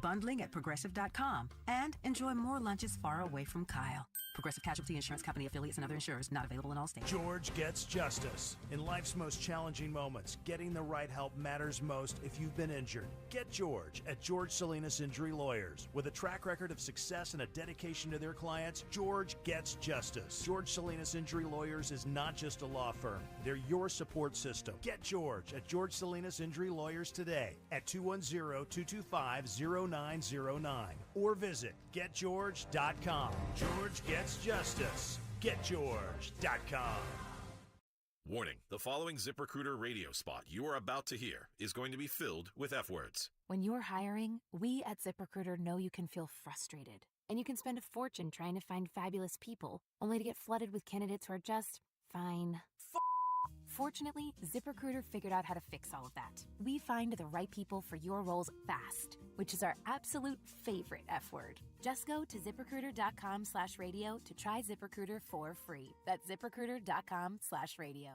bundling at Progressive.com, and enjoy more lunches far away from Kyle. Progressive Casualty Insurance Company affiliates and other insurers not available in all states. George gets justice. In life's most challenging moments, getting the right help matters most if you've been injured. Get George at George Salinas Injury Lawyers. With a track record of success and a dedication to their clients, George gets justice. George Salinas Injury Lawyers is not just a law firm. They're your support system. Get George at George Salinas Injury Lawyers today at 210-225-0909 or visit getgeorge.com. George gets justice. GetGeorge.com. Warning, the following ZipRecruiter radio spot you are about to hear is going to be filled with F words. When you're hiring, we at ZipRecruiter know you can feel frustrated. And you can spend a fortune trying to find fabulous people, only to get flooded with candidates who are just fine. Fortunately, ZipRecruiter figured out how to fix all of that. We find the right people for your roles fast, which is our absolute favorite F word. Just go to ZipRecruiter.com/radio to try ZipRecruiter for free. That's ZipRecruiter.com/radio.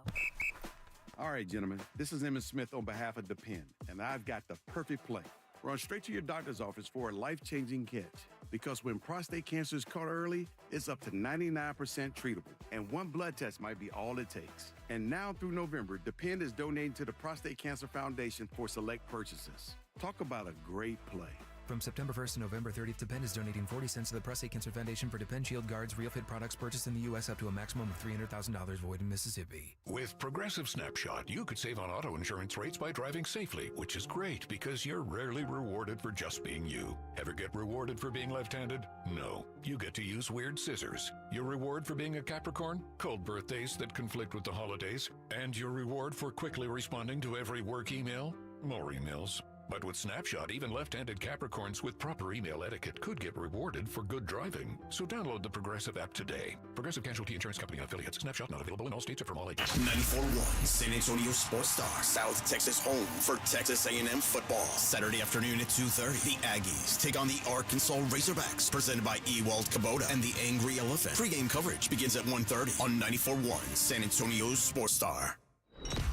All right, gentlemen, this is Emmett Smith on behalf of Depend, and I've got the perfect play. Run straight to your doctor's office for a life-changing catch. Because when prostate cancer is caught early, it's up to 99% treatable. And one blood test might be all it takes. And now through November, Depend is donating to the Prostate Cancer Foundation for select purchases. Talk about a great play. From September 1st to November 30th, Depend is donating 40 cents to the Prostate Cancer Foundation for Depend Shield Guards Real Fit products purchased in the U.S. up to a maximum of $300,000 void in Mississippi. With Progressive Snapshot, you could save on auto insurance rates by driving safely, which is great because you're rarely rewarded for just being you. Ever get rewarded for being left-handed? No. You get to use weird scissors. Your reward for being a Capricorn? Cold birthdays that conflict with the holidays. And your reward for quickly responding to every work email? More emails. But with Snapshot, even left-handed Capricorns with proper email etiquette could get rewarded for good driving. So download the Progressive app today. Progressive Casualty Insurance Company affiliates. Snapshot not available in all states or from all ages. 94.1 San Antonio Sports Star, South Texas home for Texas A&M football. Saturday afternoon at 2:30, the Aggies take on the Arkansas Razorbacks, presented by Ewald Kubota and the Angry Elephant. Pre-game coverage begins at 1:30 on 94.1 San Antonio Sports Star.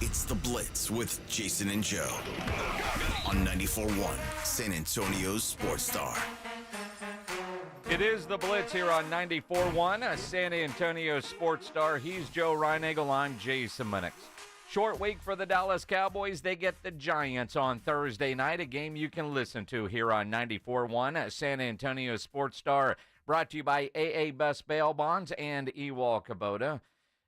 It's the Blitz with Jason and Joe on 94.1 San Antonio Sports Star. It is the Blitz here on 94.1 San Antonio Sports Star. He's Joe Reinagle. I'm Jason Minix. Short week for the Dallas Cowboys. They get the Giants on Thursday night, a game you can listen to here on 94.1 San Antonio Sports Star. Brought to you by AA Best Bail Bonds and Ewald Kubota.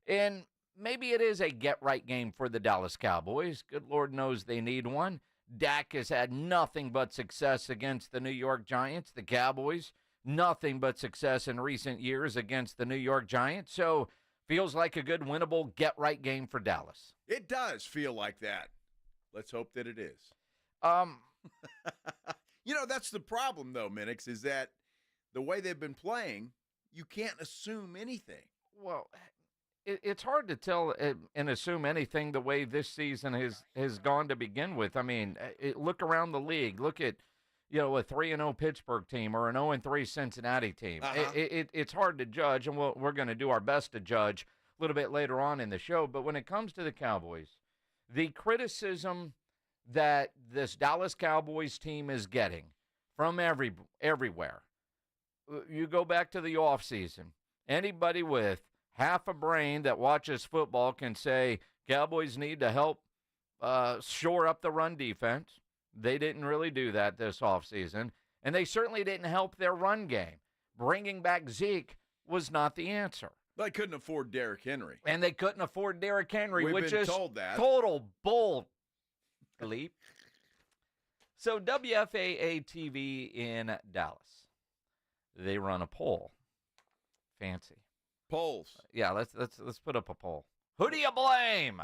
And maybe it is a get-right game for the Dallas Cowboys. Good Lord knows they need one. Dak has had nothing but success against the New York Giants. The Cowboys, nothing but success in recent years against the New York Giants. So, feels like a good winnable get-right game for Dallas. It does feel like that. Let's hope that it is. That's the problem, though, Minix, is that the way they've been playing, you can't assume anything. Well, it's hard to tell and assume anything the way this season has gone to begin with. I mean, look around the league. Look at, a 3-0 Pittsburgh team or an 0-3 Cincinnati team. Uh-huh. It's hard to judge, and we're going to do our best to judge a little bit later on in the show. But when it comes to the Cowboys, the criticism that this Dallas Cowboys team is getting from everywhere, you go back to the offseason, anybody with half a brain that watches football can say Cowboys need to help shore up the run defense. They didn't really do that this offseason, and they certainly didn't help their run game. Bringing back Zeke was not the answer. They couldn't afford Derrick Henry. And they couldn't afford Derrick Henry, We've which been is told that. Total bull bleep. So WFAA-TV in Dallas, they run a poll. Fancy. Polls. Yeah, let's put up a poll. Who do you blame?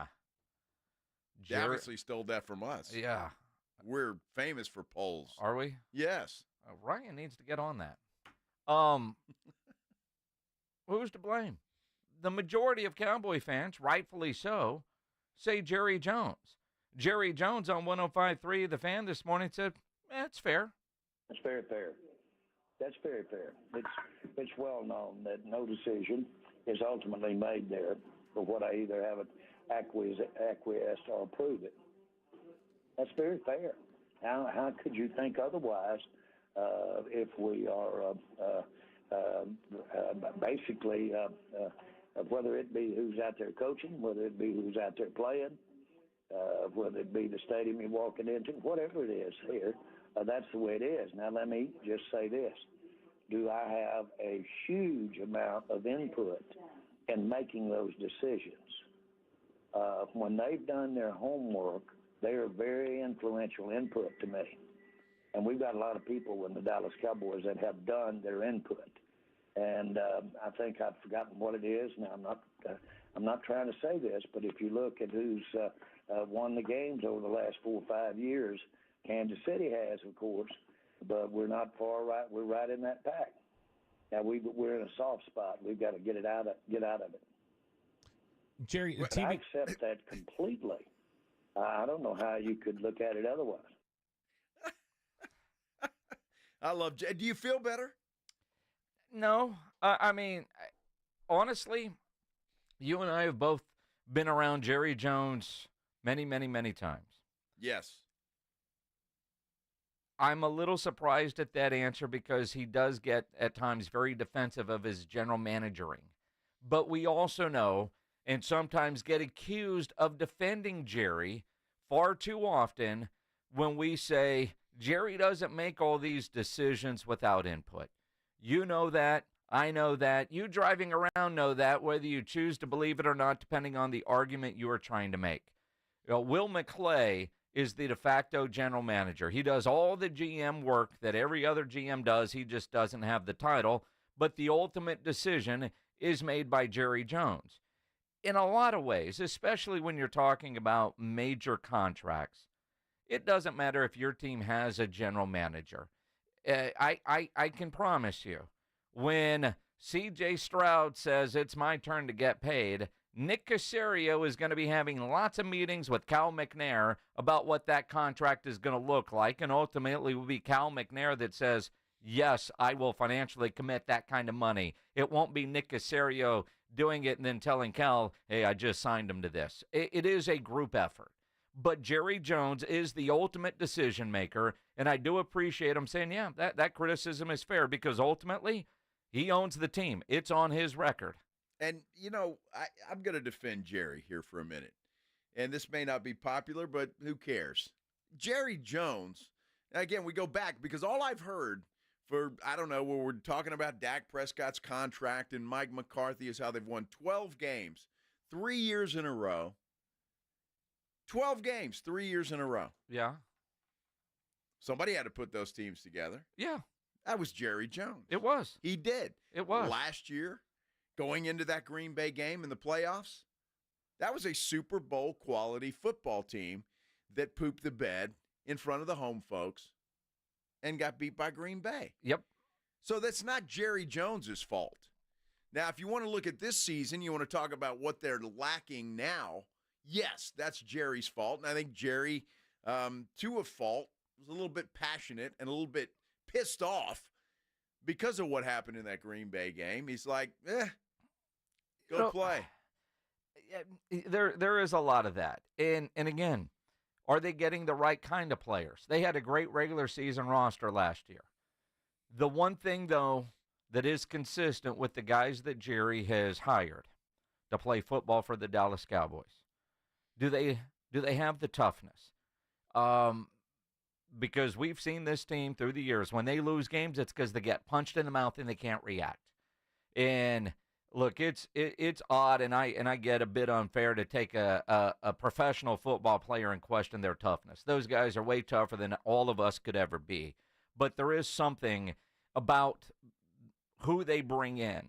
They obviously stole that from us. Yeah. We're famous for polls. Are we? Yes. Ryan needs to get on that. Who's to blame? The majority of Cowboy fans, rightfully so, say Jerry Jones. Jerry Jones on 105.3 The Fan this morning said, it's fair. That's very fair. That's very fair. It's well known that no decision is ultimately made there for what I either have it acquiesced or approve it. That's very fair. How could you think otherwise if we are basically, whether it be who's out there coaching, whether it be who's out there playing, whether it be the stadium you're walking into, whatever it is here, that's the way it is. Now, let me just say this. Do I have a huge amount of input in making those decisions? When they've done their homework, they are very influential input to me. And we've got a lot of people in the Dallas Cowboys that have done their input. And I think I've forgotten what it is. Now, I'm not trying to say this, but if you look at who's won the games over the last 4 or 5 years, Kansas City has, of course, but we're not far right. We're right in that pack. Now we're in a soft spot. We've got to get out of it. Jerry, I accept that completely. I don't know how you could look at it otherwise. I love. Do you feel better? No. I mean, honestly, you and I have both been around Jerry Jones many, many, many times. Yes. I'm a little surprised at that answer because he does get, at times, very defensive of his general managering. But we also know, and sometimes get accused of defending Jerry far too often when we say, Jerry doesn't make all these decisions without input. You know that. I know that. You driving around know that, whether you choose to believe it or not, depending on the argument you are trying to make. Will McClay is the de facto general manager. He does all the GM work that every other GM does. He just doesn't have the title. But the ultimate decision is made by Jerry Jones. In a lot of ways, especially when you're talking about major contracts, it doesn't matter if your team has a general manager. I can promise you, when C.J. Stroud says it's my turn to get paid, Nick Caserio is going to be having lots of meetings with Cal McNair about what that contract is going to look like, and ultimately it will be Cal McNair that says, yes, I will financially commit that kind of money. It won't be Nick Caserio doing it and then telling Cal, hey, I just signed him to this. It is a group effort. But Jerry Jones is the ultimate decision maker, and I do appreciate him saying, yeah, that criticism is fair because ultimately he owns the team. It's on his record. And, you know, I'm going to defend Jerry here for a minute. And this may not be popular, but who cares? Jerry Jones, again, we go back because all I've heard for, I don't know, when we're talking about Dak Prescott's contract and Mike McCarthy is how they've won 12 games, 3 years in a row. 12 games, 3 years in a row. Yeah. Somebody had to put those teams together. Yeah. That was Jerry Jones. It was. He did. It was. Last year, going into that Green Bay game in the playoffs, that was a Super Bowl quality football team that pooped the bed in front of the home folks and got beat by Green Bay. Yep. So that's not Jerry Jones's fault. Now, if you want to look at this season, you want to talk about what they're lacking now, yes, that's Jerry's fault. And I think Jerry, to a fault, was a little bit passionate and a little bit pissed off because of what happened in that Green Bay game. He's like, go play. There is a lot of that. And again, are they getting the right kind of players? They had a great regular season roster last year. The one thing, though, that is consistent with the guys that Jerry has hired to play football for the Dallas Cowboys, do they have the toughness? Because we've seen this team through the years. When they lose games, it's because they get punched in the mouth and they can't react. And look, it's odd, and I get a bit unfair to take a professional football player and question their toughness. Those guys are way tougher than all of us could ever be. But there is something about who they bring in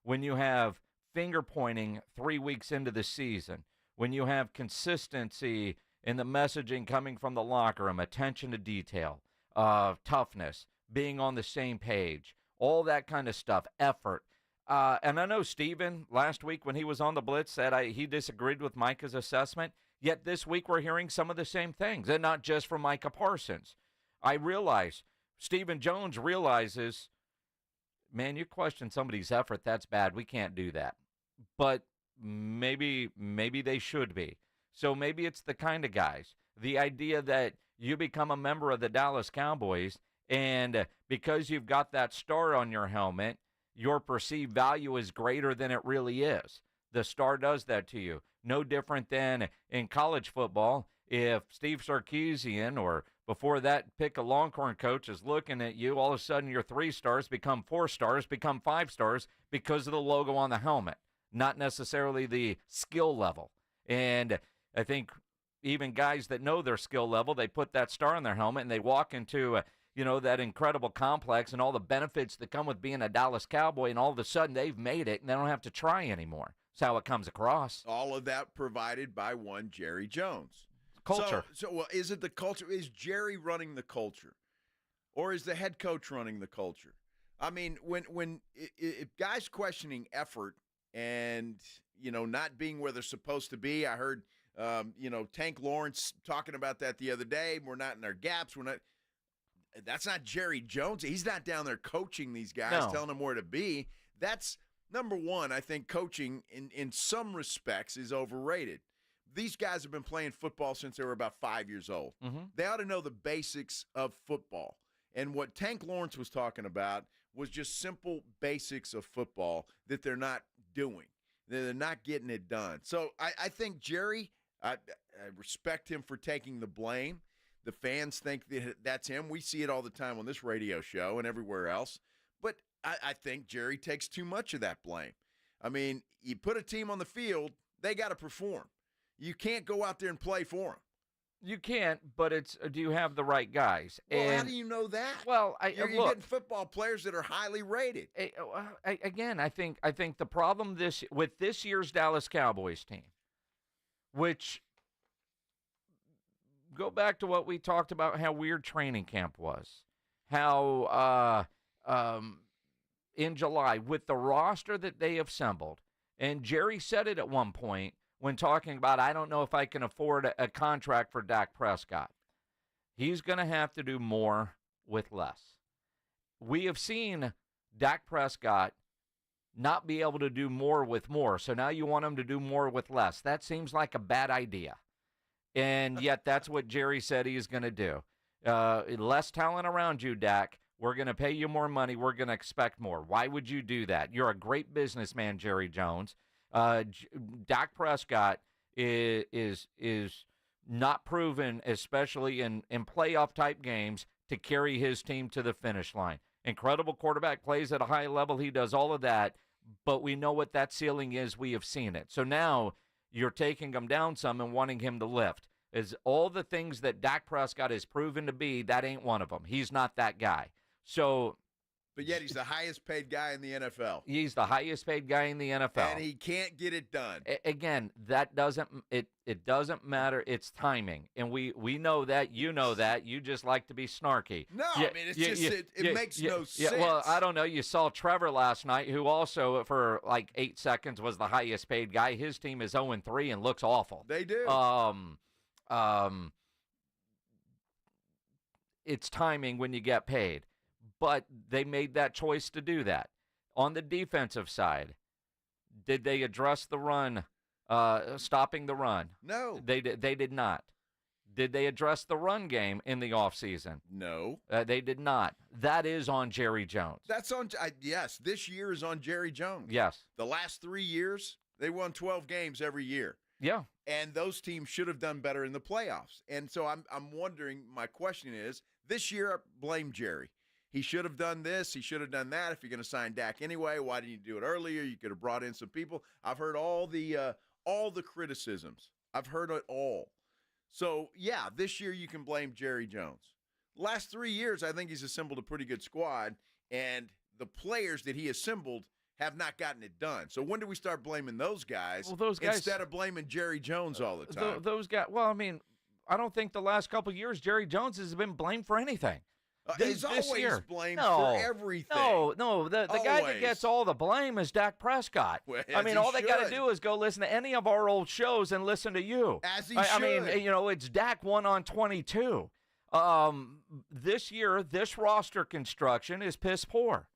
when you have finger pointing 3 weeks into the season, when you have consistency in the messaging coming from the locker room, attention to detail, toughness, being on the same page, all that kind of stuff, effort. And I know Steven, last week when he was on the Blitz, said he disagreed with Micah's assessment, yet this week we're hearing some of the same things, and not just from Micah Parsons. I realize Stephen Jones realizes, man, you question somebody's effort, that's bad. We can't do that. But maybe they should be. So maybe it's the kind of guys. The idea that you become a member of the Dallas Cowboys And because you've got that star on your helmet, your perceived value is greater than it really is. The star does that to you. No different than in college football. If Steve Sarkisian or before that pick a Longhorn coach is looking at you, all of a sudden your 3 stars become 4 stars, become 5 stars because of the logo on the helmet, not necessarily the skill level. And I think even guys that know their skill level, they put that star on their helmet and they walk into that incredible complex and all the benefits that come with being a Dallas Cowboy, and all of a sudden they've made it and they don't have to try anymore. That's how it comes across. All of that provided by one Jerry Jones. Culture. So is it the culture? Is Jerry running the culture? Or is the head coach running the culture? I mean, if guys questioning effort and, not being where they're supposed to be, I heard, Tank Lawrence talking about that the other day. We're not in our gaps. That's not Jerry Jones. He's not down there coaching these guys, telling them where to be. That's number one. I think coaching in some respects is overrated. These guys have been playing football since they were about 5 years old. Mm-hmm. They ought to know the basics of football. And what Tank Lawrence was talking about was just simple basics of football that they're not doing. They're not getting it done. So I think Jerry, I respect him for taking the blame. The fans think that that's him. We see it all the time on this radio show and everywhere else. But I think Jerry takes too much of that blame. I mean, you put a team on the field, they got to perform. You can't go out there and play for them. You can't, but do you have the right guys? Well, how do you know that? Well, you're getting football players that are highly rated. Again, I think the problem with this year's Dallas Cowboys team, which go back to what we talked about, how weird training camp was, how in July with the roster that they assembled, and Jerry said it at one point, when talking about, I don't know if I can afford a contract for Dak Prescott. He's going to have to do more with less. We have seen Dak Prescott not be able to do more with more, so now you want him to do more with less. That seems like a bad idea. And yet that's what Jerry said he's going to do. Less talent around you, Dak. We're going to pay you more money. We're going to expect more. Why would you do that? You're a great businessman, Jerry Jones. Dak Prescott is not proven, especially in playoff type games, to carry his team to the finish line. Incredible quarterback, plays at a high level. He does all of that, but we know what that ceiling is. We have seen it. So now you're taking him down some and wanting him to lift. Is all the things that Dak Prescott has proven to be, that ain't one of them. He's not that guy. So. But yet he's the highest paid guy in the NFL. He's the highest paid guy in the NFL. And he can't get it done. Again, that doesn't matter. It's timing. And we know that. You know that. You just like to be snarky. No, I mean, it's it makes no sense. Well, I don't know. You saw Trevor last night, who also for like 8 seconds was the highest paid guy. His team is 0-3 and looks awful. They do. It's timing when you get paid. But they made that choice to do that. On the defensive side, did they address the run, stopping the run? No. They did not. Did they address the run game in the offseason? No. They did not. That is on Jerry Jones. That's on yes, this year is on Jerry Jones. Yes. The last 3 years, they won 12 games every year. Yeah. And those teams should have done better in the playoffs. And so I'm wondering, my question is, this year I blame Jerry. He should have done this. He should have done that. If you're going to sign Dak anyway, why didn't you do it earlier? You could have brought in some people. I've heard all the criticisms. I've heard it all. So, yeah, this year you can blame Jerry Jones. Last 3 years, I think he's assembled a pretty good squad, and the players that he assembled have not gotten it done. So when do we start blaming those guys, instead of blaming Jerry Jones all the time? Those guys. Well, I mean, I don't think the last couple of years Jerry Jones has been blamed for anything. He's always blamed for everything. No. The guy that gets all the blame is Dak Prescott. Well, I mean, all they got to do is go listen to any of our old shows and listen to you. As he should. I mean, it's Dak 1 on 22. This year, this roster construction is piss poor.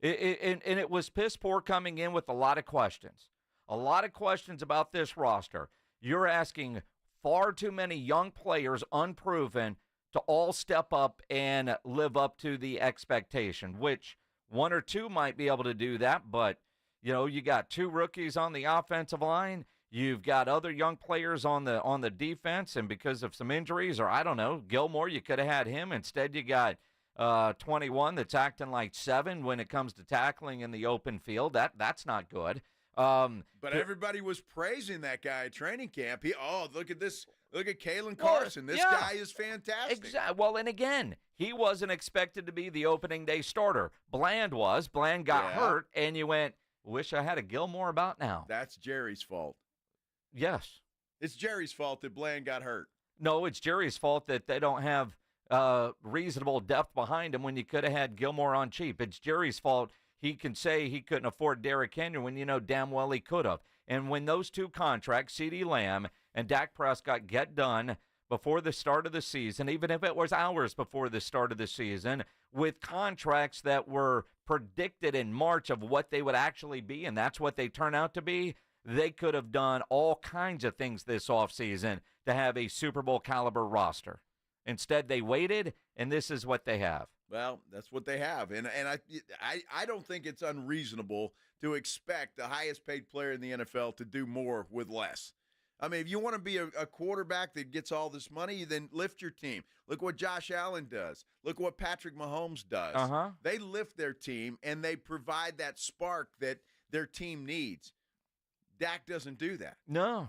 And it was piss poor coming in with a lot of questions. A lot of questions about this roster. You're asking far too many young players, unproven, to all step up and live up to the expectation, which one or two might be able to do that. But, you got two rookies on the offensive line. You've got other young players on the defense, and because of some injuries, or I don't know, Gilmore, you could have had him. Instead, you got 21 that's acting like 7 when it comes to tackling in the open field. That's not good. But everybody was praising that guy at training camp. Look at this. Look at Kalen Carson. This guy is fantastic. Exactly. Well, and again, he wasn't expected to be the opening day starter. Bland was. Bland got hurt, and you went, wish I had a Gilmore about now. That's Jerry's fault. Yes. It's Jerry's fault that Bland got hurt. No, it's Jerry's fault that they don't have reasonable depth behind him when you could have had Gilmore on cheap. It's Jerry's fault. He can say he couldn't afford Derrick Henry when you know damn well he could have. And when those two contracts, CeeDee Lamb and Dak Prescott, get done before the start of the season, even if it was hours before the start of the season, with contracts that were predicted in March of what they would actually be, and that's what they turn out to be, they could have done all kinds of things this offseason to have a Super Bowl caliber roster. Instead, they waited, and this is what they have. Well, that's what they have. And I don't think it's unreasonable to expect the highest paid player in the NFL to do more with less. I mean, if you want to be a quarterback that gets all this money, then lift your team. Look what Josh Allen does. Look what Patrick Mahomes does. They lift their team, and they provide that spark that their team needs. Dak doesn't do that. No.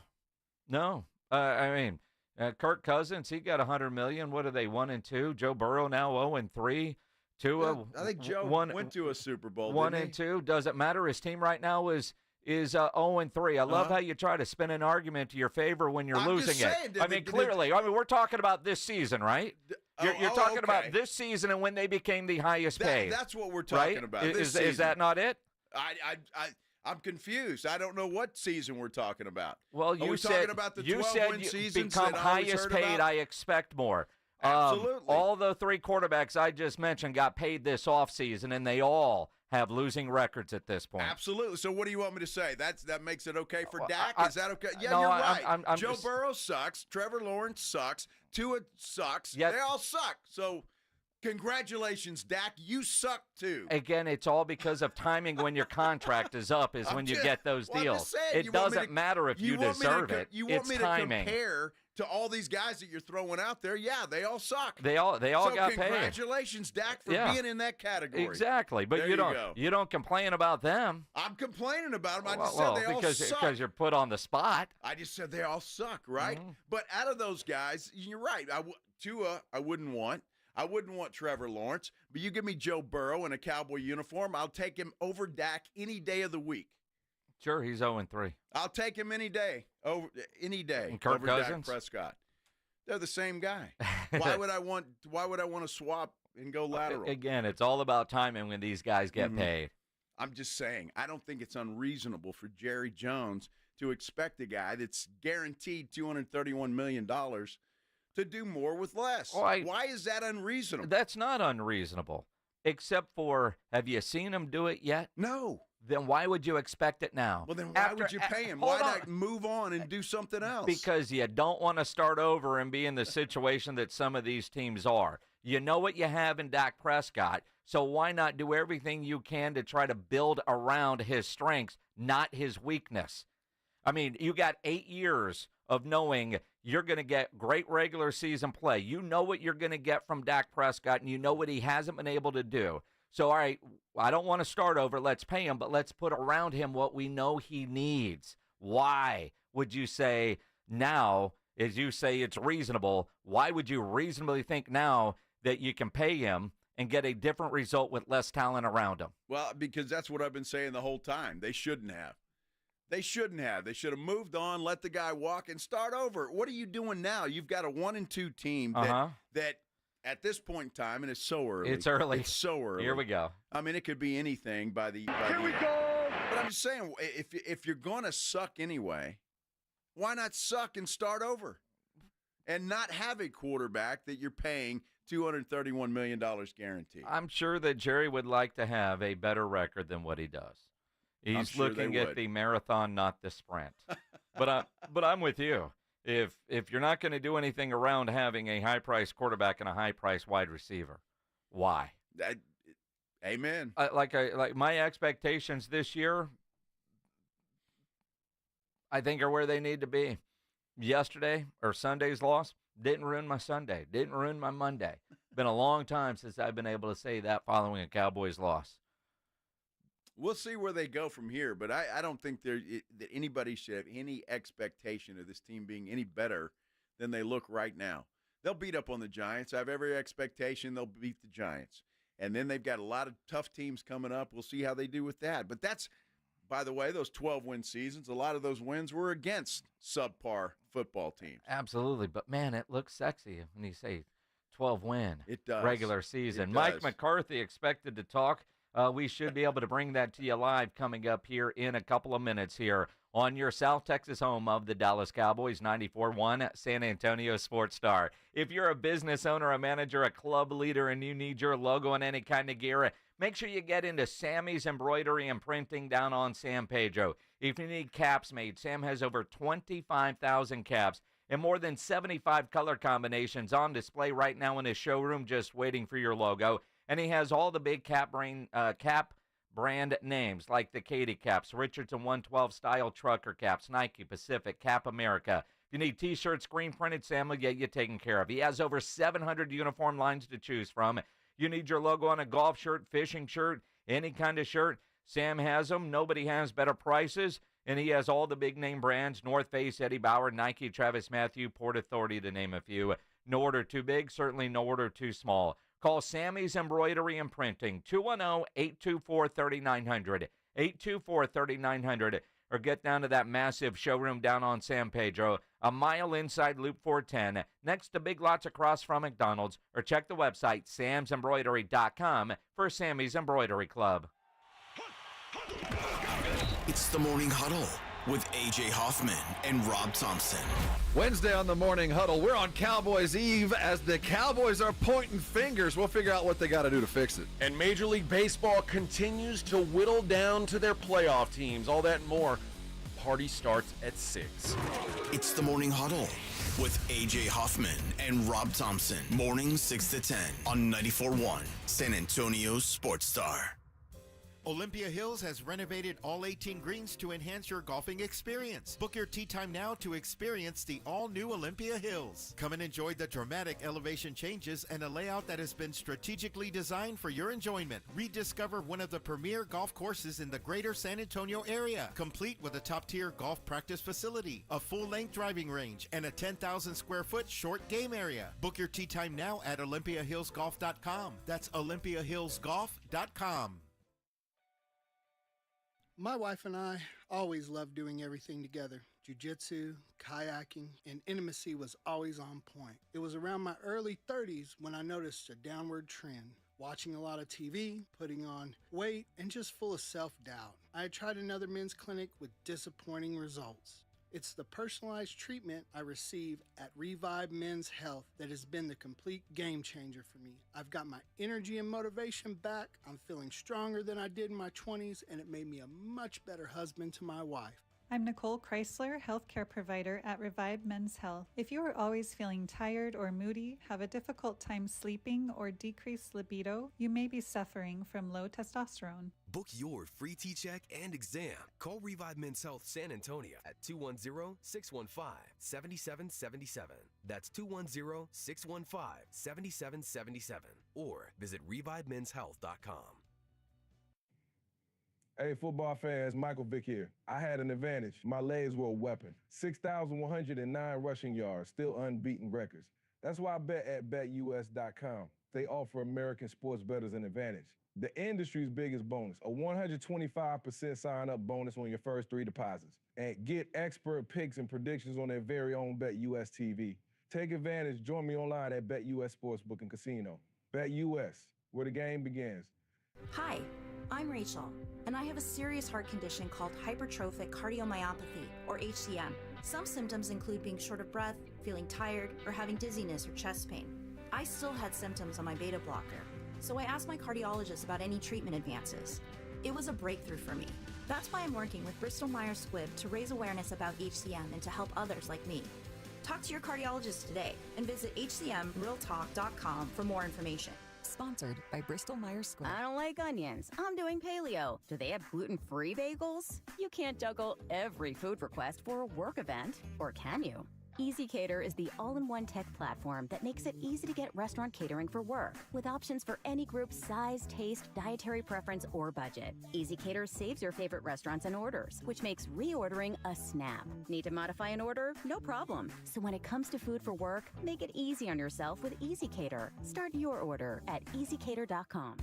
Kirk Cousins, he got $100 million. What are they, 1-2? Joe Burrow now 0-3. Tua, I think Joe went to a Super Bowl. 1-2. Doesn't matter. His team right now is 0-3. I love how you try to spin an argument to your favor when you're losing it. Clearly. We're talking about this season, right? You're talking about this season and when they became the highest paid. That's what we're talking right? about. Is that not it? I'm confused. I don't know what season we're talking about. Well, you said talking about the 12-win seasons become highest paid. I expect more. Absolutely. All the 3 quarterbacks I just mentioned got paid this offseason, and they all have losing records at this point. Absolutely. So what do you want me to say? That makes it okay for Dak? Is that okay? Yeah, no, you're right. I'm Joe just... Burrow sucks. Trevor Lawrence sucks. Tua sucks. Yet, they all suck. So congratulations, Dak. You suck too. Again, it's all because of timing when your contract is up is when you get those deals. It doesn't matter if you deserve it. You want it's me timing. To compare to all these guys that you're throwing out there? Yeah, they all suck. They all got paid. Congratulations, Dak, for being in that category. Exactly, but you don't complain about them. I'm complaining about them. I just said they all suck. Because you're put on the spot. I just said they all suck, right? Mm-hmm. But out of those guys, you're right. Tua, I wouldn't want. I wouldn't want Trevor Lawrence. But you give me Joe Burrow in a Cowboy uniform, I'll take him over Dak any day of the week. Sure, he's 0-3. I'll take him any day. Any day. And Kirk over Cousins? Dak Prescott. They're the same guy. Why would I want to swap and go lateral? Again, it's all about timing when these guys get paid. I'm just saying, I don't think it's unreasonable for Jerry Jones to expect a guy that's guaranteed $231 million to do more with less. Why is that unreasonable? That's not unreasonable, except for, have you seen him do it yet? No. Then why would you expect it now? Well, then why would you pay him? Why not move on and do something else? Because you don't want to start over and be in the situation that some of these teams are. You know what you have in Dak Prescott, so why not do everything you can to try to build around his strengths, not his weakness? I mean, you got 8 years of knowing you're going to get great regular season play. You know what you're going to get from Dak Prescott, and you know what he hasn't been able to do. So, all right, I don't want to start over. Let's pay him, but let's put around him what we know he needs. Why would you say now, as you say it's reasonable, why would you reasonably think now that you can pay him and get a different result with less talent around him? Well, because that's what I've been saying the whole time. They shouldn't have. They shouldn't have. They should have moved on, let the guy walk, and start over. What are you doing now? You've got a 1-2 team that at this point in time, and it's so early. It's early. It's so early. Here we go. I mean, it could be anything by the Here we go. But I'm just saying, if you're going to suck anyway, why not suck and start over? And not have a quarterback that you're paying $231 million guaranteed. I'm sure that Jerry would like to have a better record than what he does. He's looking at the marathon, not the sprint. But I'm with you. If you're not going to do anything around having a high-priced quarterback and a high-priced wide receiver, why? Amen. Like my expectations this year, I think are where they need to be. Yesterday or Sunday's loss didn't ruin my Sunday, didn't ruin my Monday. Been a long time since I've been able to say that following a Cowboys loss. We'll see where they go from here, but I don't think that anybody should have any expectation of this team being any better than they look right now. They'll beat up on the Giants. I have every expectation they'll beat the Giants. And then they've got a lot of tough teams coming up. We'll see how they do with that. But that's, by the way, those 12-win seasons, a lot of those wins were against subpar football teams. Absolutely. But, man, it looks sexy when you say 12-win it does. Regular season. It Mike does. McCarthy expected to talk. We should be able to bring that to you live coming up here in a couple of minutes here on your South Texas home of the Dallas Cowboys, 94.1 San Antonio Sports Star. If you're a business owner, a manager, a club leader, and you need your logo and any kind of gear, make sure you get into Sammy's Embroidery and Printing down on San Pedro. If you need caps made, Sam has over 25,000 caps and more than 75 color combinations on display right now in his showroom just waiting for your logo. And he has all the big cap brand names like the Katy caps, Richardson 112 style trucker caps, Nike, Pacific, Cap America. If you need T-shirts, screen printed, Sam will get you taken care of. He has over 700 uniform lines to choose from. You need your logo on a golf shirt, fishing shirt, any kind of shirt, Sam has them. Nobody has better prices. And he has all the big name brands, North Face, Eddie Bauer, Nike, Travis Mathew, Port Authority, to name a few. No order too big, certainly no order too small. Call Sammy's Embroidery and Printing, 210-824-3900, 824-3900, or get down to that massive showroom down on San Pedro, a mile inside Loop 410, next to Big Lots across from McDonald's, or check the website, samsembroidery.com, for Sammy's Embroidery Club. It's the Morning Huddle with A.J. Hoffman and Rob Thompson. Wednesday on the Morning Huddle, we're on Cowboys Eve as the Cowboys are pointing fingers. We'll figure out what they got to do to fix it. And Major League Baseball continues to whittle down to their playoff teams. All that and more. Party starts at 6. It's the Morning Huddle with A.J. Hoffman and Rob Thompson. Morning 6 to 10 on 94.1 San Antonio Sports Star. Olympia Hills has renovated all 18 greens to enhance your golfing experience. Book your tee time now to experience the all-new Olympia Hills. Come and enjoy the dramatic elevation changes and a layout that has been strategically designed for your enjoyment. Rediscover one of the premier golf courses in the greater San Antonio area, complete with a top-tier golf practice facility, a full-length driving range, and a 10,000 square foot short game area. Book your tee time now at OlympiaHillsGolf.com. That's OlympiaHillsGolf.com. My wife and I always loved doing everything together. Jiu-jitsu, kayaking, and intimacy was always on point. It was around my early 30s when I noticed a downward trend. Watching a lot of TV, putting on weight, and just full of self-doubt. I had tried another men's clinic with disappointing results. It's the personalized treatment I receive at Revive Men's Health that has been the complete game changer for me. I've got my energy and motivation back. I'm feeling stronger than I did in my 20s, and it made me a much better husband to my wife. I'm Nicole Chrysler, healthcare provider at Revive Men's Health. If you are always feeling tired or moody, have a difficult time sleeping, or decreased libido, you may be suffering from low testosterone. Book your free T-check and exam. Call Revive Men's Health San Antonio at 210-615-7777. That's 210-615-7777. Or visit ReviveMen'sHealth.com. Hey, football fans, Michael Vick here. I had an advantage. My legs were a weapon. 6,109 rushing yards, still unbeaten records. That's why I bet at BetUS.com. They offer American sports bettors an advantage. The industry's biggest bonus, a 125% sign-up bonus on your first 3 deposits. And get expert picks and predictions on their very own BetUS TV. Take advantage. Join me online at BetUS Sportsbook and Casino. BetUS, where the game begins. Hi, I'm Rachel, and I have a serious heart condition called hypertrophic cardiomyopathy, or HCM. Some symptoms include being short of breath, feeling tired, or having dizziness or chest pain. I still had symptoms on my beta blocker, so I asked my cardiologist about any treatment advances. It was a breakthrough for me. That's why I'm working with Bristol Myers Squibb to raise awareness about HCM and to help others like me. Talk to your cardiologist today and visit hcmrealtalk.com for more information. Sponsored by Bristol Myers Squibb. I don't like onions. I'm doing paleo. Do they have gluten-free bagels? You can't juggle every food request for a work event, or can you? EasyCater is the all-in-one tech platform that makes it easy to get restaurant catering for work, with options for any group size, taste, dietary preference, or budget. EasyCater saves your favorite restaurants and orders, which makes reordering a snap. Need to modify an order? No problem. So when it comes to food for work, make it easy on yourself with EasyCater. Start your order at easycater.com.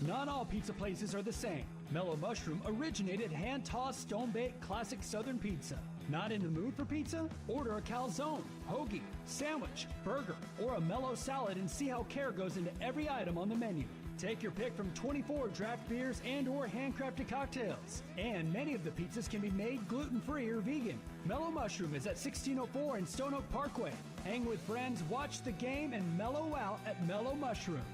Not all pizza places are the same. Mellow Mushroom originated hand-tossed, stone-baked classic Southern pizza. Not in the mood for pizza? Order a calzone, hoagie, sandwich, burger, or a mellow salad and see how care goes into every item on the menu. Take your pick from 24 draft beers and or handcrafted cocktails. And many of the pizzas can be made gluten-free or vegan. Mellow Mushroom is at 1604 in Stone Oak Parkway. Hang with friends, watch the game, and mellow out at Mellow Mushroom.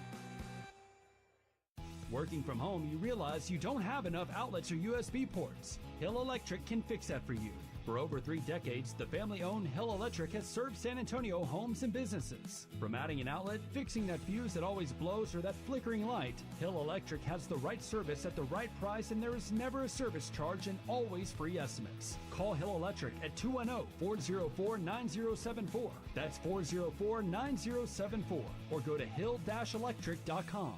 Working from home, you realize you don't have enough outlets or USB ports. Hill Electric can fix that for you. For over 3 decades, the family-owned Hill Electric has served San Antonio homes and businesses. From adding an outlet, fixing that fuse that always blows, or that flickering light, Hill Electric has the right service at the right price, and there is never a service charge and always free estimates. Call Hill Electric at 210-404-9074. That's 404-9074. Or go to hill-electric.com.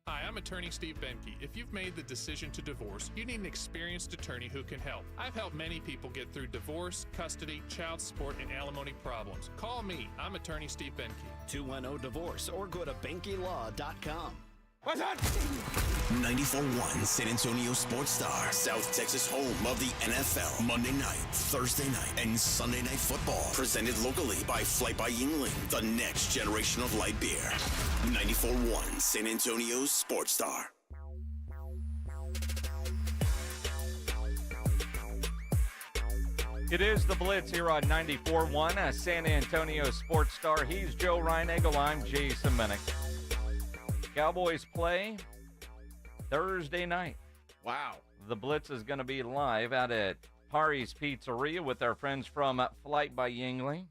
Hi, I'm attorney Steve Benke. If you've made the decision to divorce, you need an experienced attorney who can help. I've helped many people get through divorce, custody, child support, and alimony problems. Call me. I'm attorney Steve Benke. 210-DIVORCE or go to BenkeLaw.com. What's that? 94.1 San Antonio Sports Star, South Texas home of the NFL. Monday night, Thursday night, and Sunday night football. Presented locally by Flight by Yingling, the next generation of light beer. 94.1 San Antonio Sports Star. It is the Blitz here on 94.1 San Antonio Sports Star. He's Joe Reinagle. I'm Jason Minnick. Cowboys play Thursday night. Wow. The Blitz is going to be live out at Pari's Pizzeria with our friends from Flight by Yingling.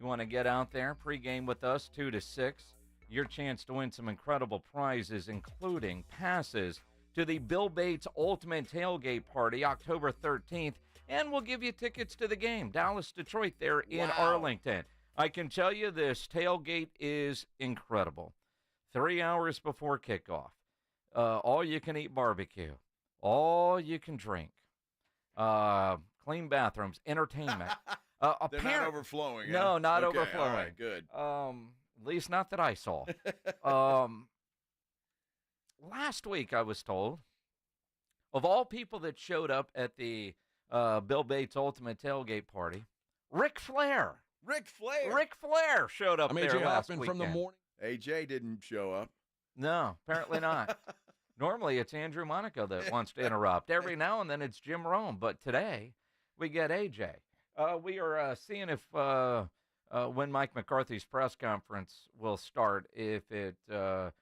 You want to get out there, pregame with us 2 to 6. Your chance to win some incredible prizes, including passes to the Bill Bates Ultimate Tailgate Party October 13th. And we'll give you tickets to the game, Dallas-Detroit there in Arlington. I can tell you this tailgate is incredible. 3 hours before kickoff, all-you-can-eat barbecue, all-you-can drink, clean bathrooms, entertainment. They're not overflowing. No, not okay, overflowing. All right, good. At least not that I saw. Last week, I was told, of all people that showed up at the Bill Bates Ultimate Tailgate Party, Ric Flair. Ric Flair showed up there last weekend. From the morning. AJ didn't show up. No, apparently not. Normally, it's Andrew Monaco that wants to interrupt. Every now and then, it's Jim Rome. But today, we get AJ. We are seeing if when Mike McCarthy's press conference will start. When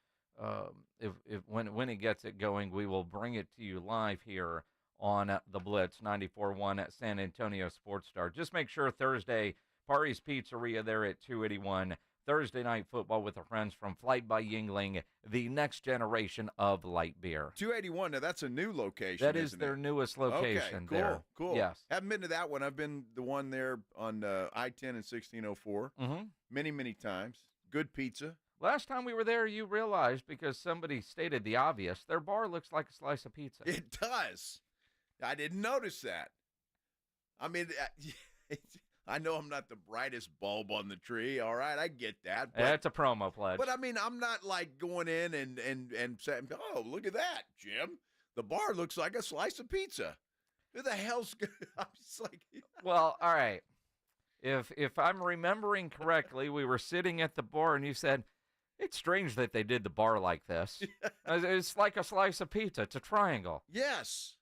he gets it going, we will bring it to you live here on the Blitz 94.1 at San Antonio Sports Star. Just make sure Thursday, Pari's Pizzeria there at 281. Thursday night football with our friends from Flight by Yingling, the next generation of light beer. 281, now that's a new location. That is their newest location there. Cool. Yes. Haven't been to that one. I've been the one there on I-10 and 1604 many, many times. Good pizza. Last time we were there, you realized, because somebody stated the obvious, their bar looks like a slice of pizza. It does. I didn't notice that. I mean, I know I'm not the brightest bulb on the tree. All right, I get that. But, that's a promo pledge. But, I mean, I'm not like going in and saying, oh, look at that, Jim. The bar looks like a slice of pizza. Who the hell's – I'm just like – Well, all right. If I'm remembering correctly, we were sitting at the bar and you said, it's strange that they did the bar like this. It's like a slice of pizza. It's a triangle. Yes.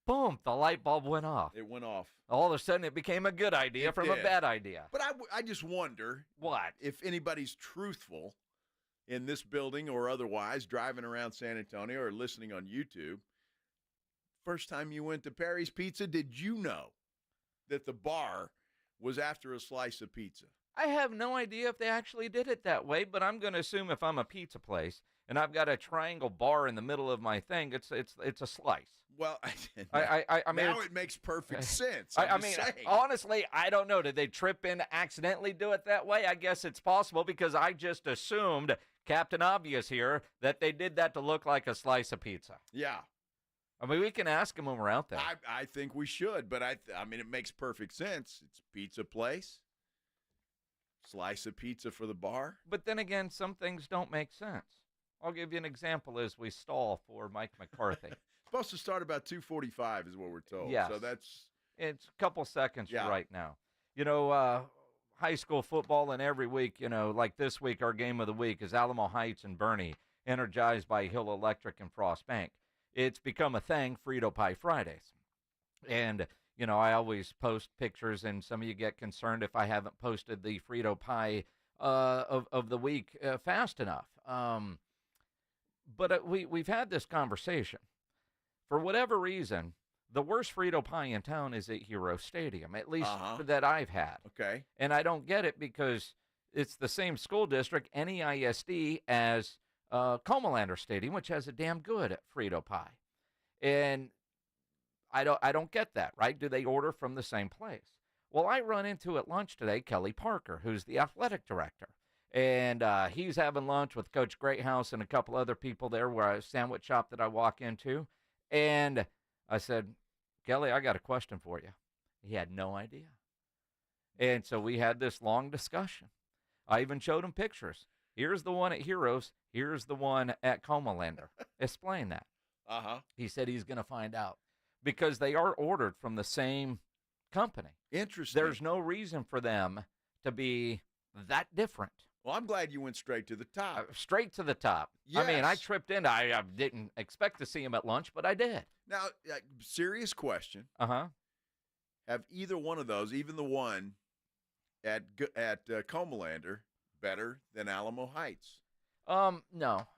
Boom, the light bulb went off. It went off. All of a sudden, it became a good idea a bad idea. But I just wonder if anybody's truthful in this building or otherwise, driving around San Antonio or listening on YouTube. First time you went to Perry's Pizza, did you know that the bar was after a slice of pizza. I have no idea if they actually did it that way, but I'm going to assume if I'm a pizza place and I've got a triangle bar in the middle of my thing, it's a slice. Well, I mean, now it makes perfect sense. I mean, honestly, I don't know. Did they trip in to accidentally do it that way? I guess it's possible because I just assumed, Captain Obvious here, that they did that to look like a slice of pizza. Yeah. I mean, we can ask them when we're out there. I think we should, but I mean, it makes perfect sense. It's a pizza place. Slice of pizza for the bar. But then again, some things don't make sense. I'll give you an example as we stall for Mike McCarthy. Supposed to start about 2:45 is what we're told. Yes. So it's a couple seconds right now. You know, high school football, and every week, you know, like this week, our game of the week is Alamo Heights and Bernie, energized by Hill Electric and Frost Bank. It's become a thing, Frito Pie Fridays. And, you know, I always post pictures, and some of you get concerned if I haven't posted the Frito Pie of the week fast enough. But we've had this conversation. For whatever reason, the worst Frito Pie in town is at Hero Stadium, at least that I've had. Okay. And I don't get it because it's the same school district, NEISD, as Comalander Stadium, which has a damn good Frito Pie. And I don't get that, right? Do they order from the same place? Well, I run into at lunch today Kelly Parker, who's the athletic director. And he's having lunch with Coach Greathouse and a couple other people there where a sandwich shop that I walk into. And I said, Kelly, I got a question for you. He had no idea. And so we had this long discussion. I even showed him pictures. Here's the one at Heroes. Here's the one at Comalander. Explain that. He said he's going to find out because they are ordered from the same company. Interesting. There's no reason for them to be that different. Well, I'm glad you went straight to the top. Straight to the top. Yes. I mean, I tripped in. I didn't expect to see him at lunch, but I did. Now, serious question. Have either one of those, even the one at Comalander, better than Alamo Heights? No.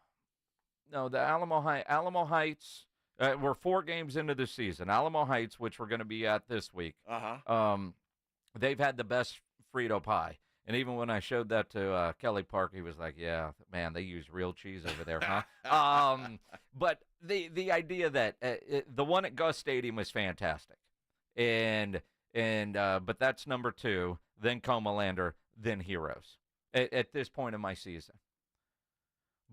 The Alamo Heights. We're 4 games into the season. Alamo Heights, which we're going to be at this week. They've had the best Frito pie. And even when I showed that to Kelly Park, he was like, yeah, man, they use real cheese over there, huh? But the idea that the one at Gus Stadium is fantastic. But that's number 2, then Comalander, then Heroes at this point in my season.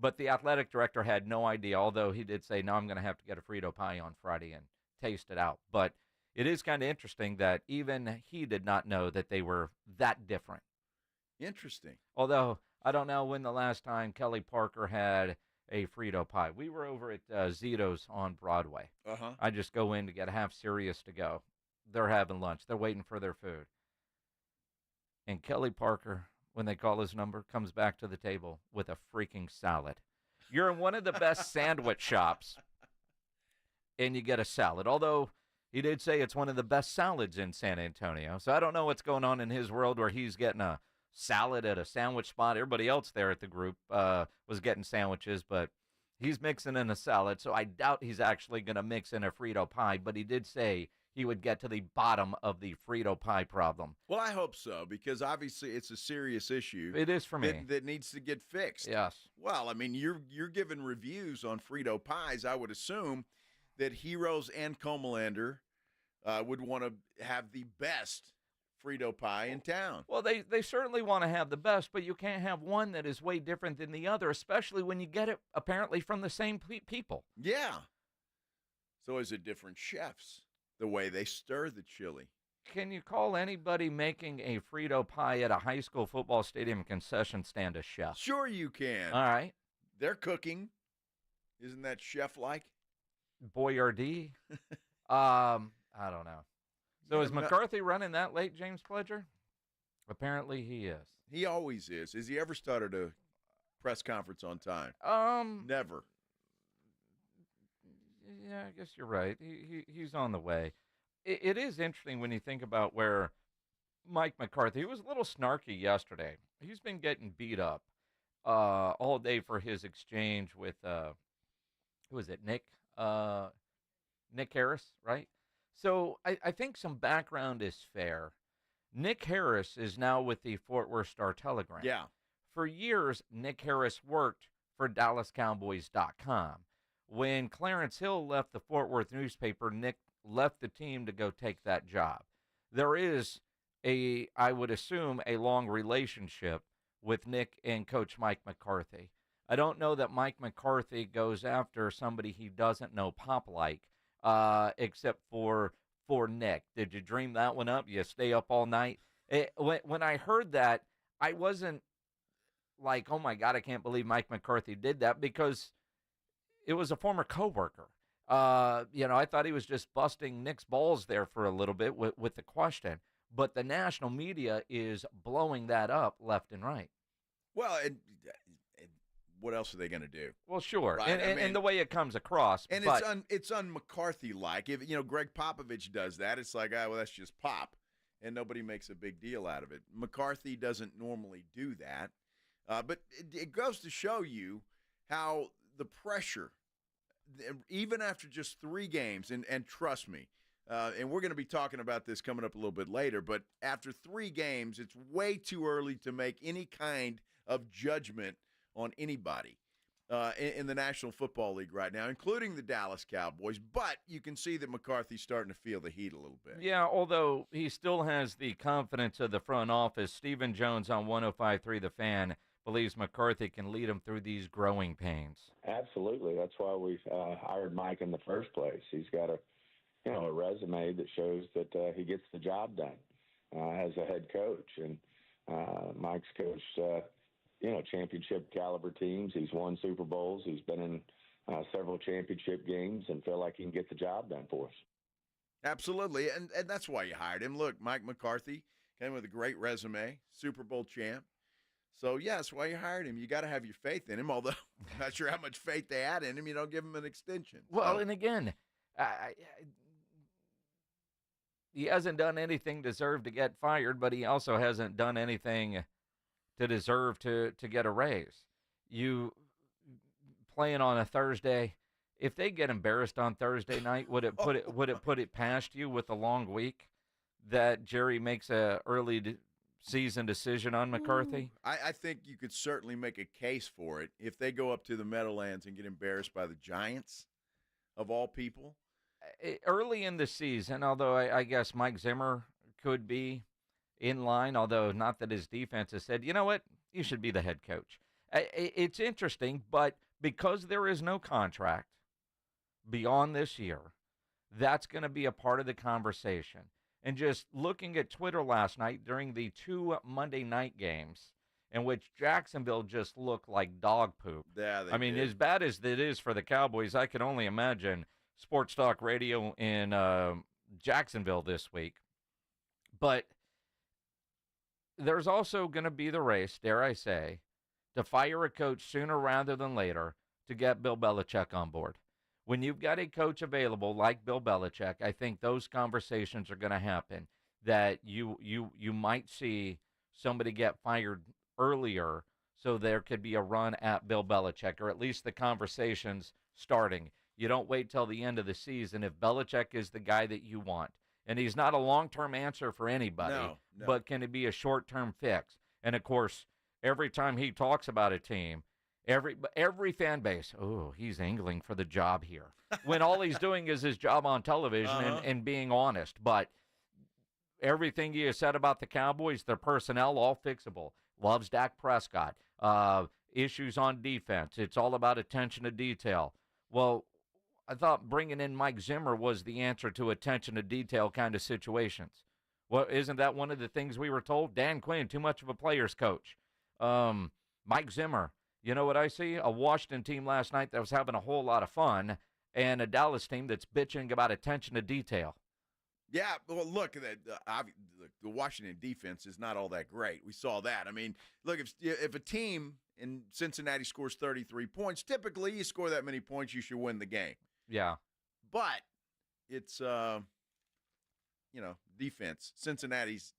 But the athletic director had no idea, although he did say, no, I'm going to have to get a Frito pie on Friday and taste it out. But it is kind of interesting that even he did not know that they were that different. Interesting. Although, I don't know when the last time Kelly Parker had a Frito pie. We were over at Zito's on Broadway. I just go in to get a half serious to go. They're having lunch. They're waiting for their food. And Kelly Parker, when they call his number, comes back to the table with a freaking salad. You're in one of the best sandwich shops, and you get a salad. Although, he did say it's one of the best salads in San Antonio. So I don't know what's going on in his world where he's getting a salad at a sandwich spot. Everybody else there at the group was getting sandwiches, but he's mixing in a salad. So I doubt he's actually going to mix in a Frito pie, but he did say he would get to the bottom of the Frito pie problem. Well, I hope so, because obviously it's a serious issue. It is for me. That needs to get fixed. Yes. Well, I mean, you're giving reviews on Frito pies. I would assume that Heroes and Comalander would want to have the best Frito pie in town. Well, they certainly want to have the best, but you can't have one that is way different than the other, especially when you get it apparently from the same people. Yeah. So is it different chefs, the way they stir the chili? Can you call anybody making a Frito pie at a high school football stadium concession stand a chef? Sure you can. All right. They're cooking. Isn't that chef-like? Boyardee? I don't know. So is McCarthy running that late, James Pledger? Apparently he is. He always is. Has he ever started a press conference on time? Never. Yeah, I guess you're right. He's on the way. It is interesting when you think about where Mike McCarthy, he was a little snarky yesterday. He's been getting beat up all day for his exchange with, who was it, Nick Harris, right? So I think some background is fair. Nick Harris is now with the Fort Worth Star-Telegram. Yeah. For years, Nick Harris worked for DallasCowboys.com. When Clarence Hill left the Fort Worth newspaper, Nick left the team to go take that job. There is I would assume, a long relationship with Nick and Coach Mike McCarthy. I don't know that Mike McCarthy goes after somebody he doesn't know pop-like, except for Nick. Did you dream that one up? You stay up all night? When I heard that, I wasn't like, oh, my God, I can't believe Mike McCarthy did that, because it was a former coworker. I thought he was just busting Nick's balls there for a little bit with the question. But the national media is blowing that up left and right. Well, and what else are they going to do? Well, sure, right? and the way it comes across. And it's un-McCarthy-like. If Greg Popovich does that, it's like, well, that's just Pop, and nobody makes a big deal out of it. McCarthy doesn't normally do that, but it goes to show you how the pressure, even after just 3 games, and trust me, and we're going to be talking about this coming up a little bit later, but after 3 games, it's way too early to make any kind of judgment on anybody in the National Football League right now, including the Dallas Cowboys. But you can see that McCarthy's starting to feel the heat a little bit. Yeah, although he still has the confidence of the front office. Stephen Jones on 105.3 The Fan believes McCarthy can lead him through these growing pains. Absolutely. That's why we hired Mike in the first place. He's got a resume that shows that he gets the job done as a head coach. And Mike's coached championship caliber teams. He's won Super Bowls. He's been in several championship games and feel like he can get the job done for us. Absolutely, and that's why you hired him. Look, Mike McCarthy came with a great resume, Super Bowl champ. So, yeah, that's why you hired him. You got to have your faith in him, although I'm not sure how much faith they had in him. You don't give him an extension. Well, and again, he hasn't done anything to deserve to get fired, but he also hasn't done anything to deserve to get a raise. You playing on a Thursday, if they get embarrassed on Thursday night, would it put it past you with a long week that Jerry makes a early season decision on McCarthy? I think you could certainly make a case for it if they go up to the Meadowlands and get embarrassed by the Giants, of all people. Early in the season, although I guess Mike Zimmer could be in line, although not that his defense has said, you know what, you should be the head coach. It's interesting, but because there is no contract beyond this year, that's going to be a part of the conversation. And just looking at Twitter last night during the 2 Monday night games in which Jacksonville just looked like dog poop. Yeah, I mean, as bad as it is for the Cowboys, I can only imagine Sports Talk Radio in Jacksonville this week. But there's also going to be the race, dare I say, to fire a coach sooner rather than later to get Bill Belichick on board. When you've got a coach available like Bill Belichick, I think those conversations are going to happen, that you might see somebody get fired earlier so there could be a run at Bill Belichick, or at least the conversations starting. You don't wait till the end of the season if Belichick is the guy that you want. And he's not a long-term answer for anybody, no. But can it be a short-term fix? And, of course, every time he talks about a team, every fan base, oh, he's angling for the job here, when all he's doing is his job on television and being honest. But everything you said about the Cowboys, their personnel, all fixable. Loves Dak Prescott. Issues on defense. It's all about attention to detail. Well, I thought bringing in Mike Zimmer was the answer to attention to detail kind of situations. Well, isn't that one of the things we were told? Dan Quinn, too much of a player's coach. Mike Zimmer, you know what I see? A Washington team last night that was having a whole lot of fun, and a Dallas team that's bitching about attention to detail. Yeah, well, look, the Washington defense is not all that great. We saw that. I mean, look, if a team in Cincinnati scores 33 points, typically you score that many points, you should win the game. Yeah. But it's, defense. Cincinnati's,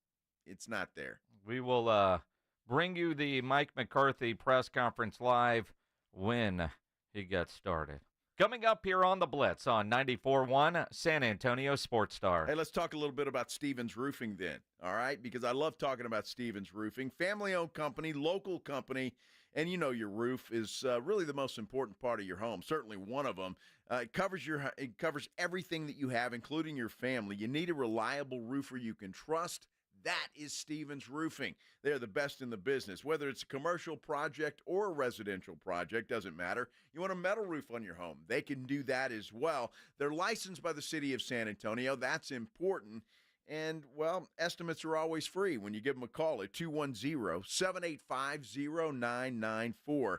it's not there. We will bring you the Mike McCarthy press conference live when he gets started. Coming up here on the Blitz on 94.1 San Antonio Sports Star. Hey, let's talk a little bit about Stevens Roofing then, all right? Because I love talking about Stevens Roofing. Family-owned company, local company, and you know your roof is really the most important part of your home, certainly one of them. It covers everything that you have, including your family. You need a reliable roofer you can trust. That is Stevens Roofing. They're the best in the business. Whether it's a commercial project or a residential project, doesn't matter. You want a metal roof on your home, they can do that as well. They're licensed by the city of San Antonio. That's important. And, well, estimates are always free when you give them a call at 210-785-0994.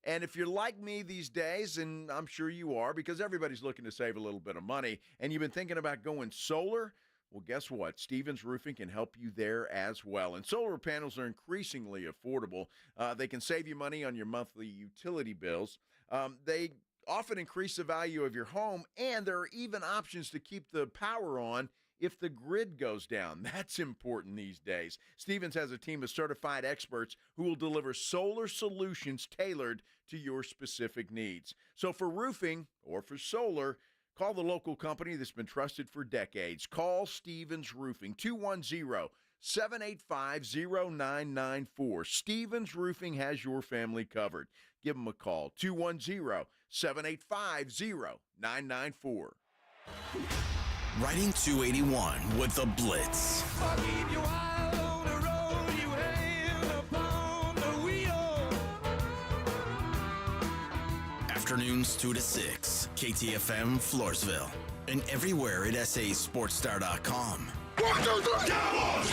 And if you're like me these days, and I'm sure you are, because everybody's looking to save a little bit of money, and you've been thinking about going solar, well, guess what? Stevens Roofing can help you there as well. And solar panels are increasingly affordable. They can save you money on your monthly utility bills. They often increase the value of your home, and there are even options to keep the power on if the grid goes down. That's important these days. Stevens has a team of certified experts who will deliver solar solutions tailored to your specific needs. So for roofing or for solar, call the local company that's been trusted for decades. Call Stevens Roofing, 210-785-0994. Stevens Roofing has your family covered. Give them a call, 210-785-0994. Riding 281 with the Blitz. Afternoons 2 to 6, KTFM Floresville, and everywhere at sasportstar.com. 1, 2, 3, Cowboys!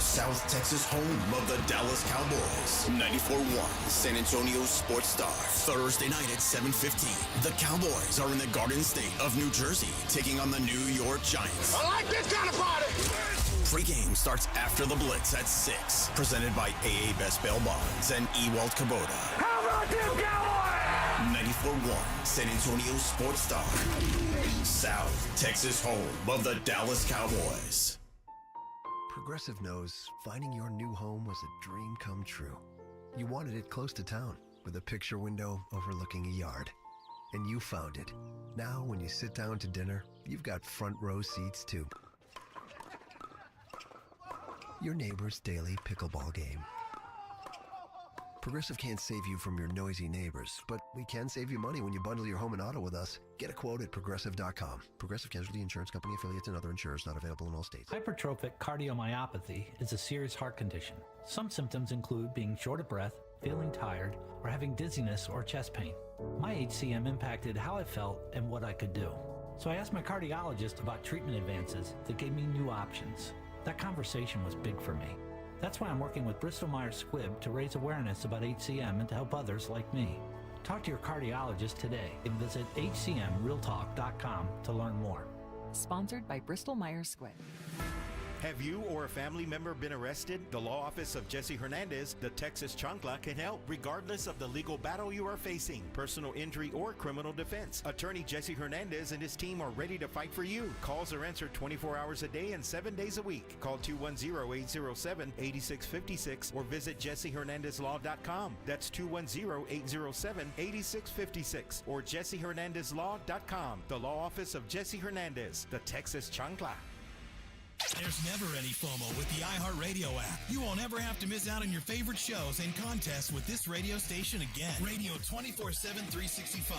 South Texas home of the Dallas Cowboys. 94.1 San Antonio Sports Star. Thursday night at 7:15. The Cowboys are in the Garden State of New Jersey, taking on the New York Giants. I like this kind of party! Pre-game starts after the Blitz at 6. Presented by AA Best Bail Bonds and Ewald Kubota. How about them Cowboys? 94.1 San Antonio Sports Star. South Texas home of the Dallas Cowboys. Progressive knows finding your new home was a dream come true. You wanted it close to town with a picture window overlooking a yard. And you found it. Now when you sit down to dinner, you've got front row seats too. Your neighbor's daily pickleball game. Progressive can't save you from your noisy neighbors, but we can save you money when you bundle your home and auto with us. Get a quote at Progressive.com. Progressive Casualty Insurance Company, affiliates, and other insurers not available in all states. Hypertrophic cardiomyopathy is a serious heart condition. Some symptoms include being short of breath, feeling tired, or having dizziness or chest pain. My HCM impacted how I felt and what I could do. So I asked my cardiologist about treatment advances that gave me new options. That conversation was big for me. That's why I'm working with Bristol Myers Squibb to raise awareness about HCM and to help others like me. Talk to your cardiologist today and visit hcmrealtalk.com to learn more. Sponsored by Bristol Myers Squibb. Have you or a family member been arrested? The law office of Jesse Hernandez, the Texas Chancla, can help regardless of the legal battle you are facing, personal injury or criminal defense. Attorney Jesse Hernandez and his team are ready to fight for you. Calls are answered 24 hours a day and 7 days a week. Call 210-807-8656 or visit jessehernandezlaw.com. That's 210-807-8656 or jessehernandezlaw.com. The law office of Jesse Hernandez, the Texas Chancla. There's never any FOMO with the iHeartRadio app. You won't ever have to miss out on your favorite shows and contests with this radio station again. Radio 24/7, 365.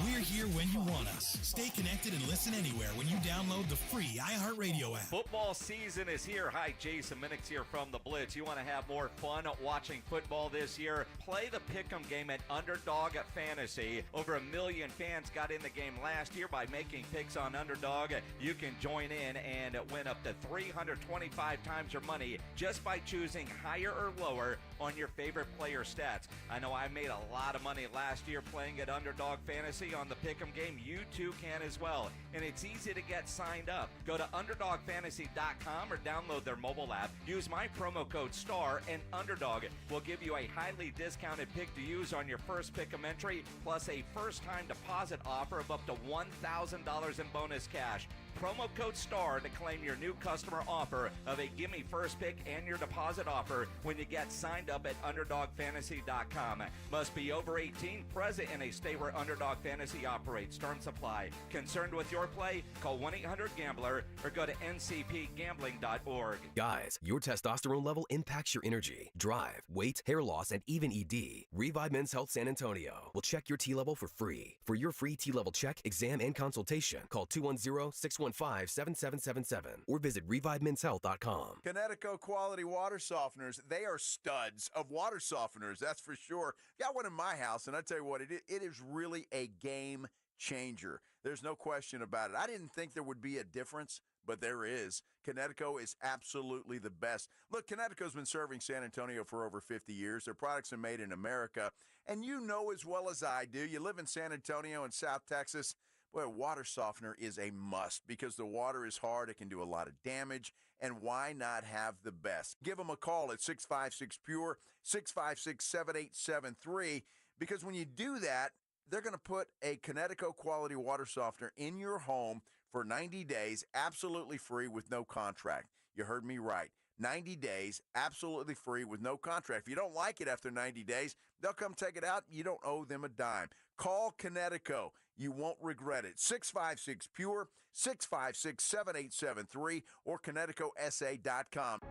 We're here when you want us. Stay connected and listen anywhere when you download the free iHeartRadio app. Football season is here. Hi, Jason Minix here from the Blitz. You want to have more fun watching football this year? Play the Pick'em game at Underdog Fantasy. Over 1 million fans got in the game last year by making picks on Underdog. You can join in and win up to 325 times your money just by choosing higher or lower on your favorite player stats. I know I made a lot of money last year playing at Underdog Fantasy on the Pick'em game. You too can as well. And it's easy to get signed up. Go to UnderdogFantasy.com or download their mobile app. Use my promo code STAR and Underdog will give you a highly discounted pick to use on your first Pick'em entry, plus a first-time deposit offer of up to $1,000 in bonus cash. Promo code STAR to claim your new customer offer of a gimme first pick and your deposit offer when you get signed signed up at UnderdogFantasy.com. Must be over 18, present in a state where Underdog Fantasy operates. Terms apply. Concerned with your play? Call 1-800-GAMBLER or go to ncpgambling.org. Guys, your testosterone level impacts your energy, drive, weight, hair loss, and even ED. Revive Men's Health San Antonio will check your T level for free. For your free T level check, exam, and consultation, call 210-615-7777 or visit ReviveMen'sHealth.com. Connecticut quality water softeners, they are studs of water softeners, that's for sure. Got one in my house, and I tell you what, it is really a game changer. There's no question about it. I didn't think there would be a difference, but there is. Connecticut is absolutely the best. Look, Connecticut's been serving San Antonio for over 50 years. Their products are made in America, and you know as well as I do, you live in San Antonio and South Texas, boy, a water softener is a must because the water is hard. It can do a lot of damage, and why not have the best? Give them a call at 656-PURE, 656-7873, because when you do that, they're going to put a Connecticut quality water softener in your home for 90 days, absolutely free with no contract. You heard me right. 90 days, absolutely free with no contract. If you don't like it after 90 days, they'll come take it out. You don't owe them a dime. Call Connecticut. You won't regret it. 656-PURE, 656-7873, or ConnecticutSA.com.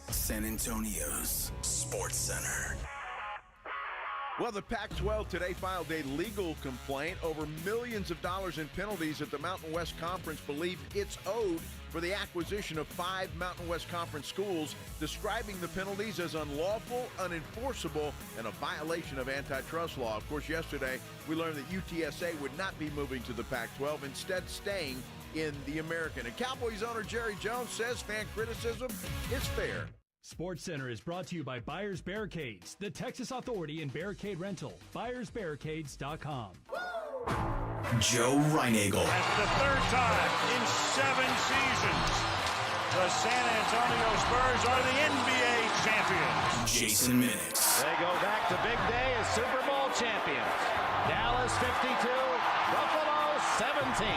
San Antonio's Sports Center. Well, the Pac-12 today filed a legal complaint over millions of dollars in penalties that the Mountain West Conference believed it's owed for the acquisition of 5 Mountain West Conference schools, describing the penalties as unlawful, unenforceable, and a violation of antitrust law. Of course, yesterday we learned that UTSA would not be moving to the Pac-12, instead staying in the American. And Cowboys owner Jerry Jones says fan criticism is fair. Sports Center is brought to you by Buyers Barricades, the Texas authority in barricade rental. BuyersBarricades.com. Joe Reinagel. That's the third time in 7 seasons the San Antonio Spurs are the NBA champions. Jason Minix. They go back to big day as Super Bowl champions. Dallas 52, Buffalo 17.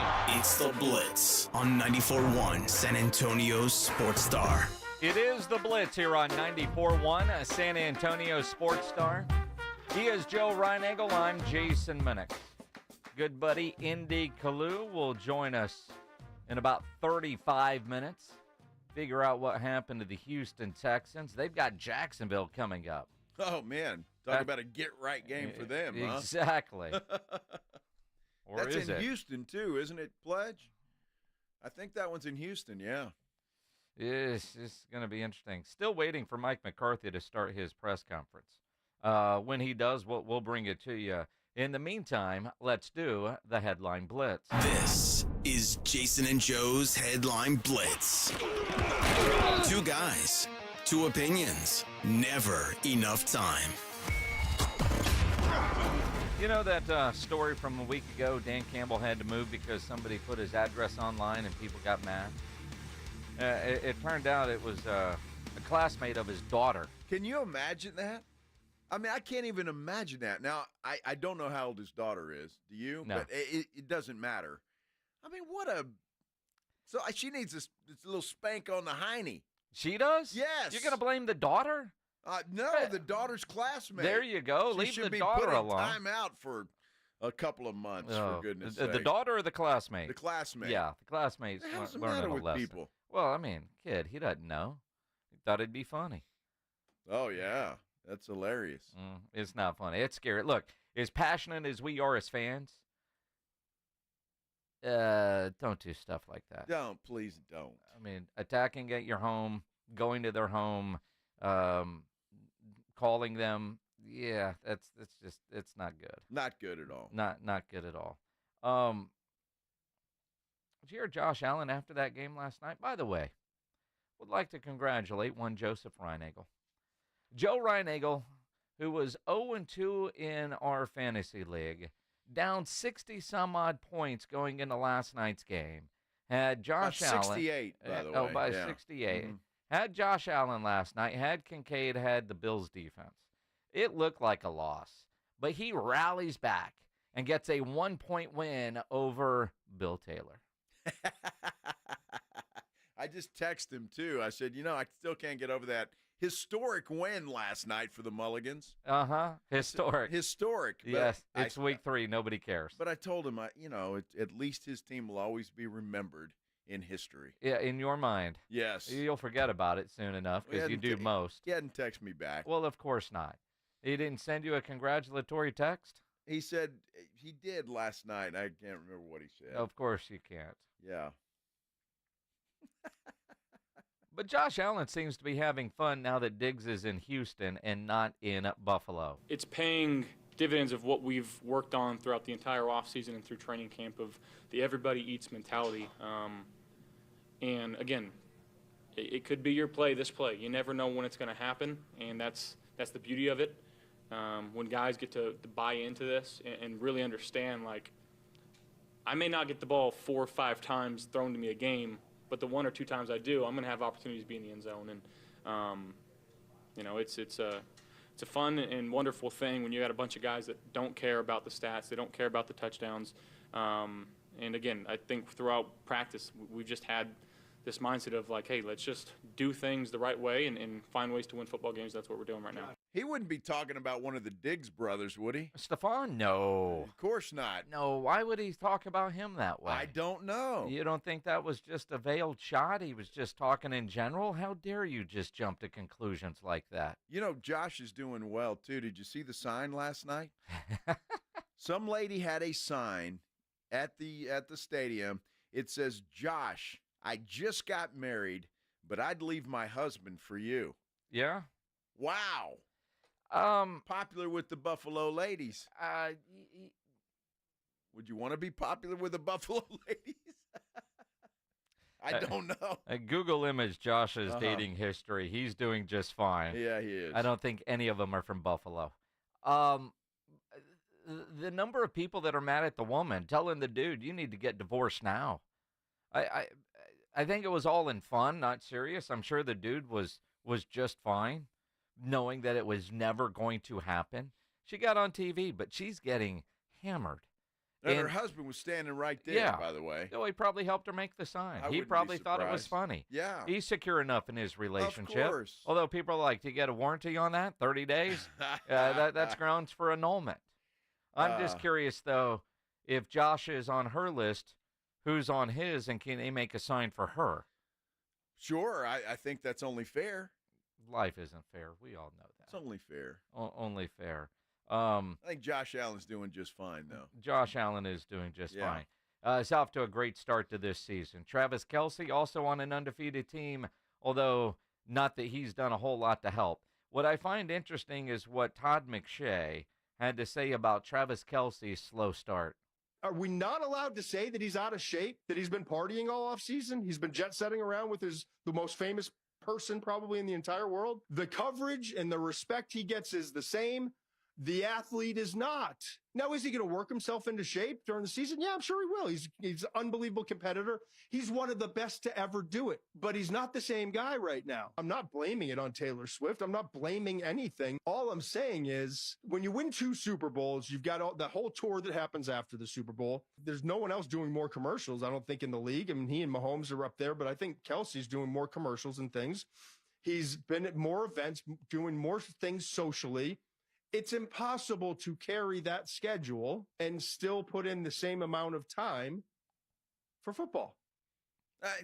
It's the Blitz on 94.1 San Antonio's Sports Star. It is the Blitz here on 94.1, a San Antonio Sports Star. He is Joe Reinagel. I'm Jason Minix. Good buddy Indy Kalu will join us in about 35 minutes. Figure out what happened to the Houston Texans. They've got Jacksonville coming up. Oh, man. Talk about a get-right game for them, huh? Exactly. Or That's is in it? Houston, too, isn't it, Pledge? I think that one's in Houston, yeah. It's going to be interesting. Still waiting for Mike McCarthy to start his press conference. When he does, we'll bring it to you. In the meantime, let's do the Headline Blitz. This is Jason and Joe's Headline Blitz. 2 guys, 2 opinions, never enough time. You know that story from a week ago, Dan Campbell had to move because somebody put his address online and people got mad? It turned out it was a classmate of his daughter. Can you imagine that? I mean, I can't even imagine that. Now, I don't know how old his daughter is. Do you? No. But it doesn't matter. I mean, so she needs this little spank on the hiney. She does? Yes. You're going to blame the daughter? No, the daughter's classmate. There you go. Leave the daughter alone. She should be put in time out for a couple of months, for goodness sake. The daughter or the classmate? The classmate. Yeah, the classmate's What's the learning matter a with lesson. people? Well, I mean, kid, he doesn't know. He thought it'd be funny. Oh, yeah. That's hilarious. It's not funny. It's scary. Look, as passionate as we are as fans, don't do stuff like that. Please don't. I mean, attacking at your home, going to their home, calling them, yeah, it's not good. Not good at all. Not good at all. Did you hear Josh Allen after that game last night? By the way, would like to congratulate one Joseph Reinagel. Joe Reinagel, who was 0-2 in our fantasy league, down 60-some-odd points going into last night's game, had Josh Allen. 68, by the way. Oh, by 68. Mm-hmm. Had Josh Allen last night, had Kincaid, had the Bills defense. It looked like a loss, but he rallies back and gets a 1-point win over Bill Taylor. I just texted him, too. I said, I still can't get over that. historic win last night for the Mulligans. Historic. Historic. Yes, it's week 3. Nobody cares. But I told him, at least his team will always be remembered in history. Yeah, in your mind. Yes. You'll forget about it soon enough because you do most. He hadn't texted me back. Well, of course not. He didn't send you a congratulatory text? He said he did last night. I can't remember what he said. Of course you can't. Yeah. But Josh Allen seems to be having fun now that Diggs is in Houston and not in Buffalo. It's paying dividends of what we've worked on throughout the entire offseason and through training camp of the everybody eats mentality. And again, it could be your play, this play. You never know when it's going to happen, and that's the beauty of it. When guys get to buy into this and really understand, like, I may not get the ball 4 or 5 times thrown to me a game, but the 1 or 2 times I do, I'm going to have opportunities to be in the end zone. And, it's a fun and wonderful thing when you got a bunch of guys that don't care about the stats, they don't care about the touchdowns. And again, I think throughout practice, we've just had this mindset of like, hey, let's just do things the right way and find ways to win football games. That's what we're doing right now. He wouldn't be talking about one of the Diggs brothers, would he? Stephon? No. Of course not. No, why would he talk about him that way? I don't know. You don't think that was just a veiled shot? He was just talking in general? How dare you just jump to conclusions like that? Josh is doing well, too. Did you see the sign last night? Some lady had a sign at the stadium. It says, "Josh, I just got married, but I'd leave my husband for you." Yeah? Wow. Popular with the Buffalo ladies. Would you want to be popular with the Buffalo ladies? I don't know. Google image Josh's dating history. He's doing just fine. Yeah, he is. I don't think any of them are from Buffalo. The number of people that are mad at the woman telling the dude, you need to get divorced now. I think it was all in fun, not serious. I'm sure the dude was just fine, knowing that it was never going to happen. She got on TV, but she's getting hammered. And her husband was standing right there, by the way. So he probably helped her make the sign. He wouldn't probably be thought it was surprised. funny. Yeah. He's secure enough in his relationship. Of course. Although people are like, do you get a warranty on that? 30 days? That's grounds for annulment. I'm just curious, though, if Josh is on her list, who's on his, and can they make a sign for her? Sure. I think that's only fair. Life isn't fair. We all know that. It's only fair. Only fair. I think Josh Allen's doing just fine, though. Josh Allen is doing just fine. It's off to a great start to this season. Travis Kelce also on an undefeated team, although not that he's done a whole lot to help. What I find interesting is what Todd McShay had to say about Travis Kelce's slow start. Are we not allowed to say that he's out of shape, that he's been partying all offseason? He's been jet-setting around with the most famous person probably in the entire world. The coverage and the respect he gets is the same. The athlete is not. Now, is he going to work himself into shape during the season? Yeah, I'm sure he will. He's an unbelievable competitor. He's one of the best to ever do it, but he's not the same guy right now. I'm not blaming it on Taylor Swift. I'm not blaming anything. All I'm saying is when you win 2 Super Bowls, you've got the whole tour that happens after the Super Bowl. There's no one else doing more commercials, I don't think, in the league. I mean, he and Mahomes are up there, but I think Kelsey's doing more commercials and things. He's been at more events, doing more things socially. It's impossible to carry that schedule and still put in the same amount of time for football.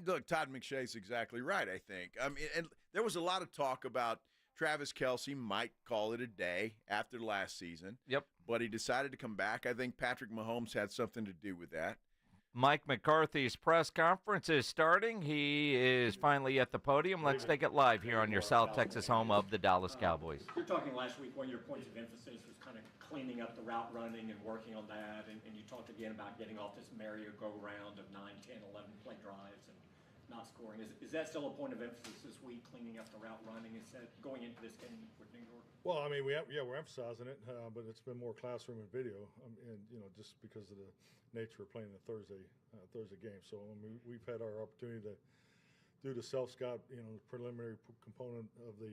Look, Todd McShay's exactly right, I think. And there was a lot of talk about Travis Kelce might call it a day after last season. Yep. But he decided to come back. I think Patrick Mahomes had something to do with that. Mike McCarthy's press conference is starting. He is finally at the podium. Let's take it live here on your South Texas home of the Dallas Cowboys. You're talking last week, one of your points of emphasis was kind of cleaning up the route running and working on that, and you talked again about getting off this merry-go-round of 9, 10, 11 play drives and not scoring. Is that still a point of emphasis this week, cleaning up the route running instead going into this game with New York? Well, I mean, we're emphasizing it, but it's been more classroom and video, and just because of the nature of playing a Thursday game. So we've had our opportunity to do the self-scout, preliminary component of the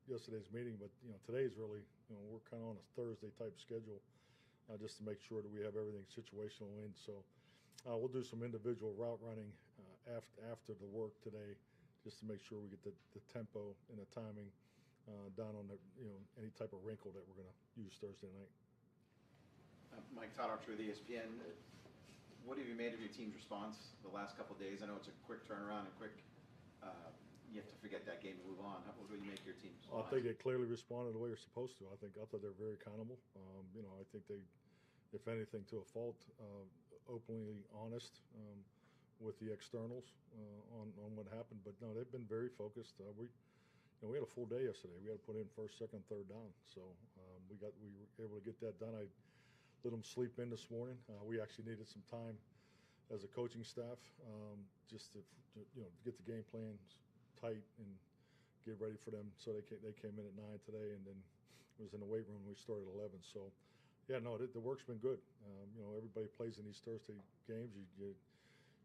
yesterday's meeting, but today's really, we're kind of on a Thursday type schedule, just to make sure that we have everything situational in. So we'll do some individual route running after the work today, just to make sure we get the tempo and the timing down on any type of wrinkle that we're going to use Thursday night. Mike Todd, with ESPN. What have you made of your team's response the last couple of days? I know it's a quick turnaround and quick. You have to forget that game and move on. What do you make your team response? I think they clearly responded the way they're supposed to. I thought they're very accountable. I think they, if anything, to a fault, openly honest with the externals on what happened. But no, they've been very focused. We had a full day yesterday. We had to put in first, second, third down. So we were able to get that done. I let them sleep in this morning. We actually needed some time as a coaching staff just to get the game plans tight and get ready for them. So they came in at 9 today, and then it was in the weight room. We started at 11. So yeah, no, the work's been good. Everybody plays in these Thursday games.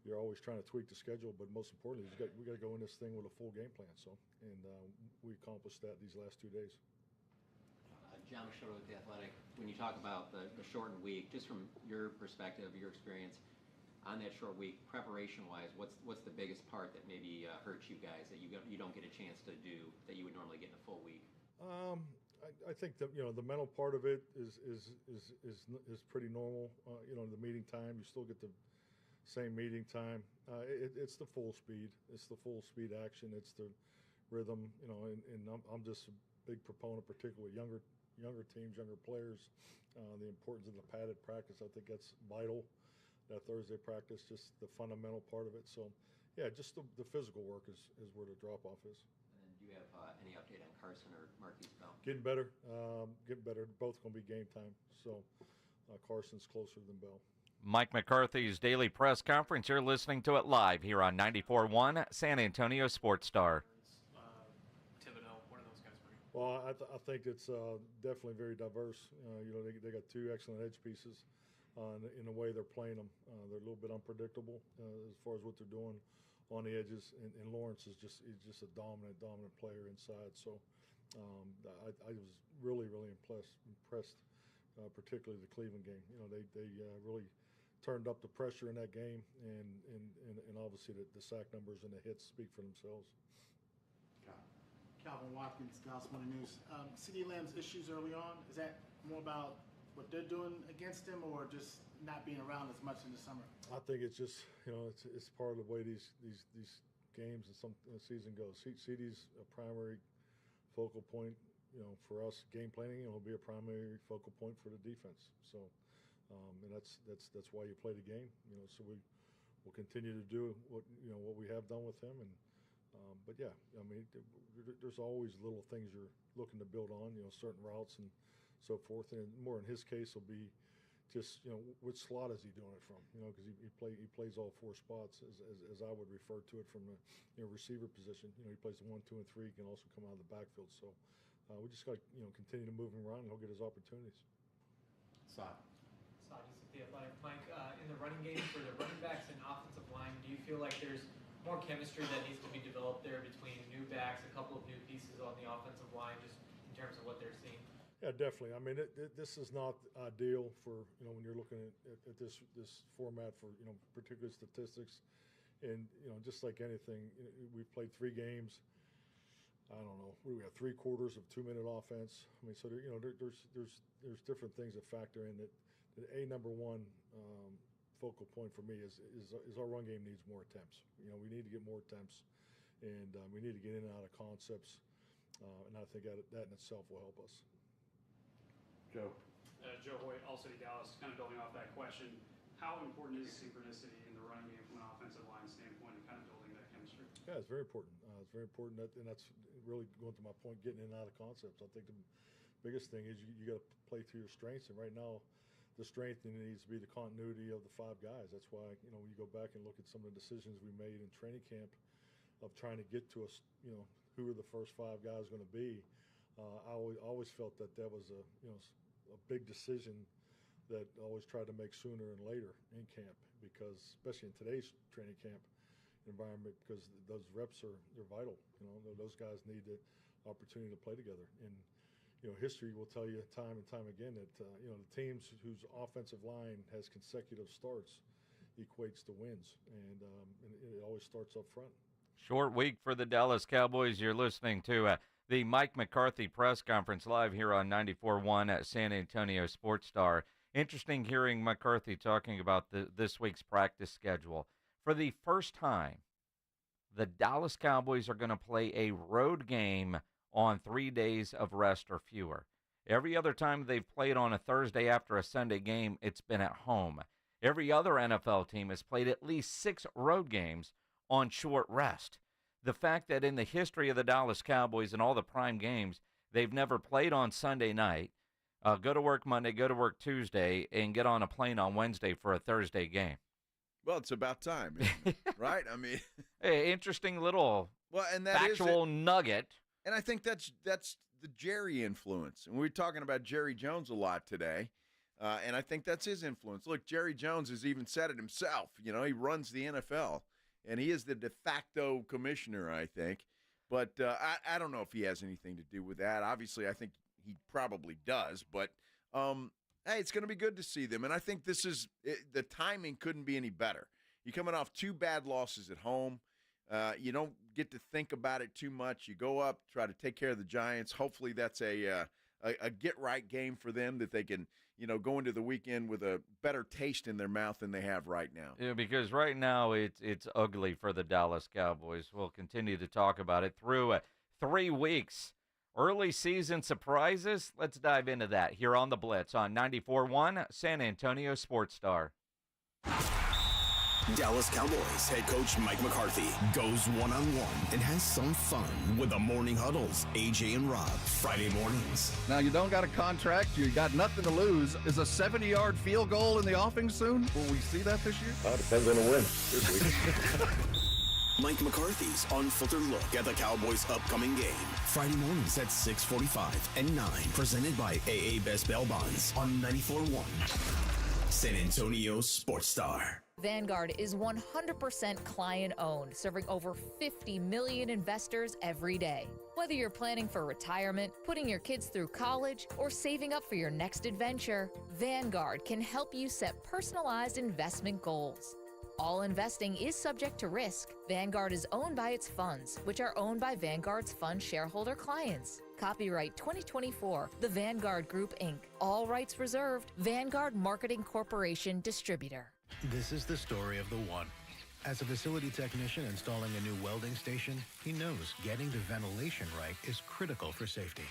You're always trying to tweak the schedule, but most importantly, we got to go in this thing with a full game plan. So, and we accomplished that these last 2 days. John Machado with The Athletic. When you talk about the shortened week, just from your perspective, your experience on that short week, preparation-wise, what's the biggest part that maybe hurts you guys that you don't get a chance to do that you would normally get in a full week? I think that the mental part of it is pretty normal. The meeting time, you still get the same meeting time. It's the full speed. It's the full speed action. It's the rhythm. And I'm just a big proponent, particularly younger teams, younger players. The importance of the padded practice. I think that's vital. That Thursday practice, just the fundamental part of it. So, yeah, just the physical work is where the drop off is. And then do you have any update on Carson or Marquise Bell? Getting better. Both going to be game time. So Carson's closer than Bell. Mike McCarthy's daily press conference. You're listening to it live here on 94.1 San Antonio Sports Star. Thibodeau, what are those guys bring? Well, I think it's definitely very diverse. They got 2 excellent edge pieces. In the way they're playing them, they're a little bit unpredictable as far as what they're doing on the edges. And Lawrence is just a dominant player inside. So I was really impressed, particularly the Cleveland game. They really turned up the pressure in that game, and obviously the sack numbers and the hits speak for themselves. Calvin Watkins, Dallas Morning News. CeeDee Lamb's issues early on, is that more about what they're doing against him, or just not being around as much in the summer? I think it's just it's part of the way these games and some season goes. CeeDee's a primary focal point, for us game planning, and will be a primary focal point for the defense. So, and that's why you play the game. So we'll continue to do what we have done with him, and but yeah, I mean, there's always little things you're looking to build on, certain routes and so forth, and more in his case will be just which slot is he doing it from? Because he plays all 4 spots as I would refer to it from the receiver position. He plays the 1, 2, and 3. He can also come out of the backfield. So we just got to continue to move him around, and he'll get his opportunities. Side. Just at The Athletic. Mike, in the running game for the running backs and offensive line, do you feel like there's more chemistry that needs to be developed there between new backs, a couple of new pieces on the offensive line, just in terms of what they're seeing? Yeah, definitely. I mean, this is not ideal for when you're looking at this format for particular statistics, and just like anything, we've played 3 games. I don't know. We have 3 quarters of 2-minute offense. I mean, so there's different things that factor in that. The number one focal point for me is our run game needs more attempts. We need to get more attempts, and we need to get in and out of concepts, and I think that in itself will help us. Joe. Joe Hoyt, All City Dallas, kind of building off that question, how important is synchronicity in the running game from an offensive line standpoint and kind of building that chemistry? Yeah, it's very important. It's very important, and that's really going to my point, getting in and out of concepts. I think the biggest thing is you got to play to your strengths, and right now the strength needs to be the continuity of the 5 guys. That's why, when you go back and look at some of the decisions we made in training camp of trying to get to us, who are the first 5 guys going to be. I always felt that was a big decision that I always tried to make sooner and later in camp, because especially in today's training camp environment, because those reps they're vital. Those guys need the opportunity to play together. And history will tell you time and time again that the teams whose offensive line has consecutive starts equates to wins, and it always starts up front. Short week for the Dallas Cowboys. You're listening to The Mike McCarthy press conference live here on 94.1 at San Antonio Sports Star. Interesting hearing McCarthy talking about this week's practice schedule. For the first time, the Dallas Cowboys are going to play a road game on 3 days of rest or fewer. Every other time they've played on a Thursday after a Sunday game, it's been at home. Every other NFL team has played at least 6 road games on short rest. The fact that in the history of the Dallas Cowboys and all the prime games, they've never played on Sunday night, go to work Monday, go to work Tuesday, and get on a plane on Wednesday for a Thursday game. Well, it's about time, isn't it? Right? I mean, hey, interesting little that factual nugget. And I think that's the Jerry influence. And we were talking about Jerry Jones a lot today, and I think that's his influence. Look, Jerry Jones has even said it himself. You know, he runs the NFL, and he is the de facto commissioner, I think. But I don't know if he has anything to do with that. Obviously, I think he probably does. But, hey, it's going to be good to see them. And I think the timing couldn't be any better. You're coming off 2 bad losses at home. You don't get to think about it too much. You go up, try to take care of the Giants. Hopefully that's a get-right game for them that they can, go into the weekend with a better taste in their mouth than they have right now. Yeah, because right now it's ugly for the Dallas Cowboys. We'll continue to talk about it through 3 weeks. Early season surprises? Let's dive into that here on The Blitz on 94.1 San Antonio Sports Star. Dallas Cowboys head coach Mike McCarthy goes one-on-one and has some fun with the morning huddles. AJ and Rob, Friday mornings. Now, you don't got a contract. You got nothing to lose. Is a 70-yard field goal in the offing soon? Will we see that this year? Depends on the win this week. Mike McCarthy's unfiltered look at the Cowboys' upcoming game. Friday mornings at 6:45 and 9. Presented by AA Best Bail Bonds on 94.1 San Antonio Sports Star. Vanguard is 100% client-owned, serving over 50 million investors every day. Whether you're planning for retirement, putting your kids through college, or saving up for your next adventure, Vanguard can help you set personalized investment goals. All investing is subject to risk. Vanguard is owned by its funds, which are owned by Vanguard's fund shareholder clients. Copyright 2024, The Vanguard Group, Inc. All rights reserved. Vanguard Marketing Corporation Distributor. This is the story of the one. As a facility technician installing a new welding station, he knows getting the ventilation right is critical for safety.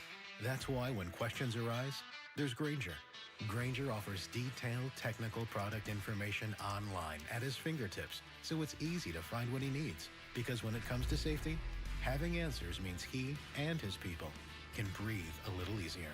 That's why when questions arise, there's Grainger. Grainger offers detailed technical product information online at his fingertips, so it's easy to find what he needs. Because when it comes to safety, having answers means he and his people can breathe a little easier.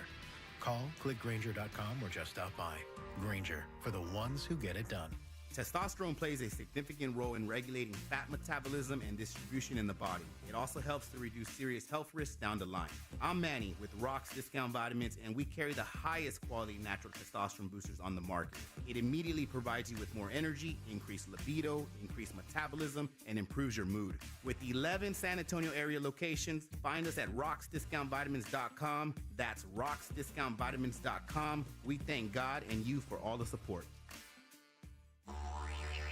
Call, click Grainger.com, or just stop by. Grainger, for the ones who get it done. Testosterone plays a significant role in regulating fat metabolism and distribution in the body. It also helps to reduce serious health risks down the line. I'm Manny with Rock's Discount Vitamins, and we carry the highest quality natural testosterone boosters on the market. It immediately provides you with more energy, increased libido, increased metabolism, and improves your mood. With 11 San Antonio area locations, find us at rocksdiscountvitamins.com. That's rocksdiscountvitamins.com. We thank God and you for all the support.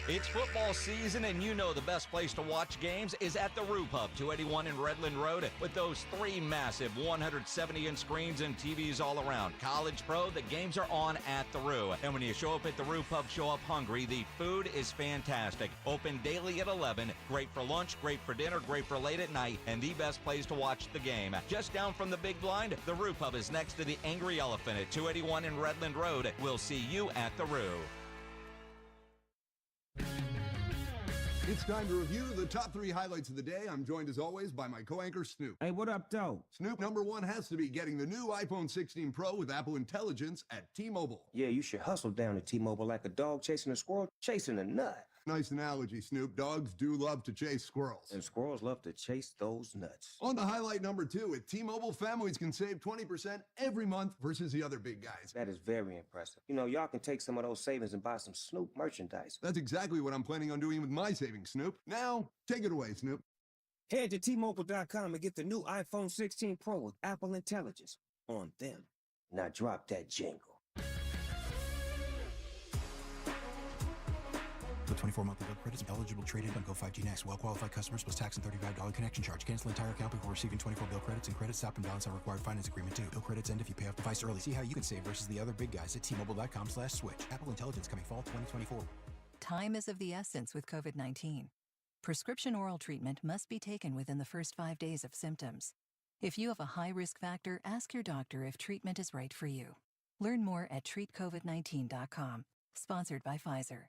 It's football season, and you know the best place to watch games is at the Roo Pub, 281 in Redland Road, with those 3 massive 170-inch screens and TVs all around. College, pro, the games are on at the Roo. And when you show up at the Roo Pub, show up hungry. The food is fantastic. Open daily at 11. Great for lunch, great for dinner, great for late at night, and the best place to watch the game. Just down from the big blind, the Roo Pub is next to the Angry Elephant at 281 in Redland Road. We'll see you at the Roo. It's time to review the top 3 highlights of the day. I'm joined as always by my co-anchor Snoop. Hey, what up, though? Snoop, number 1 has to be getting the new iPhone 16 Pro with Apple Intelligence at T-Mobile. Yeah, you should hustle down to T-Mobile like a dog chasing a squirrel, chasing a nut. Nice analogy, Snoop. Dogs do love to chase squirrels. And squirrels love to chase those nuts. On to highlight number 2, at T-Mobile, families can save 20% every month versus the other big guys. That is very impressive. You know, y'all can take some of those savings and buy some Snoop merchandise. That's exactly what I'm planning on doing with my savings, Snoop. Now, take it away, Snoop. Head to T-Mobile.com and get the new iPhone 16 Pro with Apple Intelligence on them. Now drop that jingle. with 24 monthly bill credits. Eligible trade-in on Go 5G Next. Well-qualified customers plus tax and $35 connection charge. Cancel entire account before receiving 24 bill credits, and credit stop and balance on required finance agreement too. Bill credits end if you pay off device early. See how you can save versus the other big guys at T-Mobile.com/switch. Apple Intelligence coming fall 2024. Time is of the essence with COVID-19. Prescription oral treatment must be taken within the first 5 days of symptoms. If you have a high risk factor, ask your doctor if treatment is right for you. Learn more at treatcovid19.com. Sponsored by Pfizer.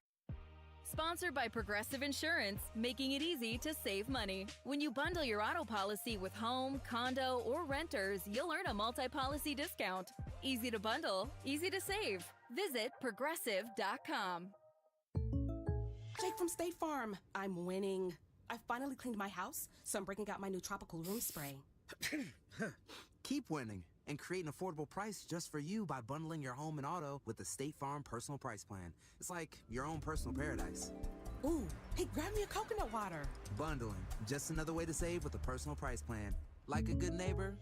Sponsored by Progressive Insurance, making it easy to save money. When you bundle your auto policy with home, condo, or renters, you'll earn a multi-policy discount. Easy to bundle, easy to save. Visit Progressive.com. Jake from State Farm. I'm winning. I finally cleaned my house, so I'm breaking out my new tropical room spray. Keep winning and create an affordable price just for you by bundling your home and auto with the State Farm Personal Price Plan. It's like your own personal paradise. Ooh, hey, grab me a coconut water. Bundling, just another way to save with a personal price plan. Like a good neighbor,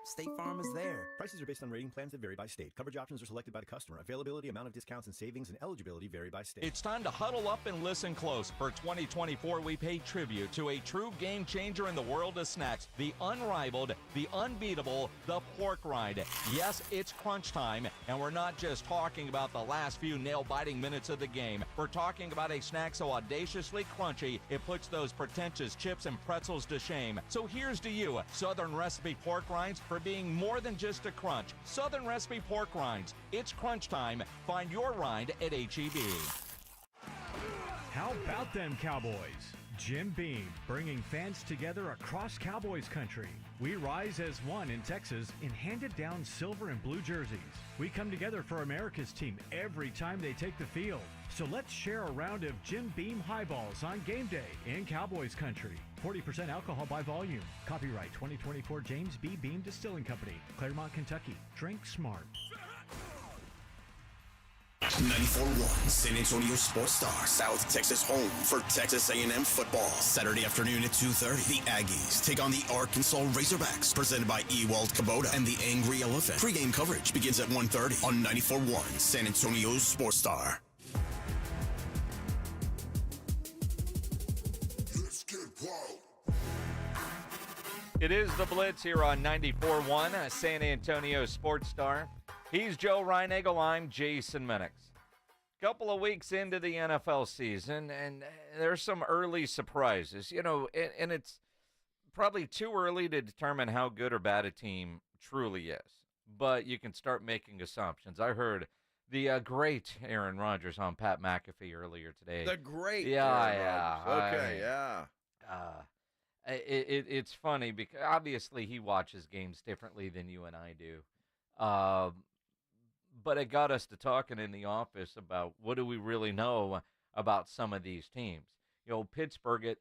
State Farm is there. Prices are based on rating plans that vary by state. Coverage options are selected by the customer. Availability, amount of discounts and savings, and eligibility vary by state. It's time to huddle up and listen close. For 2024, we pay tribute to a true game changer in the world of snacks. The unrivaled, the unbeatable, the pork rind. Yes, it's crunch time, and we're not just talking about the last few nail-biting minutes of the game. We're talking about a snack so audaciously crunchy, it puts those pretentious chips and pretzels to shame. So here's to you, Southern Recipe Pork Rinds, for being more than just a crunch. Southern Recipe Pork Rinds. It's crunch time. Find your rind at H-E-B. How about them Cowboys? Jim Beam, bringing fans together across Cowboys country. We rise as one in Texas in handed-down silver and blue jerseys. We come together for America's team every time they take the field. So let's share a round of Jim Beam highballs on game day in Cowboys country. 40% alcohol by volume. Copyright 2024 James B. Beam Distilling Company, Claremont, Kentucky. Drink smart. 94.1 San Antonio Sports Star, South Texas home for Texas A&M football. Saturday afternoon at 2:30, the Aggies take on the Arkansas Razorbacks, presented by Ewald Kubota and the Angry Elephant. Pre-game coverage begins at 1:30 on 94.1 San Antonio Sports Star. Let's get wild. It is the Blitz here on 94.1 San Antonio Sports Star. He's Joe Reinagle. I'm Jason Minix. Couple of weeks into the NFL season, and there's some early surprises. You know, and it's probably too early to determine how good or bad a team truly is. But you can start making assumptions. I heard the great Aaron Rodgers on Pat McAfee earlier today. The great Aaron Rodgers. Okay, It's funny because obviously he watches games differently than you and I do. But it got us to talking in the office about what do we really know about some of these teams. You know, Pittsburgh at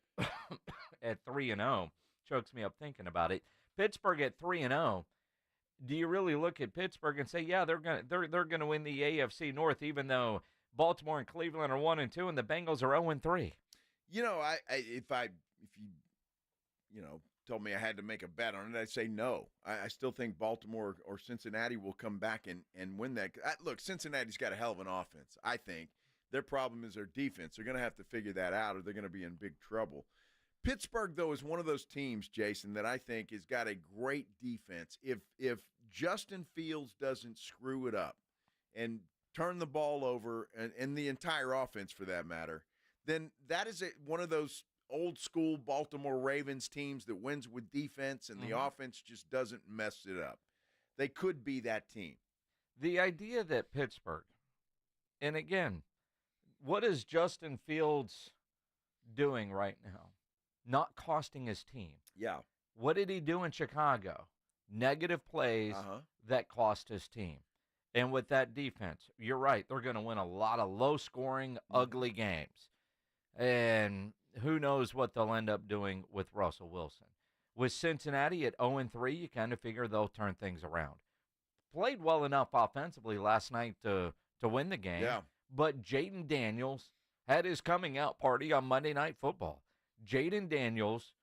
3-0 chokes me up thinking about it. Pittsburgh at 3-0. Do you really look at Pittsburgh and say, yeah, they're gonna win the AFC North, even though Baltimore and Cleveland are 1-2 and the Bengals are 0-3? You know, if you told me I had to make a bet on it, I'd say no. I still think Baltimore or Cincinnati will come back and win that. Look, Cincinnati's got a hell of an offense, I think. Their problem is their defense. They're going to have to figure that out or they're going to be in big trouble. Pittsburgh, though, is one of those teams, Jason, that I think has got a great defense. If Justin Fields doesn't screw it up and turn the ball over, and the entire offense for that matter, then that is one of those old-school Baltimore Ravens teams that wins with defense and the offense just doesn't mess it up. They could be that team. The idea that Pittsburgh, and again, what is Justin Fields doing right now? Not costing his team. Yeah. What did he do in Chicago? Negative plays that cost his team. And with that defense, you're right, they're going to win a lot of low-scoring, ugly games. And who knows what they'll end up doing with Russell Wilson. With Cincinnati at 0-3, you kind of figure they'll turn things around. Played well enough offensively last night to win the game. Yeah. But Jaden Daniels had his coming-out party on Monday Night Football. Jaden Daniels,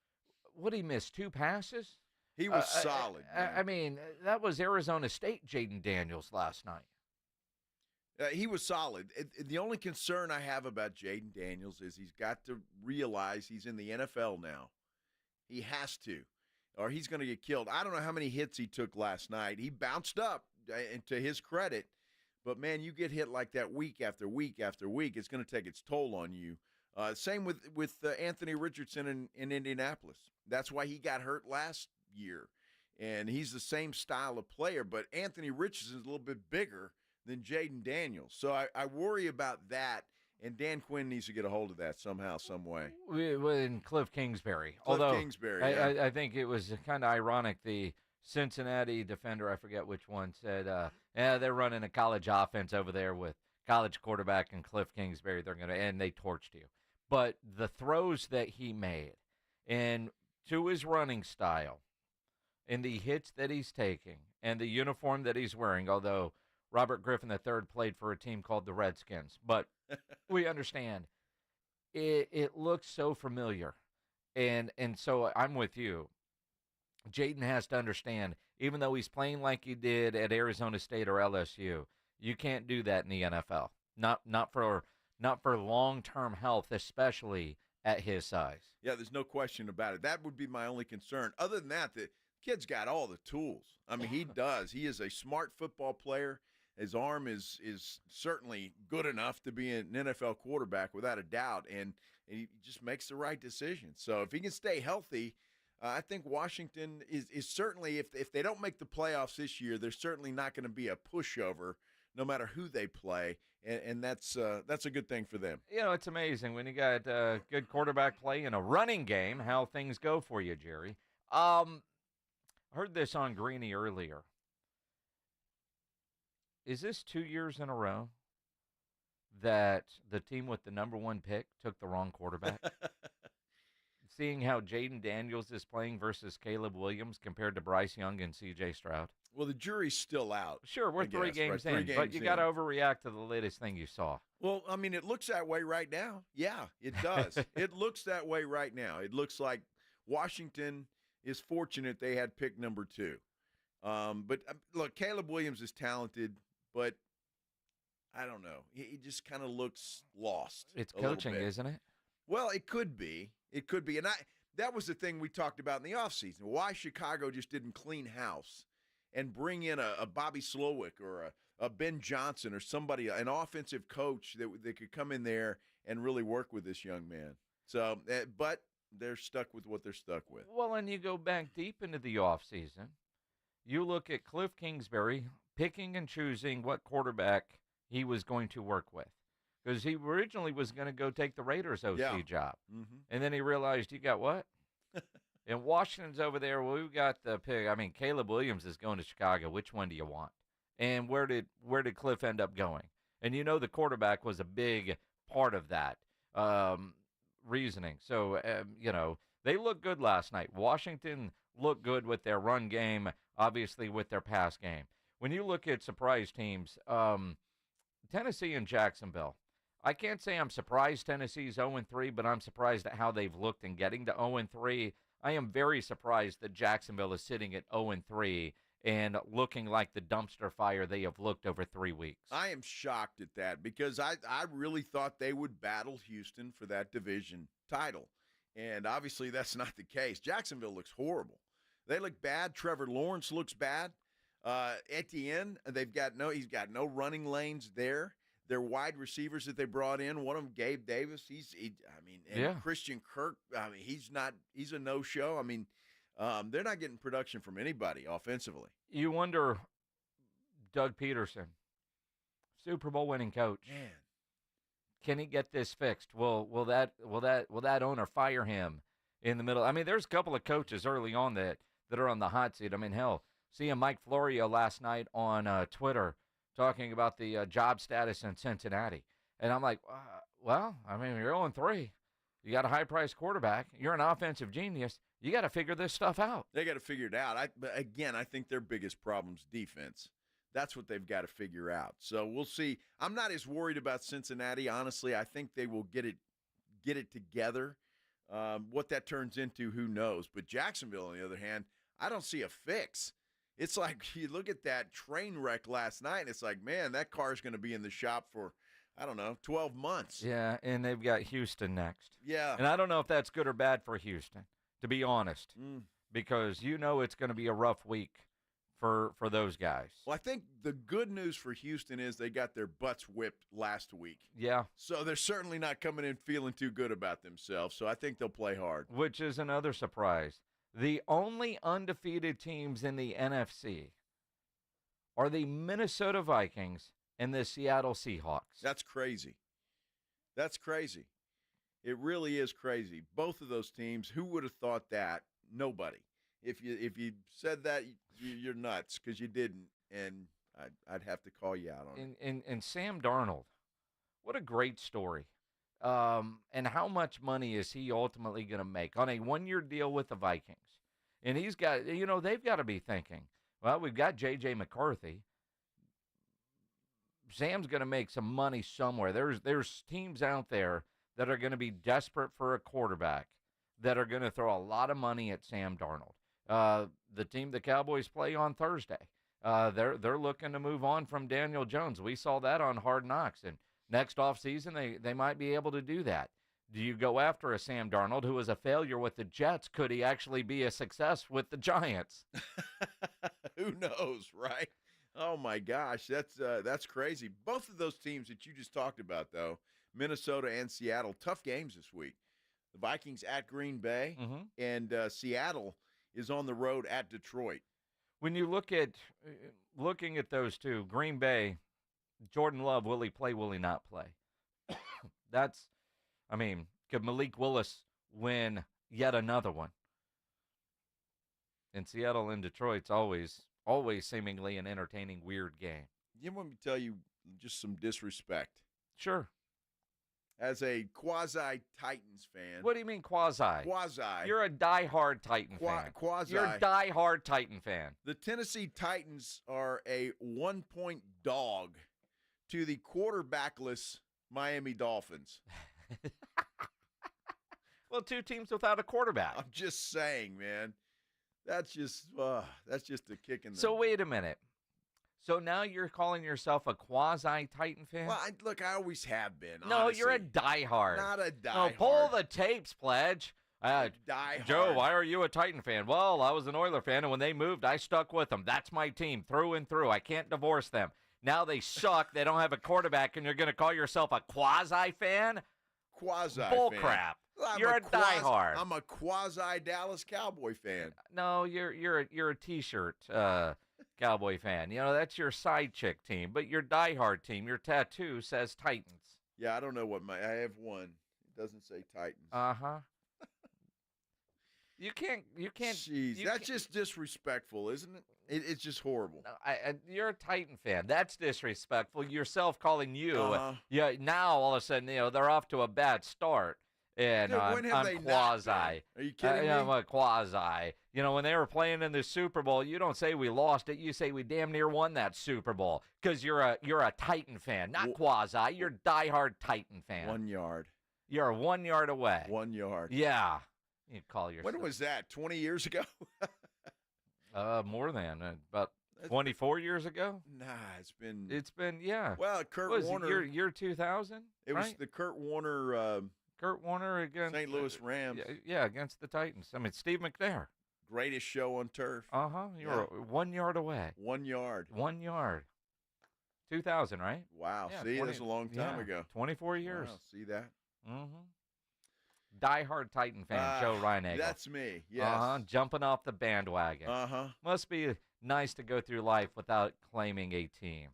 what did he miss, 2 passes? He was solid. I mean, that was Arizona State Jaden Daniels last night. He was solid. The only concern I have about Jaden Daniels is he's got to realize he's in the NFL now. He has to, or he's going to get killed. I don't know how many hits he took last night. He bounced up, and to his credit, but, man, you get hit like that week after week after week, it's going to take its toll on you. Same with Anthony Richardson in Indianapolis. That's why he got hurt last year, and he's the same style of player, but Anthony Richardson is a little bit bigger than Jaden Daniels. So I worry about that, and Dan Quinn needs to get a hold of that somehow, some way. In Cliff Kingsbury. Kingsbury, yeah. I think it was kind of ironic. The Cincinnati defender, I forget which one, said, they're running a college offense over there with college quarterback and Cliff Kingsbury. And they torched you. But the throws that he made, and to his running style, and the hits that he's taking, and the uniform that he's wearing, although Robert Griffin III played for a team called the Redskins. But we understand it looks so familiar. And so I'm with you. Jaden has to understand, even though he's playing like he did at Arizona State or LSU, you can't do that in the NFL. Not for long-term health, especially at his size. Yeah, there's no question about it. That would be my only concern. Other than that, the kid's got all the tools. I mean, he does. He is a smart football player. His arm is certainly good enough to be an NFL quarterback without a doubt, and he just makes the right decision. So if he can stay healthy, I think Washington is certainly, if they don't make the playoffs this year, they're certainly not going to be a pushover no matter who they play, and that's a good thing for them. You know, it's amazing when you got good quarterback play in a running game, how things go for you, Jerry. Heard this on Greeny earlier. Is this 2 years in a row that the team with the number one pick took the wrong quarterback? Seeing how Jaden Daniels is playing versus Caleb Williams compared to Bryce Young and C.J. Stroud? Well, the jury's still out. Sure, we're three games in, but you got to overreact to the latest thing you saw. Well, I mean, it looks that way right now. Yeah, it does. It looks that way right now. It looks like Washington is fortunate they had pick number 2. But, look, Caleb Williams is talented, but I don't know. He just kind of looks lost. It's coaching, isn't it? Well, it could be. It could be. And that was the thing we talked about in the offseason. Why Chicago just didn't clean house and bring in a Bobby Slowick or a Ben Johnson or somebody, an offensive coach that could come in there and really work with this young man. So, but they're stuck with what they're stuck with. Well, and you go back deep into the offseason. You look at Cliff Kingsbury picking and choosing what quarterback he was going to work with. Because he originally was going to go take the Raiders OC job. Mm-hmm. And then he realized, you got what? And Washington's over there. Well, we've got the pick. I mean, Caleb Williams is going to Chicago. Which one do you want? And where did Cliff end up going? And you know the quarterback was a big part of that reasoning. So, they looked good last night. Washington looked good with their run game, obviously with their pass game. When you look at surprise teams, Tennessee and Jacksonville, I can't say I'm surprised Tennessee's 0-3, but I'm surprised at how they've looked in getting to 0-3. I am very surprised that Jacksonville is sitting at 0-3 and looking like the dumpster fire they have looked over 3 weeks. I am shocked at that because I really thought they would battle Houston for that division title. And obviously that's not the case. Jacksonville looks horrible. They look bad. Trevor Lawrence looks bad. Etienne, he's got no running lanes there. Their wide receivers that they brought in, one of them, Gabe Davis, Christian Kirk, he's a no-show. I mean, they're not getting production from anybody offensively. You wonder, Doug Peterson, Super Bowl winning coach. Man. Can he get this fixed? Will that owner fire him in the middle? I mean, there's a couple of coaches early on that are on the hot seat. I mean, hell, seeing Mike Florio last night on Twitter talking about the job status in Cincinnati. And I'm like, well, I mean, you're 0-3. You got a high-priced quarterback. You're an offensive genius. You got to figure this stuff out. They got to figure it out. But again, I think their biggest problem's defense. That's what they've got to figure out. So we'll see. I'm not as worried about Cincinnati. Honestly, I think they will get it together. What that turns into, who knows? But Jacksonville, on the other hand, I don't see a fix. It's like you look at that train wreck last night, and it's like, man, that car's going to be in the shop for, I don't know, 12 months. Yeah, and they've got Houston next. Yeah. And I don't know if that's good or bad for Houston, to be honest, because it's going to be a rough week for those guys. Well, I think the good news for Houston is they got their butts whipped last week. Yeah. So they're certainly not coming in feeling too good about themselves. So I think they'll play hard. Which is another surprise. The only undefeated teams in the NFC are the Minnesota Vikings and the Seattle Seahawks. That's crazy. That's crazy. It really is crazy. Both of those teams, who would have thought that? Nobody. If you said that, you're nuts, because you didn't, and I'd have to call you out on it. And Sam Darnold, what a great story. And how much money is he ultimately going to make on a one-year deal with the Vikings? And he's got, they've got to be thinking, well, we've got J.J. McCarthy. Sam's going to make some money somewhere. There's teams out there that are going to be desperate for a quarterback that are going to throw a lot of money at Sam Darnold. The team the Cowboys play on Thursday, they're looking to move on from Daniel Jones. We saw that on Hard Knocks, and next offseason they might be able to do that. Do you go after a Sam Darnold who was a failure with the Jets? Could he actually be a success with the Giants? Who knows, right? Oh, my gosh, that's crazy. Both of those teams that you just talked about, though, Minnesota and Seattle, tough games this week. The Vikings at Green Bay, and Seattle is on the road at Detroit. When you looking at those two, Green Bay, Jordan Love, will he play, will he not play? Could Malik Willis win yet another one? In Seattle and Detroit's always seemingly an entertaining, weird game. You want me to tell you just some disrespect? Sure. As a quasi-Titans fan. What do you mean quasi? Quasi. You're a diehard Titan fan. Quasi. You're a diehard Titan fan. The Tennessee Titans are a 1-point dog to the quarterbackless Miami Dolphins. Well, two teams without a quarterback. I'm just saying, man. That's just a kick in the... So wait a minute. So now you're calling yourself a quasi-Titan fan? Well, I always have been, No, honestly. you're a diehard. Not a diehard. No, pull the tapes, Pledge. Diehard. Joe, why are you a Titan fan? Well, I was an Oiler fan, and when they moved, I stuck with them. That's my team, through and through. I can't divorce them. Now they suck. They don't have a quarterback, and you're going to call yourself a quasi-fan? Bull crap. You're a diehard. I'm a quasi-Dallas Cowboy fan. No, you're a T-shirt Cowboy fan. That's your side chick team, but your diehard team, your tattoo says Titans. Yeah, I don't know what I have one. It doesn't say Titans. Uh-huh. You can't. Jeez, that's just disrespectful, isn't it? It's just horrible. No, you're a Titan fan. That's disrespectful. Yourself calling you. Yeah. Now all of a sudden, they're off to a bad start. And Dude, when have I'm they quasi. Not been? Are you kidding me? I'm a quasi. When they were playing in the Super Bowl, you don't say we lost it. You say we damn near won that Super Bowl because you're a Titan fan, not quasi. You're a diehard Titan fan. 1 yard. You're 1 yard away. 1 yard. Yeah. You call yourself. When was that? 20 years ago? More than about 24 years ago. Nah, it's been yeah. Well, Kurt Warner. Year 2000. It right? was the Kurt Warner. Kurt Warner against St. Louis Rams. Yeah, against the Titans. Steve McNair. Greatest show on turf. You were 1 yard away. 1 yard. 1 yard. 2000, right? Wow. Yeah, see, that's a long time ago. 24 years. Wow, see that? Diehard Titan fan, Joe Ryan Anger. That's me, yes. Jumping off the bandwagon. Must be nice to go through life without claiming a team.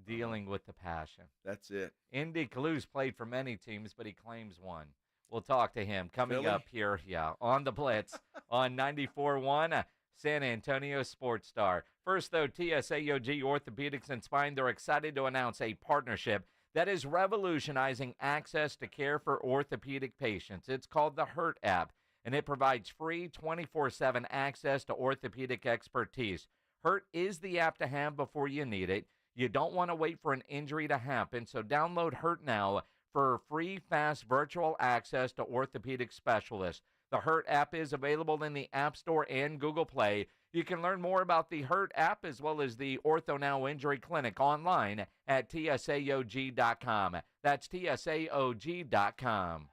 Dealing with the passion. That's it. Indy Kalu's played for many teams, but he claims one. We'll talk to him coming up here, on the Blitz on 94.1 San Antonio Sports Star. First, though, TSAOG Orthopedics and Spine, they're excited to announce a partnership that is revolutionizing access to care for orthopedic patients. It's called the HURT app, and it provides free 24/7 access to orthopedic expertise. HURT is the app to have before you need it. You don't want to wait for an injury to happen, so download HURT now for free, fast virtual access to orthopedic specialists. The HURT app is available in the App Store and Google Play. You can learn more about the Hurt app as well as the OrthoNow Injury Clinic online at tsaog.com. That's tsaog.com.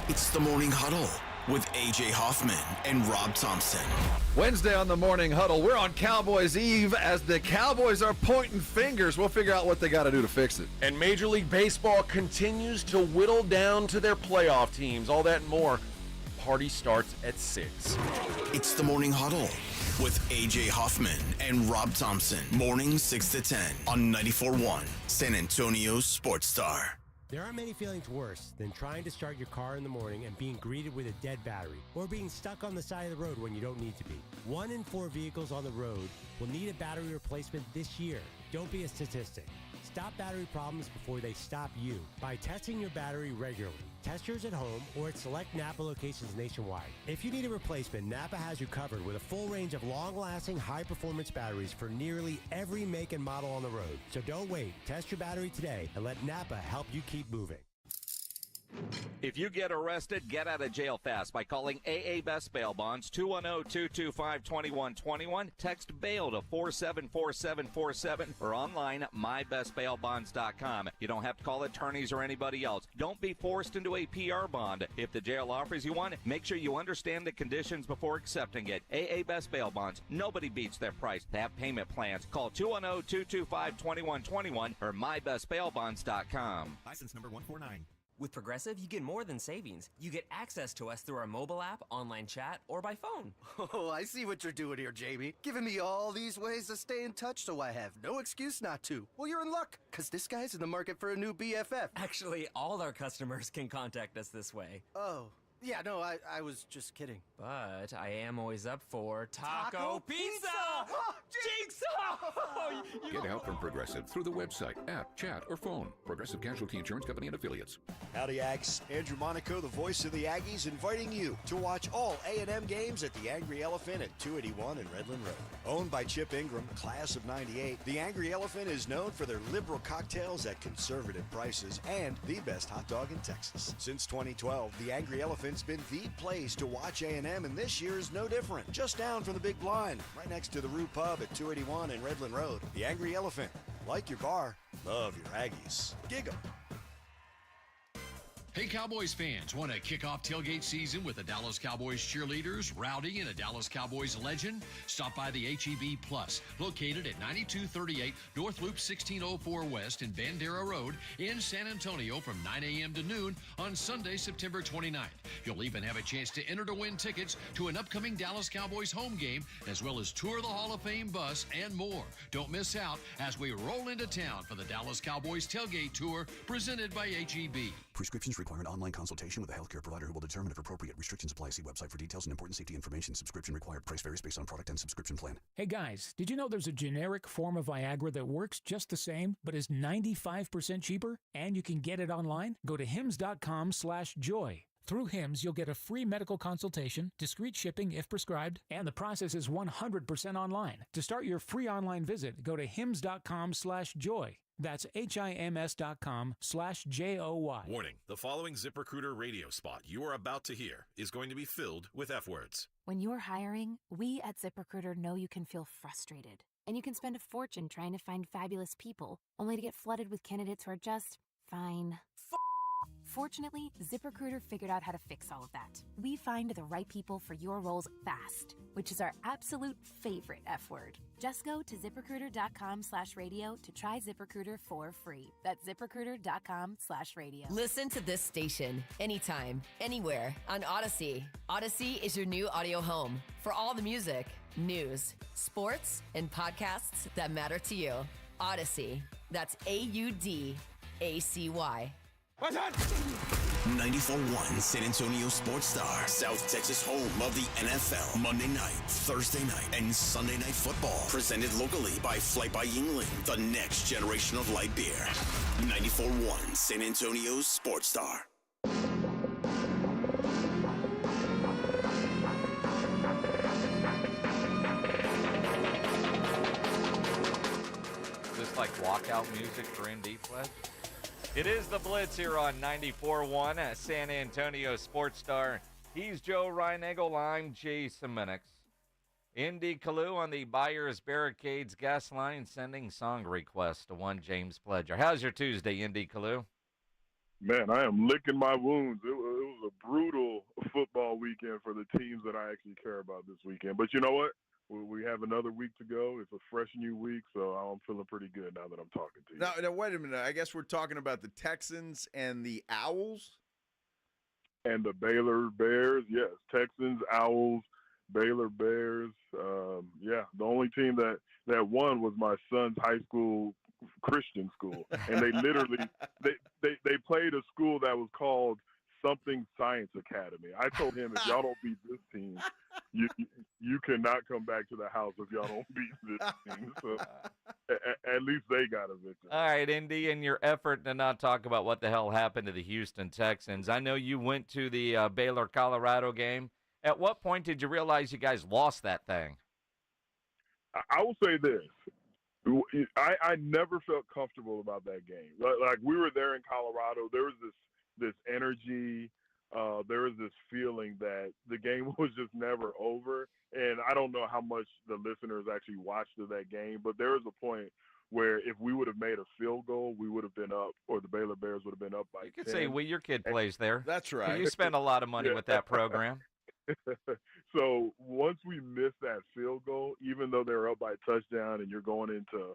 It's the Morning Huddle with A.J. Hoffman and Rob Thompson. Wednesday on the Morning Huddle, we're on Cowboys Eve as the Cowboys are pointing fingers. We'll figure out what they got to do to fix it. And Major League Baseball continues to whittle down to their playoff teams. All that and more. Party starts at 6. It's the Morning Huddle with A.J. Hoffman and Rob Thompson. Morning 6 to 10 on 94.1 San Antonio's Sports Star. There are many feelings worse than trying to start your car in the morning and being greeted with a dead battery, or being stuck on the side of the road when you don't need to be. 1 in 4 vehicles on the road will need a battery replacement this year. Don't be a statistic. Stop battery problems before they stop you by testing your battery regularly. Test yours at home or at select Napa locations nationwide. If you need a replacement, Napa has you covered with a full range of long-lasting, high-performance batteries for nearly every make and model on the road. So don't wait. Test your battery today and let Napa help you keep moving. If you get arrested, get out of jail fast by calling AA Best Bail Bonds, 210-225-2121. Text BAIL to 474747 or online mybestbailbonds.com. You don't have to call attorneys or anybody else. Don't be forced into a PR bond. If the jail offers you one, make sure you understand the conditions before accepting it. AA Best Bail Bonds. Nobody beats their price. They have payment plans. Call 210-225-2121 or mybestbailbonds.com. License number 149. With Progressive, you get more than savings. You get access to us through our mobile app, online chat, or by phone. Oh, I see what you're doing here, Jamie. Giving me all these ways to stay in touch so I have no excuse not to. Well, you're in luck, because this guy's in the market for a new BFF. Actually, all our customers can contact us this way. Oh. Yeah, no, I was just kidding. But I am always up for Taco Pizza! Oh, Jigsaw! Get help from Progressive through the website, app, chat, or phone. Progressive Casualty Insurance Company and Affiliates. Howdy, Ags. Andrew Monaco, the voice of the Aggies, inviting you to watch all A&M games at the Angry Elephant at 281 and Redland Road. Owned by Chip Ingram, class of 98, the Angry Elephant is known for their liberal cocktails at conservative prices and the best hot dog in Texas. Since 2012, the Angry Elephant's been the place to watch A&M, and this year is no different. Just down from the Big Blind, right next to the Rue Pub at 281 and Redland Road. The Angry Elephant. Like your bar, love your Aggies. Gig 'em. Hey, Cowboys fans, want to kick off tailgate season with the Dallas Cowboys cheerleaders, Rowdy, and a Dallas Cowboys legend? Stop by the HEB Plus, located at 9238 North Loop 1604 West in Bandera Road in San Antonio from 9 a.m. to noon on Sunday, September 29th. You'll even have a chance to enter to win tickets to an upcoming Dallas Cowboys home game, as well as tour the Hall of Fame bus and more. Don't miss out as we roll into town for the Dallas Cowboys tailgate tour presented by HEB. Prescriptions require an online consultation with a healthcare provider who will determine if appropriate. Restrictions apply. See website for details and important safety information. Subscription required. Price varies based on product and subscription plan. Hey guys, did you know there's a generic form of Viagra that works just the same, but is 95% cheaper? And you can get it online? Go to hims.com/joy. Through HIMS, you'll get a free medical consultation, discreet shipping if prescribed, and the process is 100% online. To start your free online visit, go to hims.com/joy. That's HIMS.com/JOY. Warning, the following ZipRecruiter radio spot you are about to hear is going to be filled with F words. When you're hiring, we at ZipRecruiter know you can feel frustrated. And you can spend a fortune trying to find fabulous people, only to get flooded with candidates who are just fine. Fortunately, ZipRecruiter figured out how to fix all of that. We find the right people for your roles fast, which is our absolute favorite F word. Just go to ZipRecruiter.com/radio to try ZipRecruiter for free. That's ZipRecruiter.com/radio. Listen to this station anytime, anywhere on Odyssey. Odyssey is your new audio home for all the music, news, sports, and podcasts that matter to you. Odyssey. That's AUDACY. What's up? 94.1 San Antonio Sports Star, South Texas home of the NFL. Monday night, Thursday night, and Sunday night football. Presented locally by Flight by Yingling, the next generation of light beer. 94.1 San Antonio Sports Star. Is this like walkout music for ND Pledge? It is the Blitz here on 94.1 San Antonio Sports Star. He's Joe Reinagel. I'm Jason Minix. Indy Kalu on the Buyers Barricades guest line sending song requests to one James Pledger. How's your Tuesday, Indy Kalu? Man, I am licking my wounds. It was a brutal football weekend for the teams that I actually care about this weekend. But you know what? We have another week to go. It's a fresh new week, so I'm feeling pretty good now that I'm talking to you. Now, wait a minute. I guess we're talking about the Texans and the Owls? And the Baylor Bears, yes. Texans, Owls, Baylor Bears. Yeah, the only team that won was my son's high school Christian school. And they literally they played a school that was called something Science Academy. I told him, if y'all don't beat this team, you cannot come back to the house if y'all don't beat this team. So at least they got a victory. All right, Indy, in your effort to not talk about what the hell happened to the Houston Texans, I know you went to the Baylor-Colorado game. At what point did you realize you guys lost that thing? I will say this. I never felt comfortable about that game. Like we were there in Colorado. There was this energy. There was this feeling that the game was just never over. And I don't know how much the listeners actually watched of that game, but there was a point where if we would have made a field goal, we would have been up, or the Baylor Bears would have been up by 10. You could say, well, your kid plays there. That's right. You spend a lot of money with that program. So once we missed that field goal, even though they were up by a touchdown and you're going into,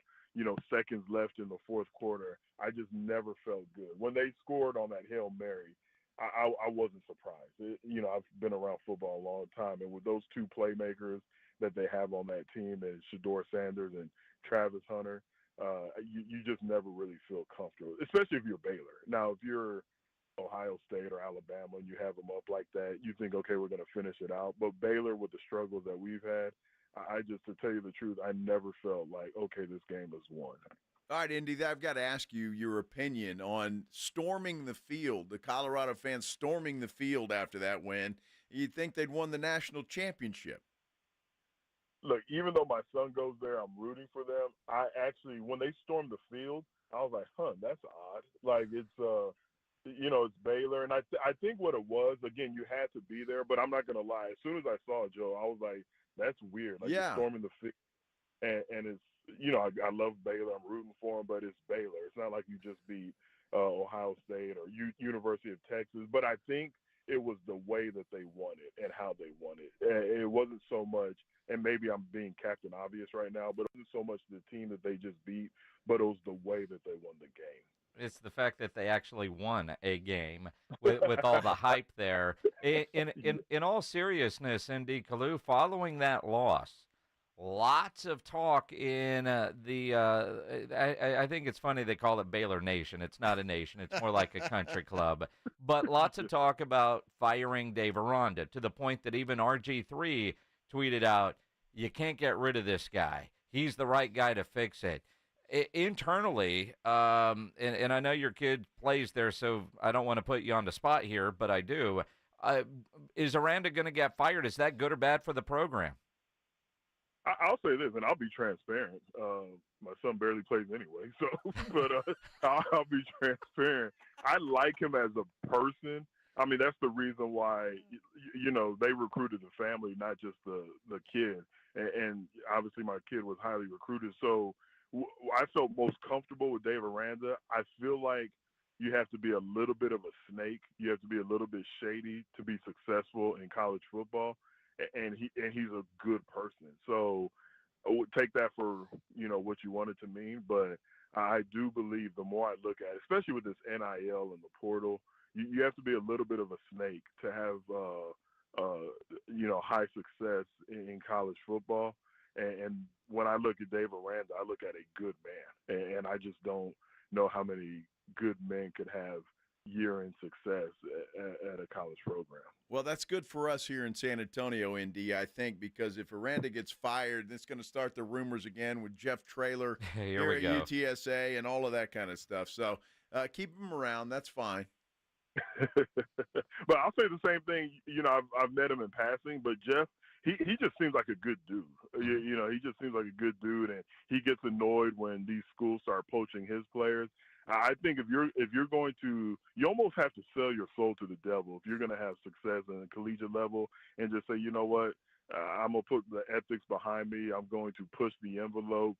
seconds left in the fourth quarter, I just never felt good. When they scored on that Hail Mary, I wasn't surprised. I've been around football a long time, and with those two playmakers that they have on that team, and Shedeur Sanders and Travis Hunter, you just never really feel comfortable, especially if you're Baylor. Now, if you're Ohio State or Alabama and you have them up like that, you think, okay, we're going to finish it out. But Baylor, with the struggles that we've had, to tell you the truth, I never felt like, okay, this game is won. All right, Indy, I've got to ask you your opinion on storming the field, the Colorado fans storming the field after that win. You'd think they'd won the national championship. Look, even though my son goes there, I'm rooting for them. I actually, when they stormed the field, I was like, that's odd. Like, it's it's Baylor. And I think what it was, again, you had to be there, but I'm not going to lie. As soon as I saw it, Joe, I was like, that's weird. Like, yeah. You're storming the field. And it's, I love Baylor. I'm rooting for them, but it's Baylor. It's not like you just beat Ohio State or University of Texas. But I think it was the way that they won it and how they won it. It wasn't so much, and maybe I'm being Captain Obvious right now, but it wasn't so much the team that they just beat, but it was the way that they won the game. It's the fact that they actually won a game with all the hype there. In all seriousness, Indy Kalu, following that loss, lots of talk in I think it's funny they call it Baylor Nation. It's not a nation. It's more like a country club. But lots of talk about firing Dave Aranda, to the point that even RG3 tweeted out, you can't get rid of this guy. He's the right guy to fix it. Internally, and I know your kid plays there, so I don't want to put you on the spot here, but I do. Is Aranda going to get fired? Is that good or bad for the program? I'll say this, and I'll be transparent. My son barely plays anyway, but I'll be transparent. I like him as a person. I mean, that's the reason why, they recruited the family, not just the kid. And obviously my kid was highly recruited. So I felt most comfortable with Dave Aranda. I feel like you have to be a little bit of a snake. You have to be a little bit shady to be successful in college football. And he's a good person. So I would take that for, what you want it to mean. But I do believe the more I look at it, especially with this NIL and the portal, you have to be a little bit of a snake to have, high success in college football. And when I look at Dave Aranda, I look at a good man. And I just don't know how many good men could have year-end success at a college program. Well, that's good for us here in San Antonio, Indy, I think, because if Aranda gets fired, it's going to start the rumors again with Jeff Traylor here at UTSA and all of that kind of stuff. So keep him around. That's fine. But I'll say the same thing. I've met him in passing, but Jeff, he just seems like a good dude. He just seems like a good dude, and he gets annoyed when these schools start poaching his players. I think if you're going to, you almost have to sell your soul to the devil if you're going to have success in a collegiate level, and just say, you know what, I'm gonna put the ethics behind me. I'm going to push the envelope.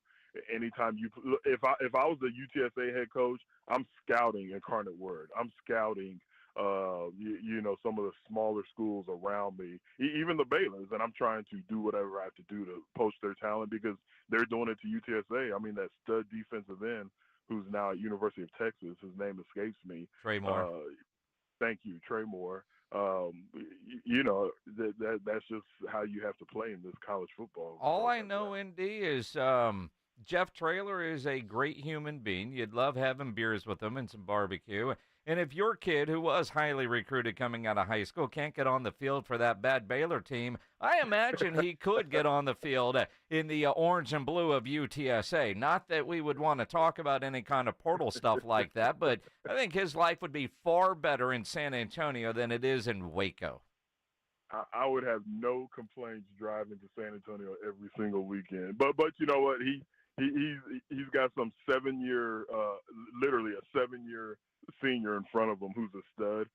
Anytime if I was the UTSA head coach, I'm scouting Incarnate Word. I'm scouting, some of the smaller schools around me, even the Baylors, and I'm trying to do whatever I have to do to poach their talent because they're doing it to UTSA. I mean, that stud defensive end who's now at University of Texas, his name escapes me. Trey Moore. Thank you, Trey Moore. That's just how you have to play in this college football. All I know, ND, is Jeff Traylor is a great human being. You'd love having beers with him and some barbecue. And if your kid, who was highly recruited coming out of high school, can't get on the field for that bad Baylor team, I imagine he could get on the field in the orange and blue of UTSA. Not that we would want to talk about any kind of portal stuff like that, but I think his life would be far better in San Antonio than it is in Waco. I would have no complaints driving to San Antonio every single weekend. But you know what? He's got some 7-year, literally a 7-year senior in front of him who's a stud.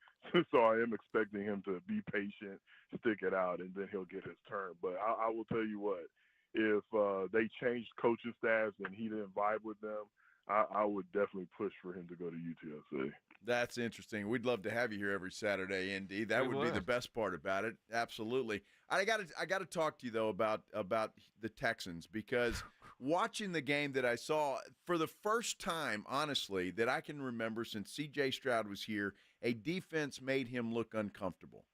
So I am expecting him to be patient, stick it out, and then he'll get his turn. But I will tell you what, if they changed coaching staffs and he didn't vibe with them, I would definitely push for him to go to UTSA. That's interesting. We'd love to have you here every Saturday, ND. That would be the best part about it. Absolutely. I got to talk to you though about the Texans, because watching the game that I saw for the first time, honestly, that I can remember since C.J. Stroud was here, a defense made him look uncomfortable.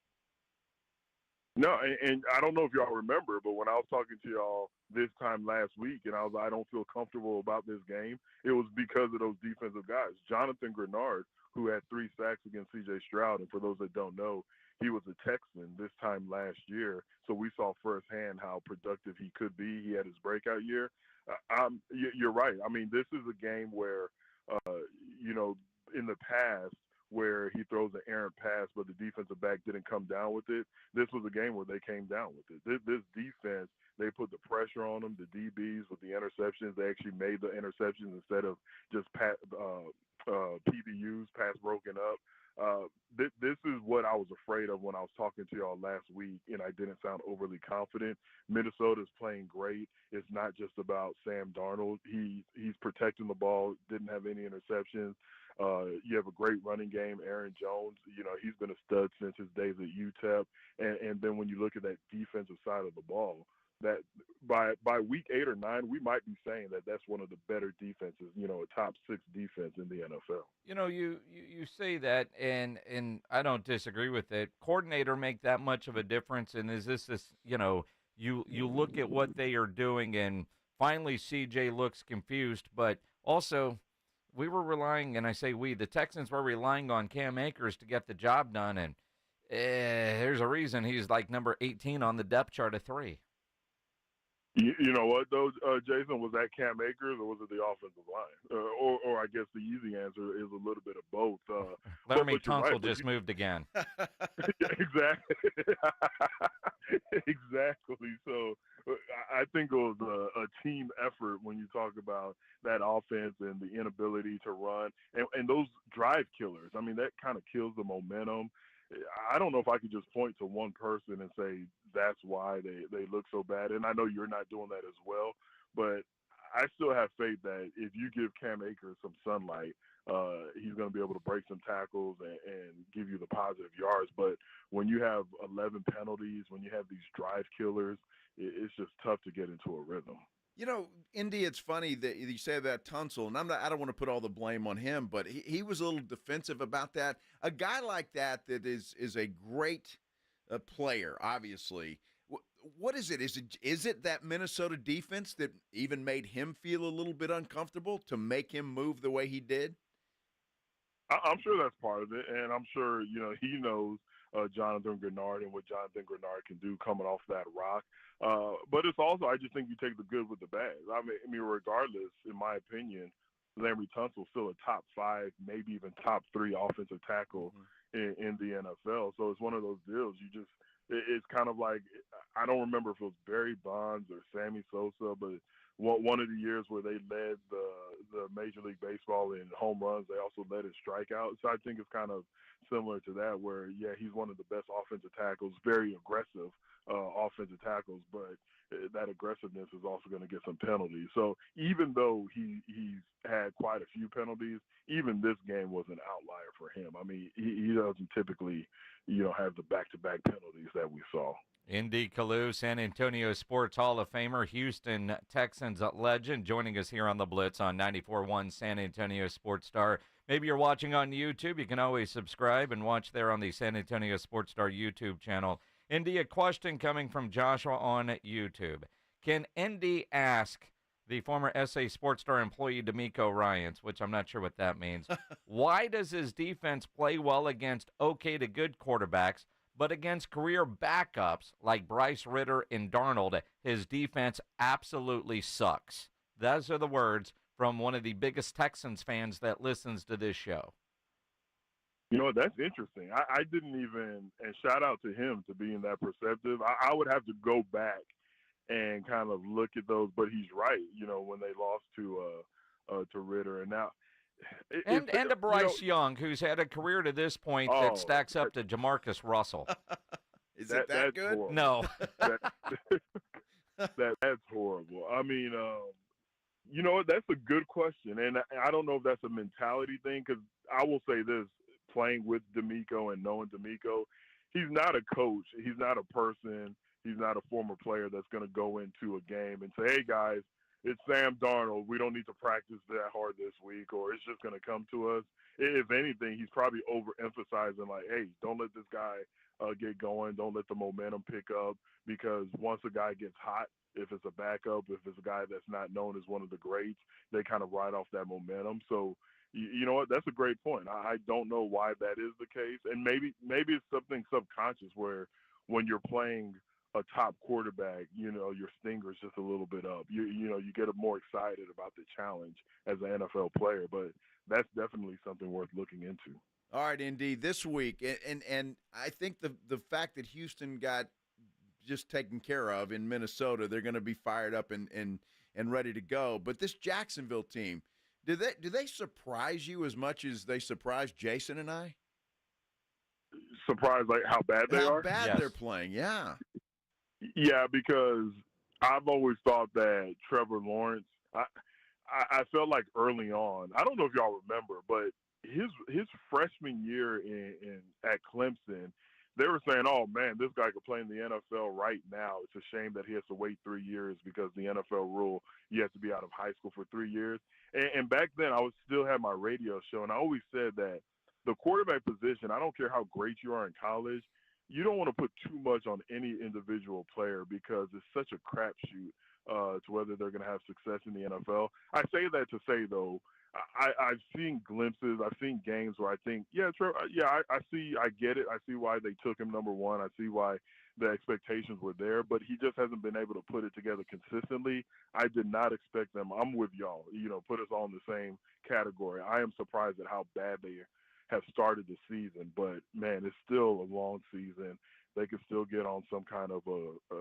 No, and I don't know if y'all remember, but when I was talking to y'all this time last week, and I was like, I don't feel comfortable about this game, it was because of those defensive guys. Jonathan Grenard, who had 3 sacks against C.J. Stroud, and for those that don't know, he was a Texan this time last year, so we saw firsthand how productive he could be. He had his breakout year. You're right. I mean, this is a game where, in the past, where he throws an errant pass, but the defensive back didn't come down with it. This was a game where they came down with it. This defense, they put the pressure on them, the DBs with the interceptions. They actually made the interceptions instead of just PBUs, pass broken up. This is what I was afraid of when I was talking to y'all last week, and I didn't sound overly confident. Minnesota's playing great. It's not just about Sam Darnold. He's protecting the ball, didn't have any interceptions. You have a great running game. Aaron Jones, he's been a stud since his days at UTEP. And then when you look at that defensive side of the ball, that by week 8 or 9, we might be saying that that's one of the better defenses, a top 6 defense in the NFL. You say that, and I don't disagree with it. Coordinator make that much of a difference, and is this you look at what they are doing, and finally CJ looks confused, but also we were relying, and I say the Texans were relying on Cam Akers to get the job done, and there's a reason he's like number 18 on the depth chart of 3. You know what, though, Jason? Was that Cam Akers or was it the offensive line? Or I guess the easy answer is a little bit of both. Laramie Tunsil just moved again. Exactly. Exactly. So I think it was a team effort when you talk about that offense and the inability to run. And those drive killers, I mean, that kind of kills the momentum. I don't know if I could just point to one person and say that's why they look so bad. And I know you're not doing that as well, but I still have faith that if you give Cam Akers some sunlight, he's going to be able to break some tackles and give you the positive yards. But when you have 11 penalties, when you have these drive killers, it's just tough to get into a rhythm. Indy, it's funny that you say that Tunsil, and I don't want to put all the blame on him, but he was a little defensive about that. A guy like that is a great player, obviously. What is it? Is it that Minnesota defense that even made him feel a little bit uncomfortable to make him move the way he did? I'm sure that's part of it, and I'm sure he knows Jonathan Grenard and what Jonathan Grenard can do coming off that rock. But it's also, I just think you take the good with the bad. I mean, regardless, in my opinion, Laramie Tunsil's still a top 5, maybe even top 3 offensive tackle in the NFL. So it's one of those deals. It's kind of like, I don't remember if it was Barry Bonds or Sammy Sosa, but one of the years where they led the Major League Baseball in home runs. They also led in strikeouts. So I think it's kind of similar to that where, yeah, he's one of the best offensive tackles, very aggressive offensive tackles, but that aggressiveness is also going to get some penalties. So even though he's had quite a few penalties, even this game was an outlier for him. I mean, he doesn't typically, have the back-to-back penalties that we saw. Indy Kalu, San Antonio Sports Hall of Famer, Houston Texans legend, joining us here on the Blitz on 94.1 San Antonio Sports Star. Maybe you're watching on YouTube. You can always subscribe and watch there on the San Antonio Sports Star YouTube channel. Indy, a question coming from Joshua on YouTube. Can Indy ask the former SA Sports Star employee D'Amico Ryans, which I'm not sure what that means, why does his defense play well against okay to good quarterbacks, but against career backups like Bryce Ritter and Darnold, his defense absolutely sucks? Those are the words from one of the biggest Texans fans that listens to this show. That's interesting. I didn't even, and shout out to him to being that perceptive. I would have to go back and kind of look at those, but he's right, when they lost to Ritter. And now, and to Bryce Young, who's had a career to this point that stacks up to Jamarcus Russell. Is it that good? Horrible. No. That's horrible. I mean, that's a good question. And I don't know if that's a mentality thing, because I will say this, playing with D'Amico and knowing D'Amico, he's not a coach. He's not a person. He's not a former player that's going to go into a game and say, hey, guys, it's Sam Darnold. We don't need to practice that hard this week, or it's just going to come to us. If anything, he's probably overemphasizing, like, hey, don't let this guy get going. Don't let the momentum pick up, because once a guy gets hot, if it's a backup, if it's a guy that's not known as one of the greats, they kind of ride off that momentum. So, you know what? That's a great point. I don't know why that is the case. And maybe it's something subconscious where when you're playing a top quarterback, your stinger's just a little bit up. You get more excited about the challenge as an NFL player. But that's definitely something worth looking into. All right, Indy, this week, and I think the fact that Houston got just taken care of in Minnesota, they're going to be fired up and ready to go. But this Jacksonville team, do they surprise you as much as they surprised Jason and I? Surprised, like how bad they are? How bad they're playing, yeah. Yeah, because I've always thought that Trevor Lawrence, I felt like early on, I don't know if y'all remember, but his freshman year at Clemson, they were saying, oh, man, this guy could play in the NFL right now. It's a shame that he has to wait 3 years because the NFL rule, you have to be out of high school for 3 years. And back then, I would still have my radio show, and I always said that the quarterback position, I don't care how great you are in college, you don't want to put too much on any individual player because it's such a crapshoot to whether they're going to have success in the NFL. I say that to say, though, I've seen glimpses. I've seen games where I think, Trevor, I see, I get it. I see why they took him number one. I see why the expectations were there, but he just hasn't been able to put it together consistently. I did not expect them. I'm with y'all, put us all in the same category. I am surprised at how bad they have started the season, but man, it's still a long season. They could still get on some kind of a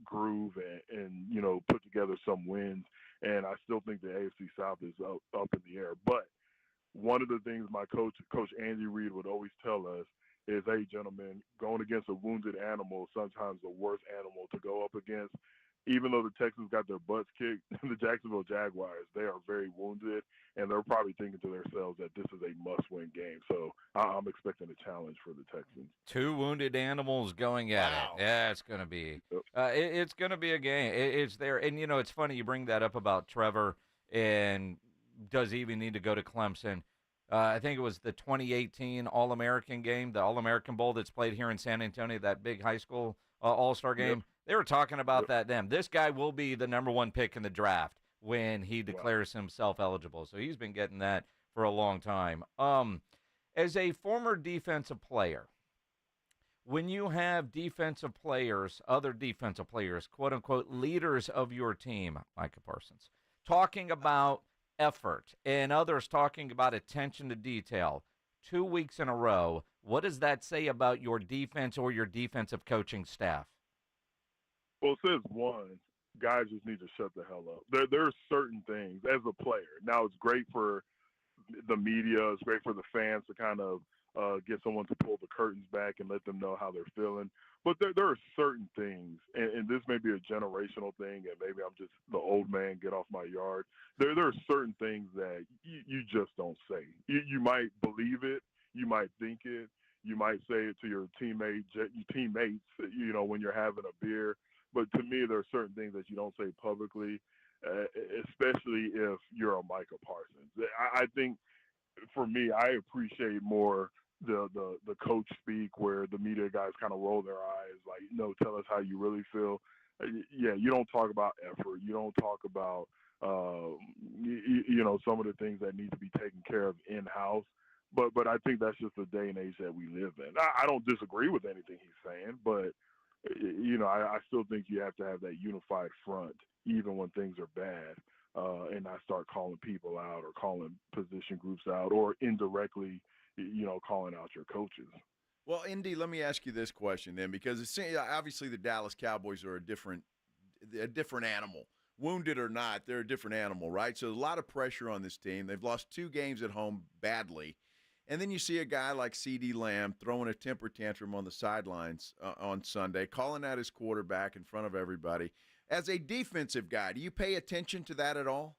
groove and put together some wins. And I still think the AFC South is up in the air. But one of the things my coach Andy Reid would always tell us is, hey, gentlemen, going against a wounded animal is sometimes the worst animal to go up against. Even though the Texans got their butts kicked, the Jacksonville Jaguars, they are very wounded, and they're probably thinking to themselves that this is a must-win game. So I'm expecting a challenge for the Texans. Two wounded animals going at it. Yeah, it's going to be it's going to be a game. It's there. And, it's funny you bring that up about Trevor and does he even need to go to Clemson. I think it was the 2018 All-American game, the All-American Bowl that's played here in San Antonio, that big high school All-Star game. Yep. They were talking about that then. This guy will be the number one pick in the draft when he declares himself eligible. So he's been getting that for a long time. As a former defensive player, when you have defensive players, other defensive players, quote-unquote leaders of your team, Micah Parsons, talking about effort and others talking about attention to detail 2 weeks in a row, what does that say about your defense or your defensive coaching staff? Well, it says one, guys just need to shut the hell up. There are certain things as a player. Now, it's great for the media. It's great for the fans to kind of get someone to pull the curtains back and let them know how they're feeling. But there are certain things, and this may be a generational thing, and maybe I'm just the old man, get off my yard. There are certain things that you just don't say. You might believe it. You might think it. You might say it to your teammates, when you're having a beer. But to me, there are certain things that you don't say publicly, especially if you're a Micah Parsons. I think, for me, I appreciate more the coach speak where the media guys kind of roll their eyes, like, tell us how you really feel. Yeah, you don't talk about effort. You don't talk about, some of the things that need to be taken care of in-house. But I think that's just the day and age that we live in. I don't disagree with anything he's saying, but, I still think you have to have that unified front, even when things are bad, and not start calling people out or calling position groups out or indirectly, calling out your coaches. Well, Indy, let me ask you this question then, because obviously the Dallas Cowboys are a different animal. Wounded or not, they're a different animal, right? So there's a lot of pressure on this team. They've lost 2 games at home badly. And then you see a guy like CeeDee Lamb throwing a temper tantrum on the sidelines on Sunday, calling out his quarterback in front of everybody. As a defensive guy, do you pay attention to that at all?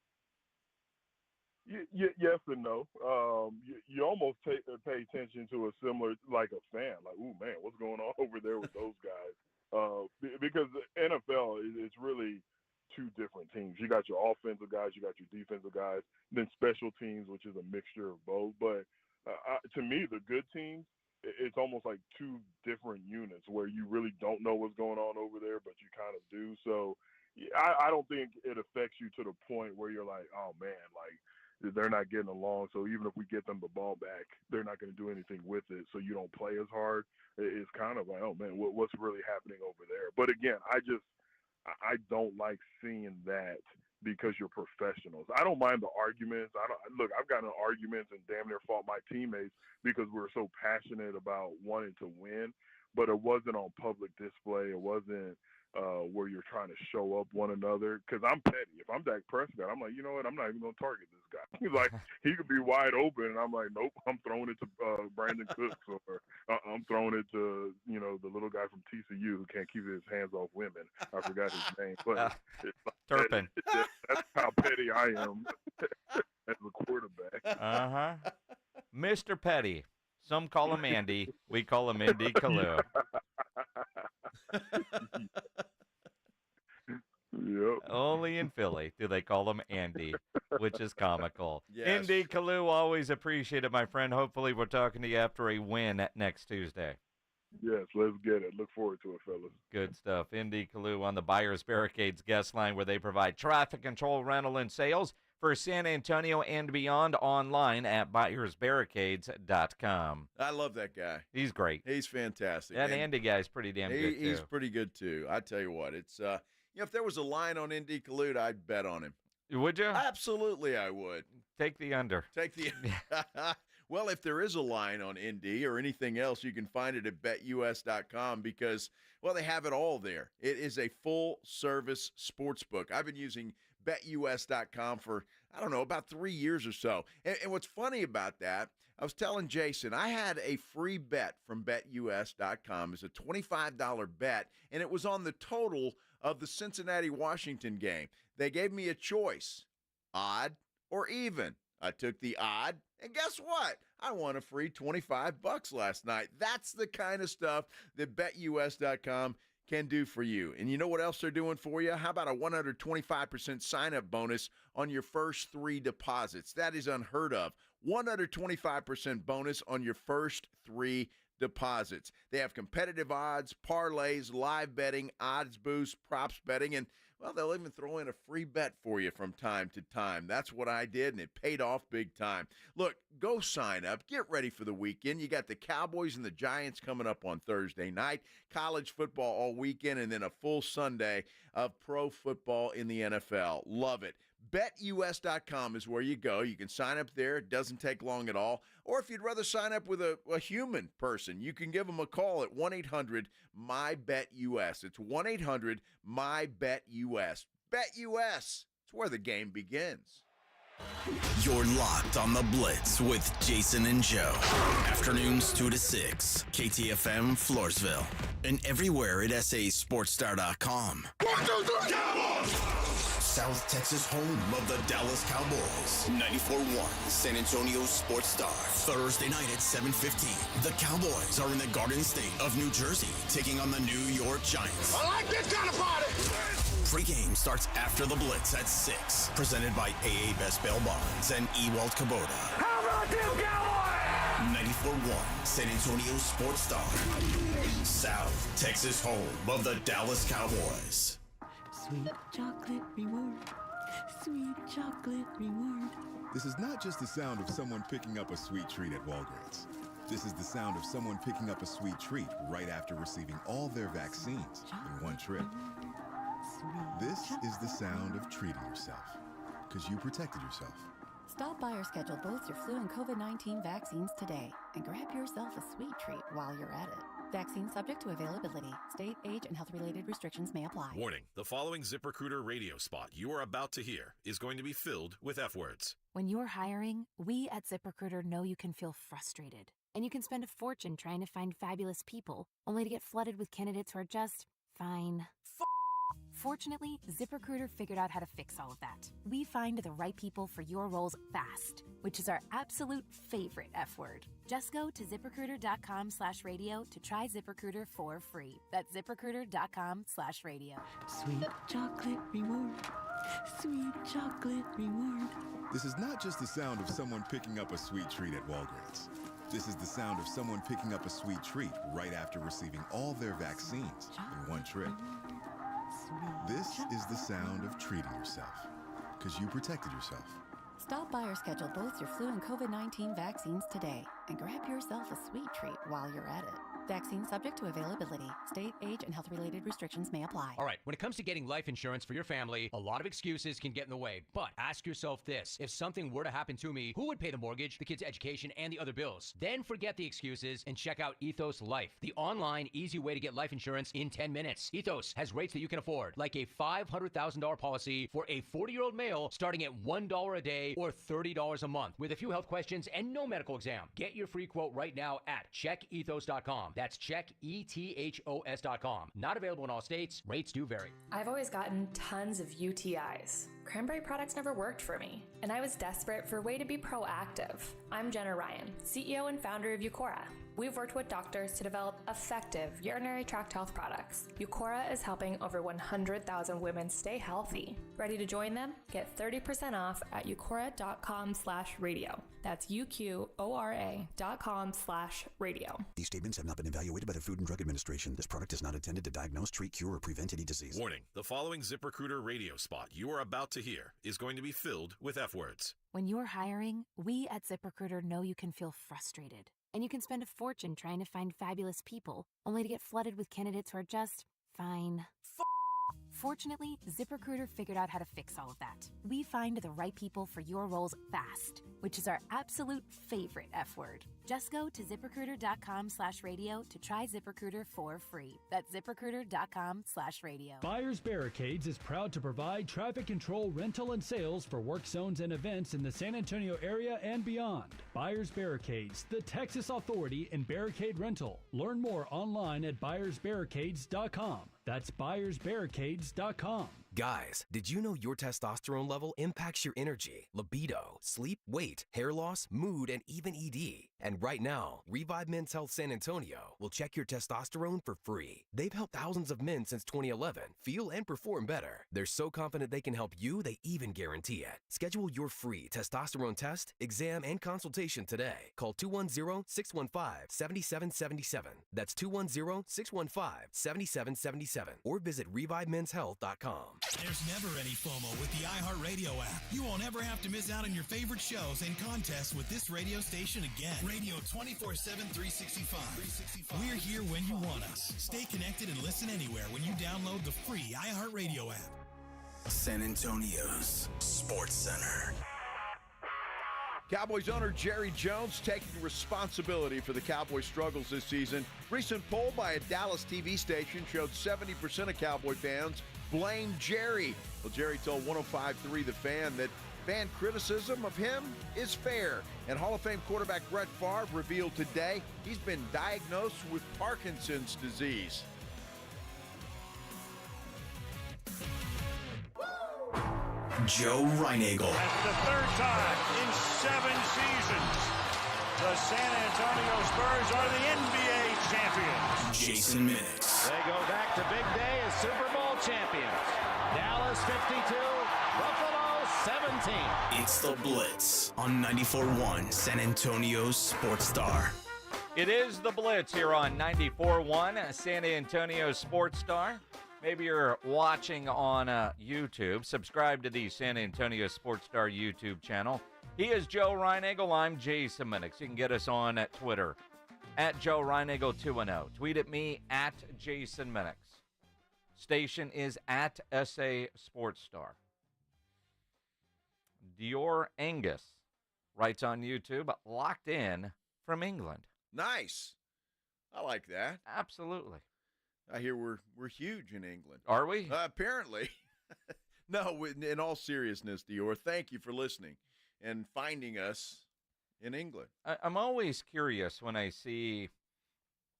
Yes and no. You almost pay attention to a similar, like a fan, like, ooh, man, what's going on over there with those guys? Because the NFL is really 2 different teams. You got your offensive guys, you got your defensive guys, then special teams, which is a mixture of both. But to me, the good teams, it's almost like 2 different units where you really don't know what's going on over there, but you kind of do. So I don't think it affects you to the point where you're like, oh, man, like they're not getting along. So even if we get them the ball back, they're not going to do anything with it. So you don't play as hard. It's kind of like, oh, man, what's really happening over there? But again, I don't like seeing that because you're professionals. I don't mind the arguments. I've gotten in arguments and damn near fought my teammates because we were so passionate about wanting to win, but it wasn't on public display. It wasn't where you're trying to show up one another. Because I'm petty. If I'm Dak Prescott, I'm like, you know what? I'm not even going to target this guy. He's like, he could be wide open, and I'm like, nope. I'm throwing it to Brandon Cooks, or I'm throwing it to the little guy from TCU who can't keep his hands off women. I forgot his name, but Turpin. That's how petty I am as a quarterback. Mr. Petty. Some call him Andy. We call him Indy Kalu. Yep. Only in Philly do they call him Andy, which is comical. Yes. Indy Kalu, always appreciate it, my friend. Hopefully we're talking to you after a win next Tuesday. Yes, let's get it. Look forward to it, fellas. Good stuff. Indy Kalu on the Buyers Barricades guest line, where they provide traffic control, rental, and sales for San Antonio and beyond, online at buyersbarricades.com. I love that guy. He's great. He's fantastic. That Andy guy's pretty damn good, too. He's pretty good, too. I tell you what, it's if there was a line on Indy Kalu, I'd bet on him. Would you? Absolutely, I would. Take the under. Take the Well, if there is a line on Indy or anything else, you can find it at betus.com because, well, they have it all there. It is a full-service sports book. I've been using betus.com for, about 3 years or so. And what's funny about that, I was telling Jason, I had a free bet from betus.com. It's a $25 bet, and it was on the total of the Cincinnati-Washington game. They gave me a choice, odd or even. I took the odd, and guess what? I won a free $25 last night. That's the kind of stuff that betus.com can do for you. And you know what else they're doing for you? How about a 125% sign-up bonus on your first 3 deposits? That is unheard of. 125% bonus on your first 3 deposits. They have competitive odds, parlays, live betting, odds boost, props betting, and, well, they'll even throw in a free bet for you from time to time. That's what I did, and it paid off big time. Look, go sign up. Get ready for the weekend. You got the Cowboys and the Giants coming up on Thursday night, college football all weekend, and then a full Sunday of pro football in the NFL. Love it. BetUS.com is where you go. You can sign up there. It doesn't take long at all. Or if you'd rather sign up with a human person, you can give them a call at 1-800-MY-BET-US. It's 1-800-MY-BET-US. BetUS. It's where the game begins. You're locked on the Blitz with Jason and Joe. Afternoons 2 to 6. KTFM Floresville. And everywhere at sasportstar.com. 1, 2, 3, Cowboys! South Texas home of the Dallas Cowboys. 94.1 San Antonio Sports Star. Thursday night at 7:15. The Cowboys are in the Garden State of New Jersey, taking on the New York Giants. I like this kind of party! Pre-game starts after the Blitz at 6. Presented by AA Best Bail Bonds and Ewald Kubota. How about them Cowboys? 94.1 San Antonio Sports Star. South Texas home of the Dallas Cowboys. Sweet chocolate reward. Sweet chocolate reward. This is not just the sound of someone picking up a sweet treat at Walgreens. This is the sound of someone picking up a sweet treat right after receiving all their vaccines in one trip. This is the sound of treating yourself, because you protected yourself. Stop by or schedule both your flu and COVID-19 vaccines today and grab yourself a sweet treat while you're at it. Vaccine subject to availability. State, age, and health-related restrictions may apply. Warning, the following ZipRecruiter radio spot you are about to hear is going to be filled with F-words. When you're hiring, we at ZipRecruiter know you can feel frustrated. And you can spend a fortune trying to find fabulous people, only to get flooded with candidates who are just fine. Fortunately, ZipRecruiter figured out how to fix all of that. We find the right people for your roles fast, which is our absolute favorite F word. Just go to ZipRecruiter.com/radio to try ZipRecruiter for free. That's ZipRecruiter.com/radio. Sweet chocolate reward. Sweet chocolate reward. This is not just the sound of someone picking up a sweet treat at Walgreens. This is the sound of someone picking up a sweet treat right after receiving all their vaccines in one trip. This is the sound of treating yourself, because you protected yourself. Stop by or schedule both your flu and COVID-19 vaccines today and grab yourself a sweet treat while you're at it. Vaccine subject to availability. State, age, and health-related restrictions may apply. All right, when it comes to getting life insurance for your family, a lot of excuses can get in the way. But ask yourself this. If something were to happen to me, who would pay the mortgage, the kids' education, and the other bills? Then forget the excuses and check out Ethos Life, the online, easy way to get life insurance in 10 minutes. Ethos has rates that you can afford, like a $500,000 policy for a 40-year-old male starting at $1 a day or $30 a month with a few health questions and no medical exam. Get your free quote right now at checkethos.com. That's checkethos.com. Not available in all states. Rates do vary. I've always gotten tons of UTIs. Cranberry products never worked for me, and I was desperate for a way to be proactive. I'm Jenna Ryan, CEO and founder of Eucora. We've worked with doctors to develop effective urinary tract health products. Eucora is helping over 100,000 women stay healthy. Ready to join them? Get 30% off at eucora.com/radio. That's UQORA.com/radio. These statements have not been evaluated by the Food and Drug Administration. This product is not intended to diagnose, treat, cure, or prevent any disease. Warning, the following ZipRecruiter radio spot you are about to hear is going to be filled with F-words. When you're hiring, we at ZipRecruiter know you can feel frustrated. And you can spend a fortune trying to find fabulous people, only to get flooded with candidates who are just fine. Fortunately, ZipRecruiter figured out how to fix all of that. We find the right people for your roles fast, which is our absolute favorite F word. Just go to ZipRecruiter.com/radio to try ZipRecruiter for free. That's ZipRecruiter.com/radio. Buyers Barricades is proud to provide traffic control, rental, and sales for work zones and events in the San Antonio area and beyond. Buyers Barricades, the Texas authority in barricade rental. Learn more online at buyersbarricades.com. That's buyersbarricades.com. Guys, did you know your testosterone level impacts your energy, libido, sleep, weight, hair loss, mood, and even ED? And right now, Revive Men's Health San Antonio will check your testosterone for free. They've helped thousands of men since 2011 feel and perform better. They're so confident they can help you, they even guarantee it. Schedule your free testosterone test, exam, and consultation today. Call 210-615-7777. That's 210-615-7777. Or visit ReviveMen'sHealth.com. There's never any FOMO with the iHeartRadio app. You won't ever have to miss out on your favorite shows and contests with this radio station again. Radio 24/7, 365. We're here when you want us. Stay connected and listen anywhere when you download the free iHeartRadio app. San Antonio's Sports Center. Cowboys owner Jerry Jones taking responsibility for the Cowboys' struggles this season. Recent poll by a Dallas TV station showed 70% of Cowboy fans blame Jerry. Well, Jerry told 105.3 The Fan that fan criticism of him is fair. And Hall of Fame quarterback Brett Favre revealed today he's been diagnosed with Parkinson's disease. Joe Reinagel. That's the third time in 7 seasons the San Antonio Spurs are the NBA champions. Jason Minix. They go back to big day as Super Bowl champions. Dallas 52, Buffalo 17. It's the Blitz on 94.1 San Antonio's Sports Star. It is the Blitz here on 94.1 San Antonio Sports Star. Maybe you're watching on YouTube. Subscribe to the San Antonio Sports Star YouTube channel. He is Joe Reinagel. I'm Jason Minix. You can get us on at Twitter, at Joe Reinagel 210. Tweet at me, at Jason Minix. Station is at SA Sports Star. Dior Angus writes on YouTube, locked in from England. Nice. I like that. Absolutely. I hear we're huge in England. Are we? Apparently. No, in all seriousness, Dior, thank you for listening and finding us in England. I'm always curious when I see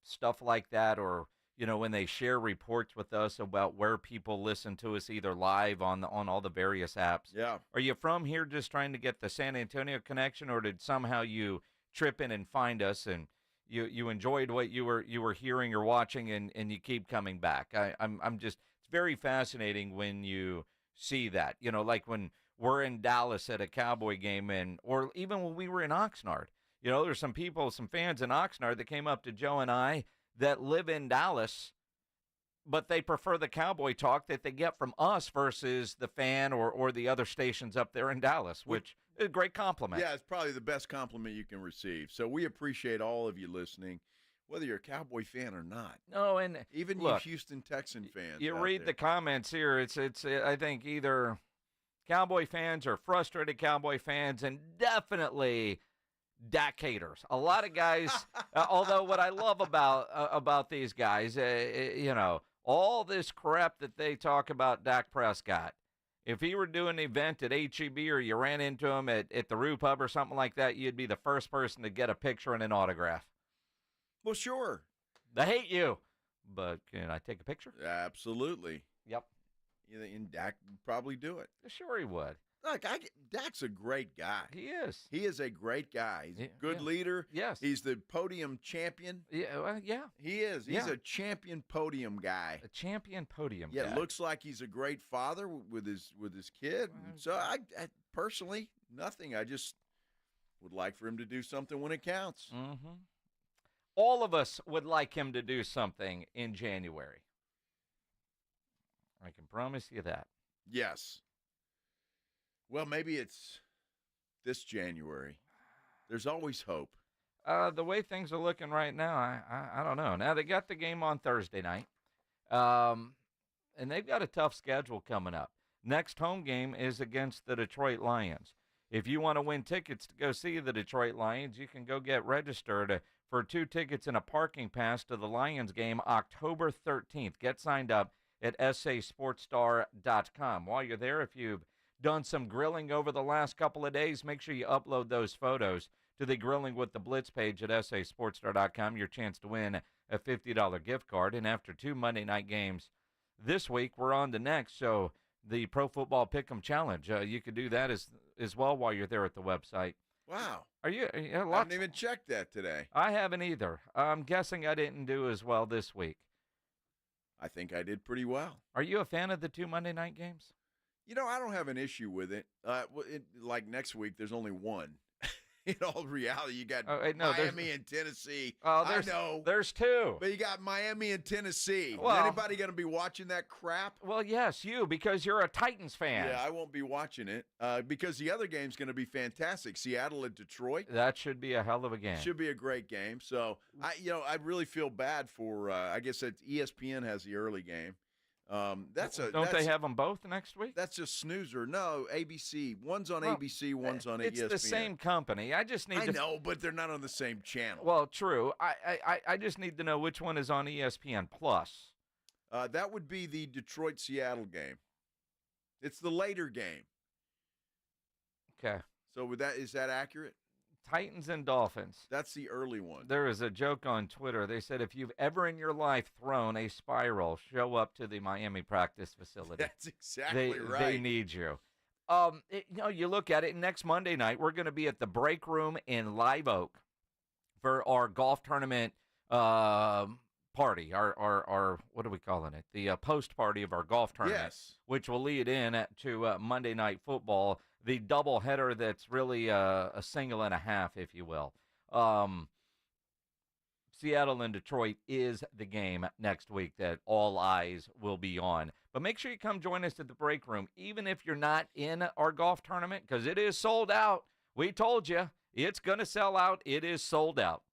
stuff like that, or when they share reports with us about where people listen to us either live on all the various apps. Yeah. Are you from here just trying to get the San Antonio connection, or did somehow you trip in and find us and you enjoyed what you were hearing or watching and you keep coming back? I'm just, it's very fascinating when you see that, like when we're in Dallas at a Cowboy game, or even when we were in Oxnard, there's some fans in Oxnard that came up to Joe and I that live in Dallas, but they prefer the Cowboy talk that they get from us versus the fan or the other stations up there in Dallas, which is a great compliment. Yeah, it's probably the best compliment you can receive. So we appreciate all of you listening, whether you're a Cowboy fan or not. No, and even look, you Houston Texan fans. You read the comments here. It's I think either Cowboy fans or frustrated Cowboy fans, and definitely Dak haters. A lot of guys. Although what I love about these guys, all this crap that they talk about Dak Prescott. If he were doing an event at HEB or you ran into him at the Rue Pub or something like that, you'd be the first person to get a picture and an autograph. Well, sure. They hate you, but can I take a picture? Absolutely. Yep. And Dak would probably do it. Sure he would. Look, Dak's a great guy. He is. He is a great guy. He's a good leader. Yes. He's the podium champion. Yeah. Yeah. He is. He's a champion podium guy. A champion podium guy. Yeah, looks like he's a great father with his kid. So I personally, nothing. I just would like for him to do something when it counts. Mm-hmm. All of us would like him to do something in January. I can promise you that. Yes. Well, maybe it's this January. There's always hope. The way things are looking right now, I don't know. Now, they got the game on Thursday night, and they've got a tough schedule coming up. Next home game is against the Detroit Lions. If you want to win tickets to go see the Detroit Lions, you can go get registered for 2 tickets and a parking pass to the Lions game October 13th. Get signed up at sasportstar.com. While you're there, if you've done some grilling over the last couple of days, make sure you upload those photos to the Grilling with the Blitz page at sasportstar.com. Your chance to win a $50 gift card. And after 2 Monday night games this week, we're on to next. So the Pro Football Pick'em Challenge, you could do that as well while you're there at the website. Wow. I haven't even checked that today. I haven't either. I'm guessing I didn't do as well this week. I think I did pretty well. Are you a fan of the 2 Monday night games? I don't have an issue with it. Like next week, there's only one. In all reality, you got Miami and Tennessee. Oh, I know. There's 2. But you got Miami and Tennessee. Well, is anybody going to be watching that crap? Well, yes, because you're a Titans fan. Yeah, I won't be watching it because the other game's going to be fantastic. Seattle and Detroit. That should be a hell of a game. Should be a great game. So, I really feel bad for, I guess ESPN has the early game. Don't they have them both next week? That's a snoozer. No, ABC. One's on ABC, one's on ESPN. It's the same company. I know, but they're not on the same channel. Well, true. I just need to know which one is on ESPN Plus. That would be the Detroit-Seattle game. It's the later game. Okay. So is that accurate? Titans and Dolphins. That's the early one. There was a joke on Twitter. They said if you've ever in your life thrown a spiral, show up to the Miami practice facility. That's exactly right. They need you. You look at it, next Monday night, we're going to be at the Break Room in Live Oak for our golf tournament party, our what are we calling it? The post party of our golf tournament, yes, which will lead in to Monday Night Football, the doubleheader that's really a single and a half, if you will. Seattle and Detroit is the game next week that all eyes will be on. But make sure you come join us at the Break Room, even if you're not in our golf tournament, because it is sold out. We told you it's going to sell out. It is sold out.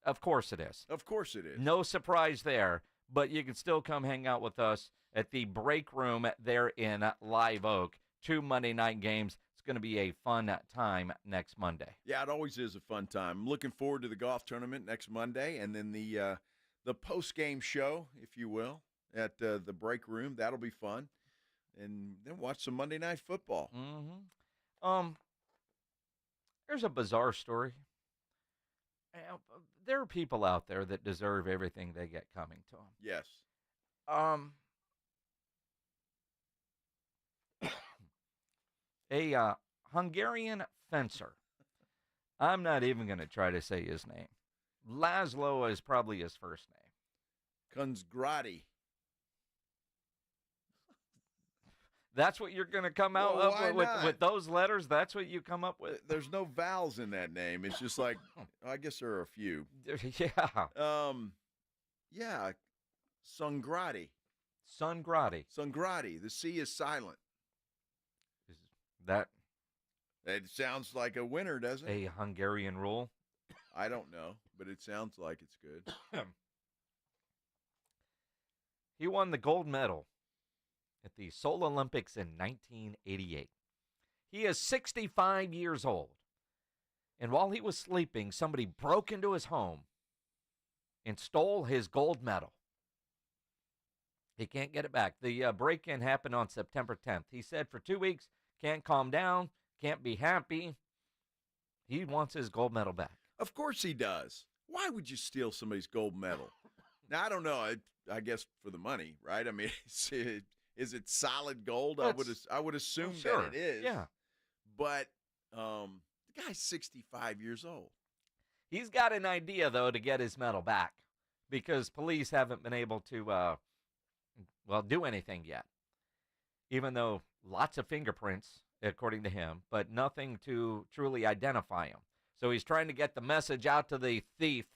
Of course it is. Of course it is. No surprise there, but you can still come hang out with us at the Break Room there in Live Oak. 2 Monday night games. It's going to be a fun time next Monday. Yeah, it always is a fun time. I'm looking forward to the golf tournament next Monday, and then the post-game show, if you will, at the Break Room. That'll be fun. And then watch some Monday Night Football. Mm-hmm. There's a bizarre story. There are people out there that deserve everything they get coming to them. Yes. A Hungarian fencer. I'm not even going to try to say his name. Laszlo is probably his first name. Kunzgrati. That's what you're going to come out with those letters? That's what you come up with? There's no vowels in that name. It's just like, I guess there are a few. Yeah. Yeah. Sungrati. Sungrati. The C is silent. Is that? It sounds like a winner, doesn't it? A Hungarian rule? I don't know, but it sounds like it's good. He won the gold medal at the Seoul Olympics in 1988. He is 65 years old. And while he was sleeping, somebody broke into his home and stole his gold medal. He can't get it back. The break-in happened on September 10th. He said for 2 weeks, can't calm down, can't be happy. He wants his gold medal back. Of course he does. Why would you steal somebody's gold medal? Now, I don't know. I guess for the money, right? I mean, is it solid gold? I would assume that it is. Yeah. But the guy's 65 years old. He's got an idea, though, to get his medal back because police haven't been able to, do anything yet. Even though lots of fingerprints, according to him, but nothing to truly identify him. So he's trying to get the message out to the thief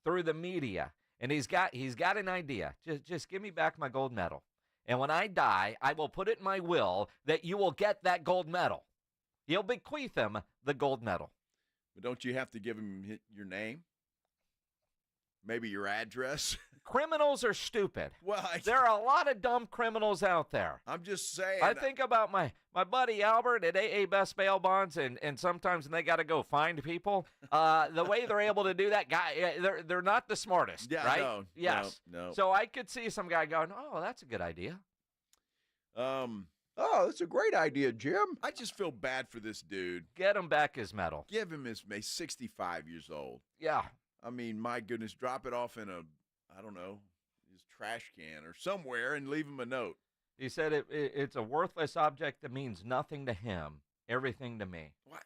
through the media. And he's got an idea. Just give me back my gold medal. And when I die, I will put it in my will that you will get that gold medal. You'll bequeath him the gold medal. But don't you have to give him your name? Maybe your address? Criminals are stupid. Well, there are a lot of dumb criminals out there. I'm just saying. I think about my buddy Albert at AA Best Bail Bonds, and sometimes when they got to go find people, the way they're able to do that, they're not the smartest, right? No, yes. No. So I could see some guy going, oh, that's a good idea. Oh, that's a great idea, Jim. I just feel bad for this dude. Get him back his medal. Give him he's 65 years old. Yeah. I mean, my goodness, drop it off in his trash can or somewhere and leave him a note. He said it's a worthless object that means nothing to him, everything to me. Well,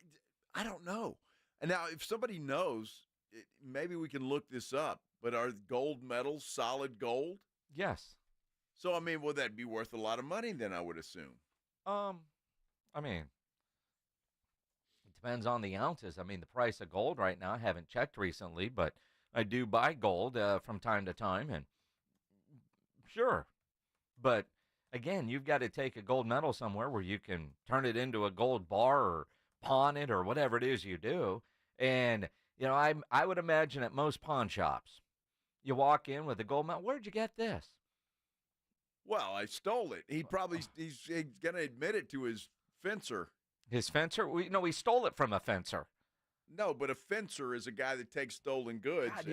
I don't know. And now, if somebody knows, maybe we can look this up, but are gold medals solid gold? Yes. So, I mean, would that be worth a lot of money then, I would assume? I mean, it depends on the ounces. I mean, the price of gold right now, I haven't checked recently, but I do buy gold from time to time, and sure. But, again, you've got to take a gold medal somewhere where you can turn it into a gold bar or pawn it or whatever it is you do. And, I would imagine at most pawn shops, you walk in with a gold medal. Where'd you get this? Well, I stole it. He's going to admit it to his fencer. His fencer? We stole it from a fencer. No, but a fencer is a guy that takes stolen goods. God,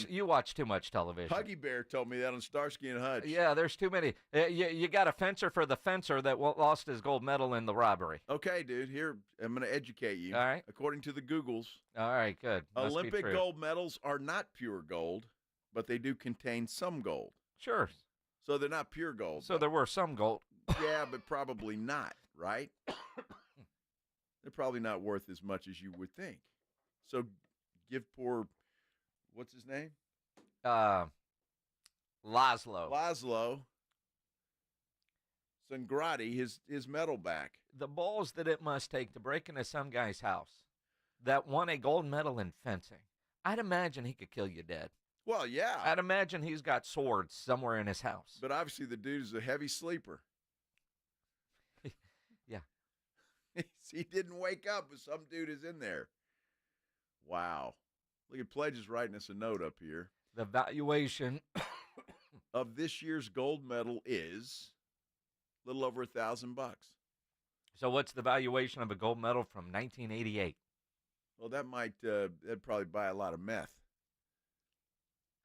you watch too much television. Huggy Bear told me that on Starsky and Hutch. Yeah, there's too many. You got a fencer for the fencer that lost his gold medal in the robbery. Okay, dude. Here, I'm going to educate you. All right. According to the Googles. All right, good. Must Olympic be true. gold medals are not pure gold, but they do contain some gold. Sure. So they're not pure gold. So there were some gold. Yeah, but probably not, right? They're probably not worth as much as you would think. So give poor, what's his name? Laszlo Sangrati his medal back. The balls that it must take to break into some guy's house that won a gold medal in fencing. I'd imagine he could kill you dead. Well, yeah. I'd imagine he's got swords somewhere in his house. But obviously the dude is a heavy sleeper. Yeah. He didn't wake up, but some dude is in there. Wow. Look at Pledge is writing us a note up here. The valuation of this year's gold medal is a little over $1,000. So what's the valuation of a gold medal from 1988? Well, that'd probably buy a lot of meth.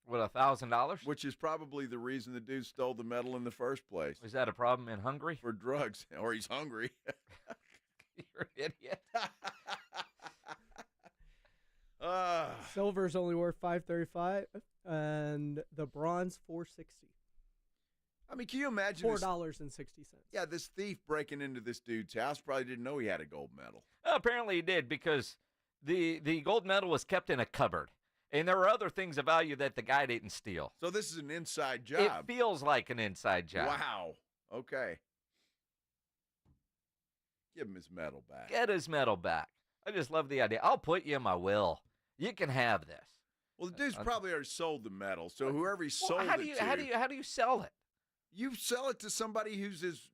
What, $1,000? Which is probably the reason the dude stole the medal in the first place. Was that a problem in Hungary? For drugs, or he's hungry. You're an idiot. Silver's only worth $535, and the bronze $460. I mean, can you imagine $4.60? Yeah, this thief breaking into this dude's house probably didn't know he had a gold medal. Apparently he did, because the gold medal was kept in a cupboard. And there were other things of value that the guy didn't steal. So this is an inside job. It feels like an inside job. Wow. Okay. Give him his medal back. Get his medal back. I just love the idea. I'll put you in my will. You can have this. Well, the dude's probably already sold the medal, so whoever he sold how it do you, to, how do you sell it? You sell it to somebody who's as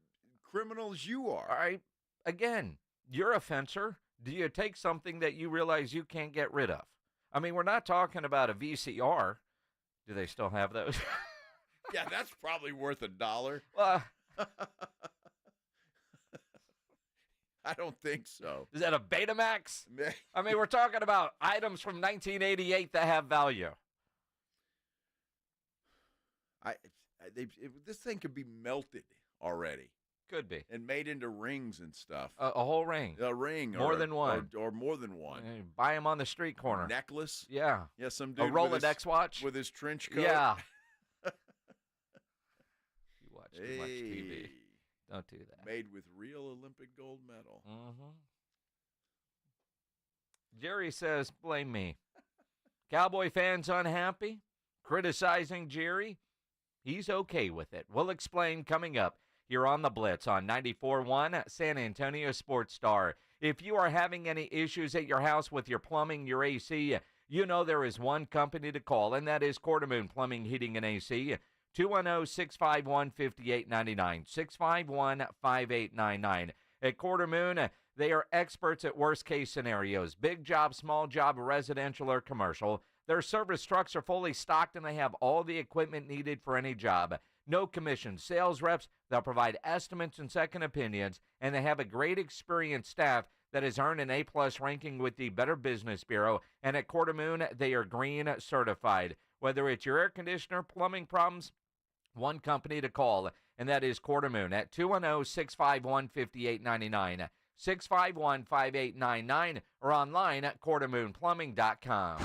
criminal as you are. All right. Again, you're a fencer. Do you take something that you realize you can't get rid of? I mean, we're not talking about a VCR. Do they still have those? Yeah, that's probably worth $1. I don't think so. Is that a Betamax? I mean, we're talking about items from 1988 that have value. This thing could be melted already. Could be. And made into rings and stuff. A whole ring. A ring. More than one. Or more than one. Buy them on the street corner. Necklace. Yeah. Yeah, some dude a Rolodex watch. With his trench coat. Yeah. You watch too much TV. Don't do that. Made with real Olympic gold medal. Mm-hmm. Jerry says, blame me. Cowboy fans unhappy? Criticizing Jerry? He's okay with it. We'll explain coming up here on the Blitz on 94.1 San Antonio Sports Star. If you are having any issues at your house with your plumbing, your AC, you know there is one company to call, and that is Quartermoon Plumbing, Heating, and AC. 210-651-5899, 651-5899. At Quartermoon, they are experts at worst-case scenarios, big job, small job, residential or commercial. Their service trucks are fully stocked, and they have all the equipment needed for any job. No commission. Sales reps, they'll provide estimates and second opinions, and they have a great experienced staff that has earned an A-plus ranking with the Better Business Bureau. And at Quartermoon, they are green certified. Whether it's your air conditioner, plumbing problems, one company to call, and that is Quartermoon at 210-651-5899, 651-5899, or online at quartermoonplumbing.com.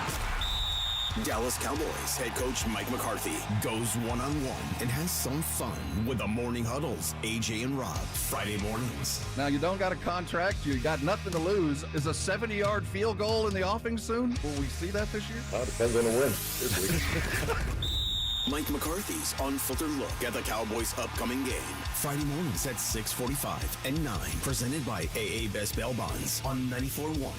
Dallas Cowboys head coach Mike McCarthy goes one-on-one and has some fun with the Morning Huddles, AJ and Rob, Friday mornings. Now, you don't got a contract. You got nothing to lose. Is a 70-yard field goal in the offing soon? Will we see that this year? Well, it depends on the win this week. Mike McCarthy's unfiltered look at the Cowboys' upcoming game. Friday mornings at 6:45 and 9. Presented by AA Best Bail Bonds on 94.1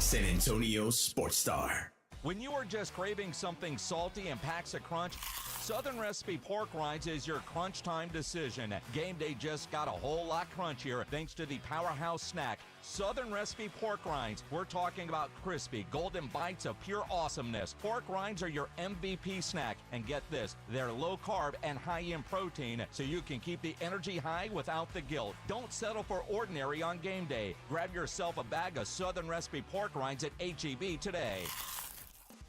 San Antonio Sports Star. When you are just craving something salty and packs a crunch, Southern Recipe Pork Rinds is your crunch time decision. Game day just got a whole lot crunchier thanks to the powerhouse snack, Southern Recipe Pork Rinds. We're talking about crispy, golden bites of pure awesomeness. Pork rinds are your MVP snack. And get this, they're low carb and high in protein, so you can keep the energy high without the guilt. Don't settle for ordinary on game day. Grab yourself a bag of Southern Recipe Pork Rinds at H-E-B today.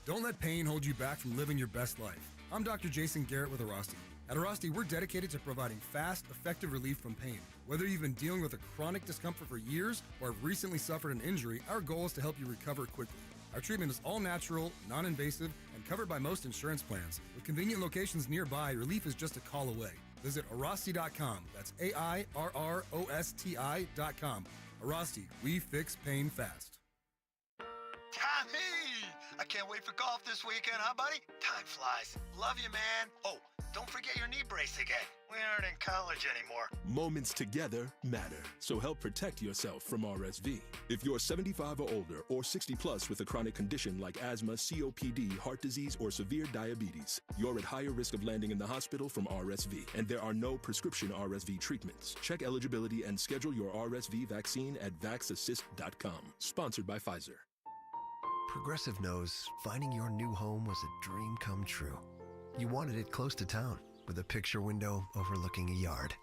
Don't let pain hold you back from living your best life. I'm Dr. Jason Garrett with Arasti. At Arasti, we're dedicated to providing fast, effective relief from pain. Whether you've been dealing with a chronic discomfort for years or have recently suffered an injury, our goal is to help you recover quickly. Our treatment is all natural, non-invasive, and covered by most insurance plans. With convenient locations nearby, relief is just a call away. Visit Arasti.com. That's AIRROSTI.com. Arasti, we fix pain fast. Tommy! I can't wait for golf this weekend, huh, buddy? Time flies. Love you, man. Oh, don't forget your knee brace again. We aren't in college anymore. Moments together matter, so help protect yourself from RSV. If you're 75 or older or 60 plus with a chronic condition like asthma, COPD, heart disease, or severe diabetes, you're at higher risk of landing in the hospital from RSV, and there are no prescription RSV treatments. Check eligibility and schedule your RSV vaccine at vaxassist.com. Sponsored by Pfizer. Progressive knows finding your new home was a dream come true. You wanted it close to town, with a picture window overlooking a yard.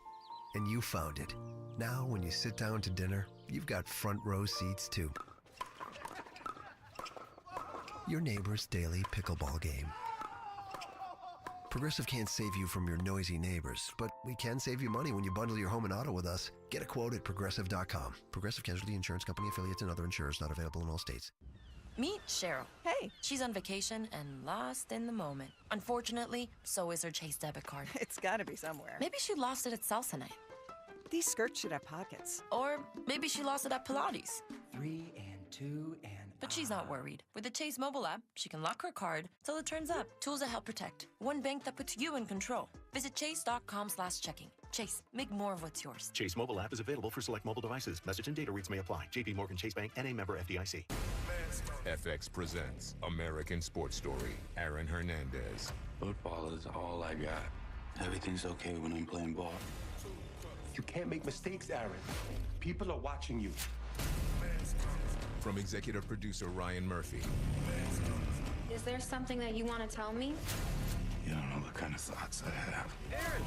And you found it. Now, when you sit down to dinner, you've got front row seats too. Your neighbor's daily pickleball game. Progressive can't save you from your noisy neighbors, but we can save you money when you bundle your home and auto with us. Get a quote at Progressive.com. Progressive Casualty Insurance Company, affiliates, and other insurers not available in all states. Meet Cheryl. Hey. She's on vacation and lost in the moment. Unfortunately, so is her Chase debit card. It's gotta be somewhere. Maybe she lost it at salsa night. These skirts should have pockets. Or maybe she lost it at Pilates. 3 and 2 and... But she's not worried. With the Chase mobile app, she can lock her card till it turns up. Tools that help protect. One bank that puts you in control. Visit chase.com/checking. Chase, make more of what's yours. Chase mobile app is available for select mobile devices. Message and data rates may apply. JP Morgan Chase Bank, N.A. member FDIC. FX presents American Sports Story. Aaron Hernandez. Football is all I got. Everything's okay when I'm playing ball. You can't make mistakes, Aaron. People are watching you. From executive producer Ryan Murphy. Is there something that you want to tell me? You don't know what kind of thoughts I have. Aaron!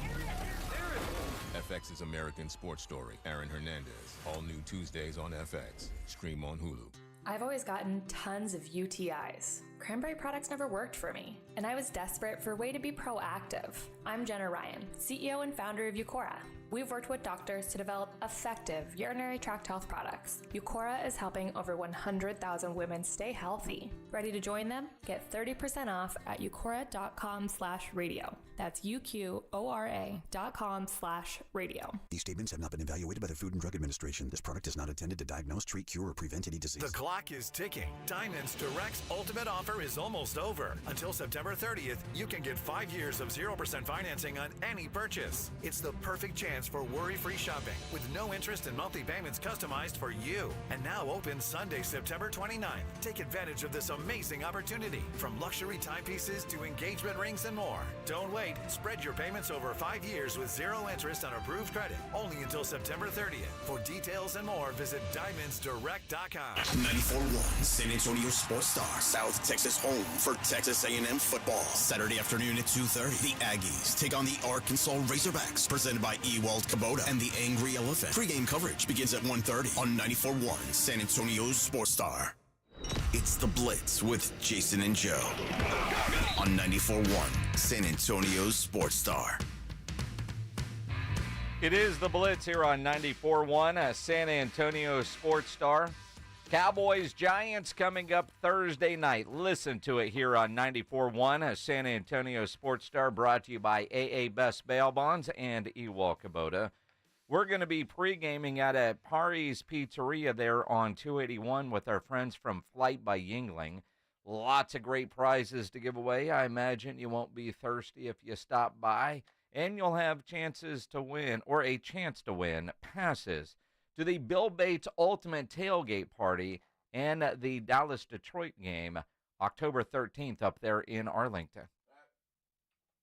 FX's American Sports Story. Aaron Hernandez. All new Tuesdays on FX. Stream on Hulu. I've always gotten tons of UTIs. Cranberry products never worked for me, and I was desperate for a way to be proactive. I'm Jenna Ryan, CEO and founder of Eucora. We've worked with doctors to develop effective urinary tract health products. Eucora is helping over 100,000 women stay healthy. Ready to join them? Get 30% off at eucora.com/radio. That's UQORA.com/radio. These statements have not been evaluated by the Food and Drug Administration. This product is not intended to diagnose, treat, cure, or prevent any disease. The clock is ticking. Diamonds Direct's ultimate offer is almost over. Until September 30th, you can get 5 years of 0% financing on any purchase. It's the perfect chance for worry-free shopping with no interest and monthly payments customized for you. And now open Sunday, September 29th. Take advantage of this amazing opportunity. From luxury timepieces to engagement rings and more. Don't wait. Spread your payments over 5 years with 0 interest on approved credit. Only until September 30th. For details and more, visit DiamondsDirect.com. 94.1 San Antonio Sports Star, South Texas home for Texas A&M football. Saturday afternoon at 2:30, the Aggies take on the Arkansas Razorbacks, presented by Ewald Kubota and the Angry Elephant. Pre-game coverage begins at 1:30 on 94.1 San Antonio Sports Star. It's the Blitz with Jason and Joe on 94.1 San Antonio Sports Star. It is the Blitz here on 94.1 San Antonio Sports Star. Cowboys Giants coming up Thursday night. Listen to it here on 94.1 San Antonio Sports Star, brought to you by AA Best Bail Bonds and Ewald Kubota. We're going to be pre-gaming at a Pari's Pizzeria there on 281 with our friends from Flight by Yingling. Lots of great prizes to give away. I imagine you won't be thirsty if you stop by, and you'll have chances to win, or a chance to win, passes to the Bill Bates Ultimate Tailgate Party and the Dallas-Detroit game October 13th up there in Arlington.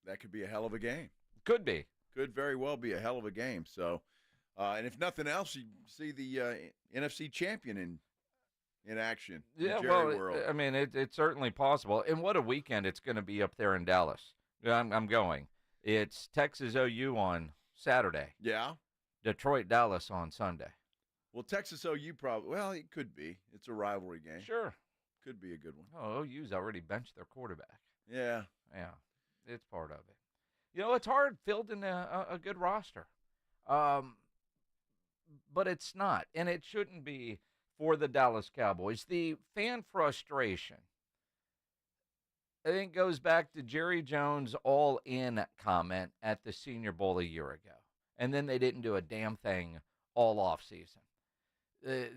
that could be a hell of a game. Could be. Could very well be a hell of a game. So, and if nothing else, you see the NFC champion in action. Yeah, in Jerry well, World. I mean, it's certainly possible. And what a weekend it's going to be up there in Dallas. I'm going. It's Texas OU on Saturday. Yeah. Detroit, Dallas on Sunday. Well, Texas OU probably, well, it could be. It's a rivalry game. Sure. Could be a good one. Oh, OU's already benched their quarterback. Yeah. Yeah, it's part of it. You know, it's hard fielding a good roster. But it's not, and it shouldn't be for the Dallas Cowboys. The fan frustration, I think, goes back to Jerry Jones' all-in comment at the Senior Bowl a year ago. And then they didn't do a damn thing all offseason.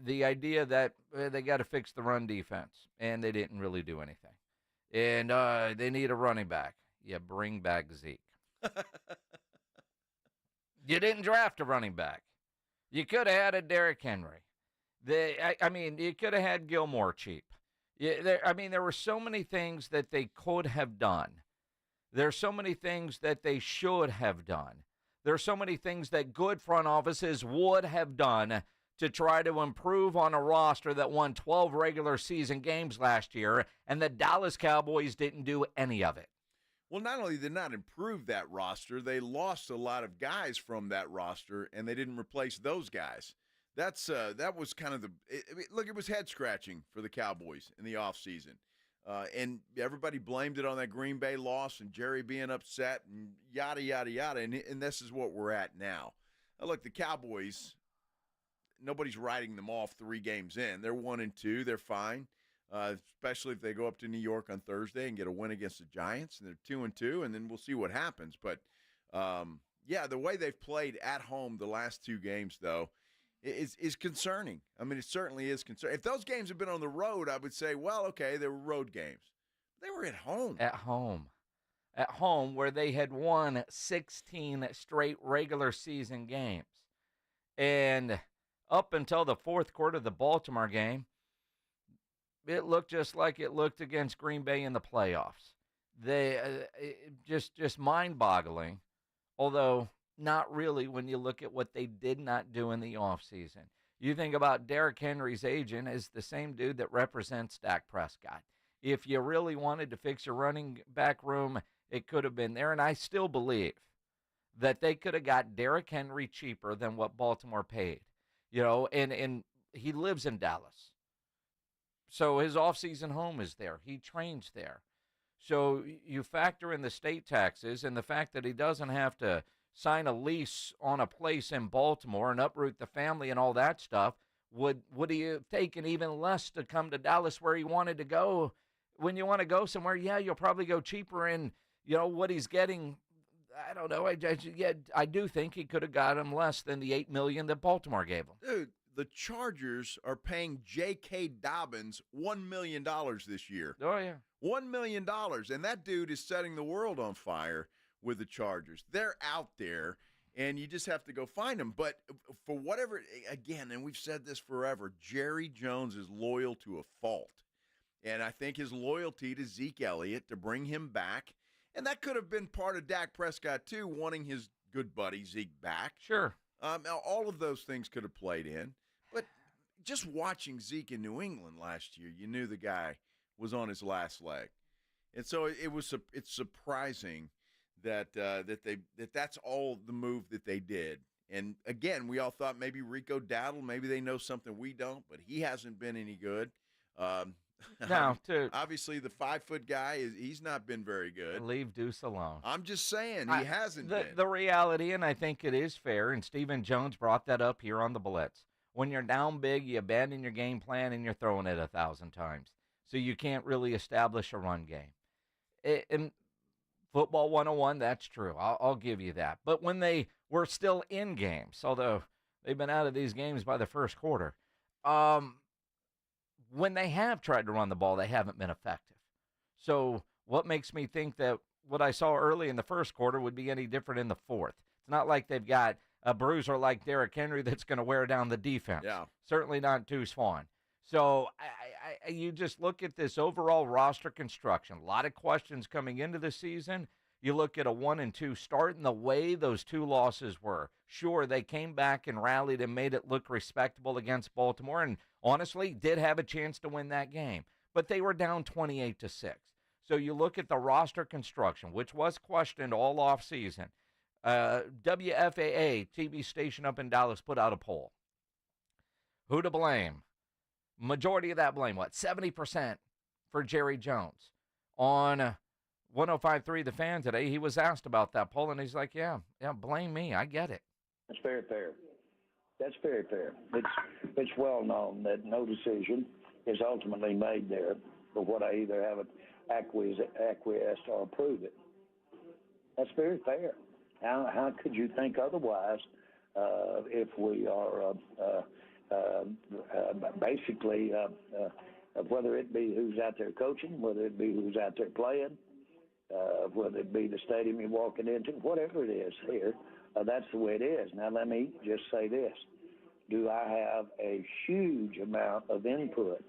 The idea that they got to fix the run defense, and they didn't really do anything. And they need a running back. You bring back Zeke. You didn't draft a running back. You could have had a Derrick Henry. I mean, you could have had Gilmore cheap. There were so many things that they could have done. There's so many things that they should have done. There's so many things that good front offices would have done to try to improve on a roster that won 12 regular season games last year, and the Dallas Cowboys didn't do any of it. Well, not only did not improve that roster, they lost a lot of guys from that roster, and they didn't replace those guys. That was kind of it was head-scratching for the Cowboys in the offseason. And everybody blamed it on that Green Bay loss and Jerry being upset and yada, yada, yada. And this is what we're at now. Look, the Cowboys, nobody's writing them off 3 games in. They're 1-2. They're fine, especially if they go up to New York on Thursday and get a win against the Giants. And they're 2-2, and then we'll see what happens. But, the way they've played at home the last 2 games, though, is concerning. I mean, it certainly is concerning. If those games had been on the road, I would say, well, okay, they were road games. They were at home. At home, where they had won 16 straight regular season games. And up until the fourth quarter of the Baltimore game, it looked just like it looked against Green Bay in the playoffs. They just mind-boggling, although not really when you look at what they did not do in the offseason. You think about Derrick Henry's agent as the same dude that represents Dak Prescott. If you really wanted to fix your running back room, it could have been there. And I still believe that they could have got Derrick Henry cheaper than what Baltimore paid. You know, and he lives in Dallas. So his offseason home is there. He trains there. So you factor in the state taxes and the fact that he doesn't have to sign a lease on a place in Baltimore and uproot the family and all that stuff. Would he have taken even less to come to Dallas where he wanted to go? When you want to go somewhere, yeah, you'll probably go cheaper. And, you know, what he's getting, I don't know. I do think he could have got him less than the $8 million that Baltimore gave him. Dude, the Chargers are paying J.K. Dobbins $1 million this year. Oh, yeah. $1 million. And that dude is setting the world on fire with the Chargers. They're out there, and you just have to go find them. But for whatever, again, and we've said this forever, Jerry Jones is loyal to a fault. And I think his loyalty to Zeke Elliott to bring him back, and that could have been part of Dak Prescott too, wanting his good buddy Zeke back. Sure. All of those things could have played in. But just watching Zeke in New England last year, you knew the guy was on his last leg. And so it's surprising that's all the move that they did. And again, we all thought maybe Rico Dowdle, maybe they know something we don't, but he hasn't been any good. Obviously the 5-foot guy he's not been very good. Leave Deuce alone. I'm just saying he hasn't been. The reality, and I think it is fair, and Stephen Jones brought that up here on the Blitz. When you're down big, you abandon your game plan and you're throwing it 1,000 times. So you can't really establish a run game. And Football 101, that's true. I'll give you that. But when they were still in games, although they've been out of these games by the first quarter, when they have tried to run the ball, they haven't been effective. So what makes me think that what I saw early in the first quarter would be any different in the fourth? It's not like they've got a bruiser like Derrick Henry that's going to wear down the defense. Yeah. Certainly not Deuce Vaughn. So you just look at this overall roster construction. A lot of questions coming into the season. You look at a 1-2 start and the way those two losses were. Sure, they came back and rallied and made it look respectable against Baltimore, and honestly did have a chance to win that game. But they were down 28-6. So you look at the roster construction, which was questioned all offseason. WFAA, TV station up in Dallas, put out a poll. Who to blame? Majority of that blame, 70% for Jerry Jones. On 105.3 The Fan today, he was asked about that poll, and he's like, yeah, blame me. I get it. That's very fair. That's very fair. It's well known that no decision is ultimately made there for what I either have it acquiesced or approve it. That's very fair. How could you think otherwise if we are basically, whether it be who's out there coaching, whether it be who's out there playing, whether it be the stadium you're walking into, whatever it is here, that's the way it is. Now, let me just say this. Do I have a huge amount of input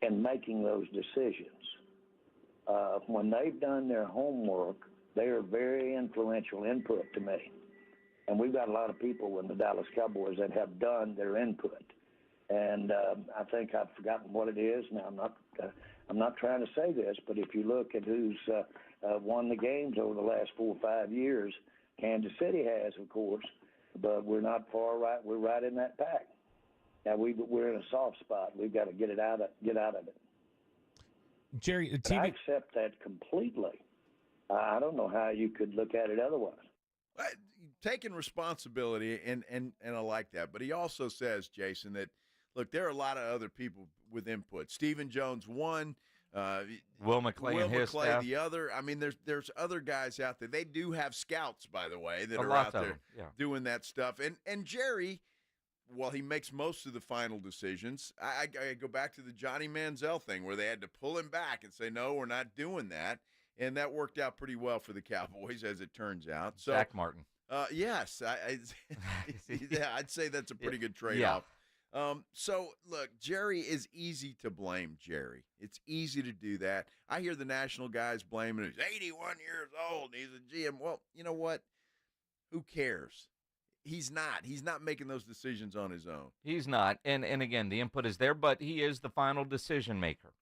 in making those decisions? When they've done their homework, they are very influential input to me. And we've got a lot of people in the Dallas Cowboys that have done their input. And I think I've forgotten what it is. Now, I'm not trying to say this, but if you look at who's won the games over the last 4 or 5 years, Kansas City has, of course, but we're not far right. We're right in that pack. Now, we're in a soft spot. We've got to get out of it. Jerry, I accept that completely. I don't know how you could look at it otherwise. Taking responsibility, and I like that. But he also says, Jason, that, look, there are a lot of other people with input. Stephen Jones, one. Will McClay and his staff. The other. I mean, there's other guys out there. They do have scouts, by the way, that are out there doing that stuff. And Jerry, while he makes most of the final decisions, I go back to the Johnny Manziel thing where they had to pull him back and say, no, we're not doing that. And that worked out pretty well for the Cowboys, as it turns out. So, Zach Martin. Yes, I'd say that's a pretty good trade-off. So, look, Jerry is easy to blame, Jerry. It's easy to do that. I hear the national guys blaming him. He's 81 years old. He's a GM. Well, you know what? Who cares? He's not. He's not making those decisions on his own. He's not. And again, the input is there, but he is the final decision maker.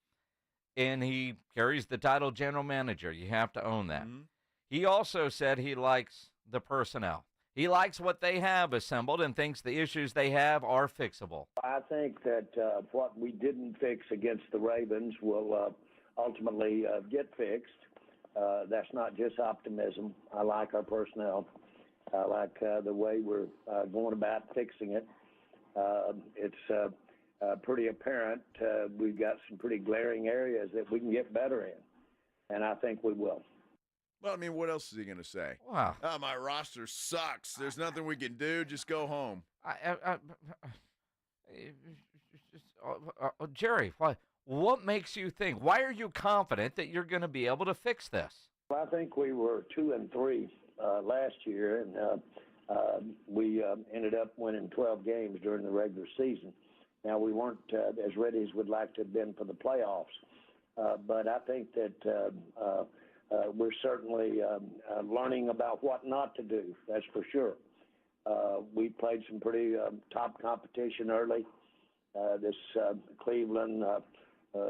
And he carries the title general manager. You have to own that. Mm-hmm. He also said he likes the personnel. He likes what they have assembled and thinks the issues they have are fixable. I think that what we didn't fix against the Ravens will ultimately get fixed. That's not just optimism. I like our personnel. I like the way we're going about fixing it. It's pretty apparent we've got some pretty glaring areas that we can get better in, and I think we will. Well, I mean, what else is he going to say? Wow. Oh, my roster sucks. There's nothing we can do. Just go home. Jerry, what makes you think? Why are you confident that you're going to be able to fix this? Well, I think we were 2-3 last year, and we ended up winning 12 games during the regular season. Now, we weren't as ready as we'd like to have been for the playoffs, but I think that we're certainly learning about what not to do, that's for sure. We played some pretty top competition early. This Cleveland,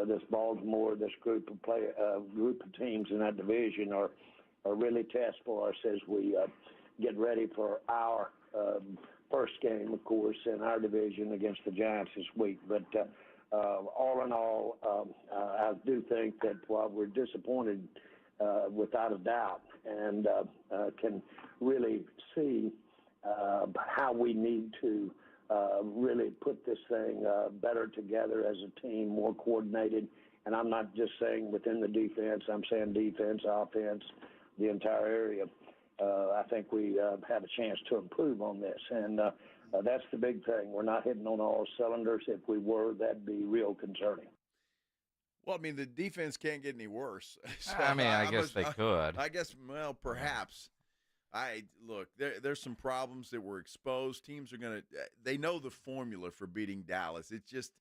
this Baltimore, this group of teams in that division are really tests for us as we get ready for our first game, of course, in our division against the Giants this week. But all in all, I do think that while we're disappointed without a doubt and can really see how we need to really put this thing better together as a team, more coordinated. And I'm not just saying within the defense, I'm saying defense, offense, the entire area. I think we have a chance to improve on this. And that's the big thing. We're not hitting on all cylinders. If we were, that'd be real concerning. Well, I mean, the defense can't get any worse. So I guess they could. I guess, well, perhaps. Look, there's some problems that were exposed. Teams are going to – they know the formula for beating Dallas. It just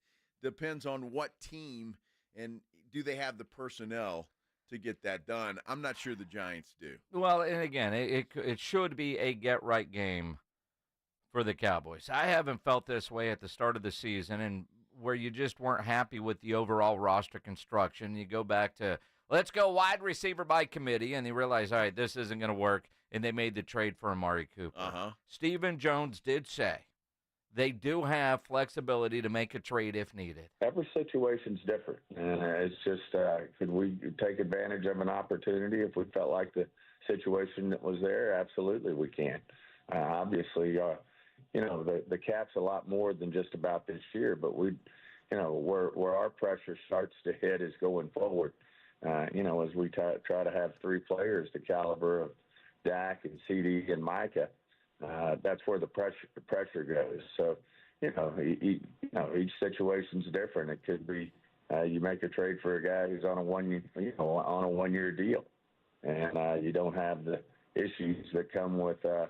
depends on what team and do they have the personnel to get that done. I'm not sure the Giants do. Well, and again, it should be a get-right game for the Cowboys. I haven't felt this way at the start of the season, and where you just weren't happy with the overall roster construction. You go back to, let's go wide receiver by committee, and you realize, all right, this isn't going to work, and they made the trade for Amari Cooper. Stephen Jones did say they do have flexibility to make a trade if needed. Every situation's different, and it's just could we take advantage of an opportunity if we felt like the situation that was there? Absolutely, we can. Obviously, the cap's a lot more than just about this year, but where our pressure starts to hit is going forward. As we try to have three players the caliber of Dak and CD and Micah, that's where the pressure goes. So, each situation's different. It could be you make a trade for a guy who's on a one-year deal, and you don't have the issues that come with the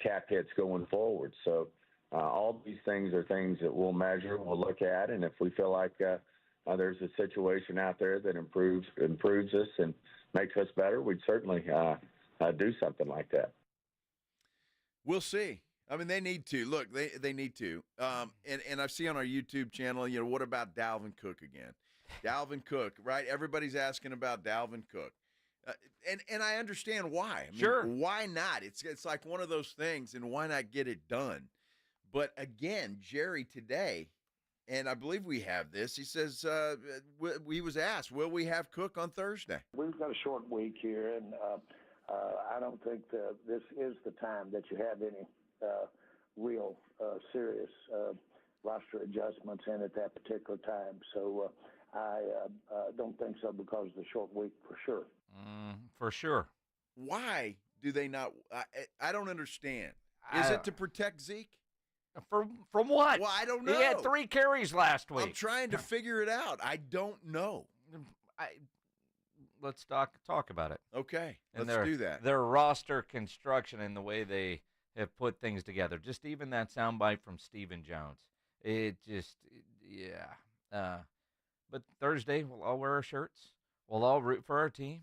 cap hits going forward. So all these things are things that we'll measure, we'll look at, and if we feel like there's a situation out there that improves us and makes us better, we'd certainly do something like that. We'll see. I mean, they need to. Look, they need to. And I see on our YouTube channel, what about Dalvin Cook again? Dalvin Cook, right? Everybody's asking about Dalvin Cook. And I understand why. I mean, sure. Why not? It's like one of those things, and why not get it done? But again, Jerry today, and I believe we have this, he says he was asked, will we have Cook on Thursday? We've got a short week here, and I don't think this is the time that you have any real serious roster adjustments in at that particular time. So I don't think so because of the short week for sure. For sure. Why do they not? I don't understand. Is it to protect Zeke? From what? Well, I don't know. He had 3 carries last week. I'm trying to figure it out. I don't know. Let's talk about it. Okay, and let's do that. Their roster construction and the way they have put things together. Just even that soundbite from Stephen Jones. It just, yeah. But Thursday, we'll all wear our shirts. We'll all root for our team.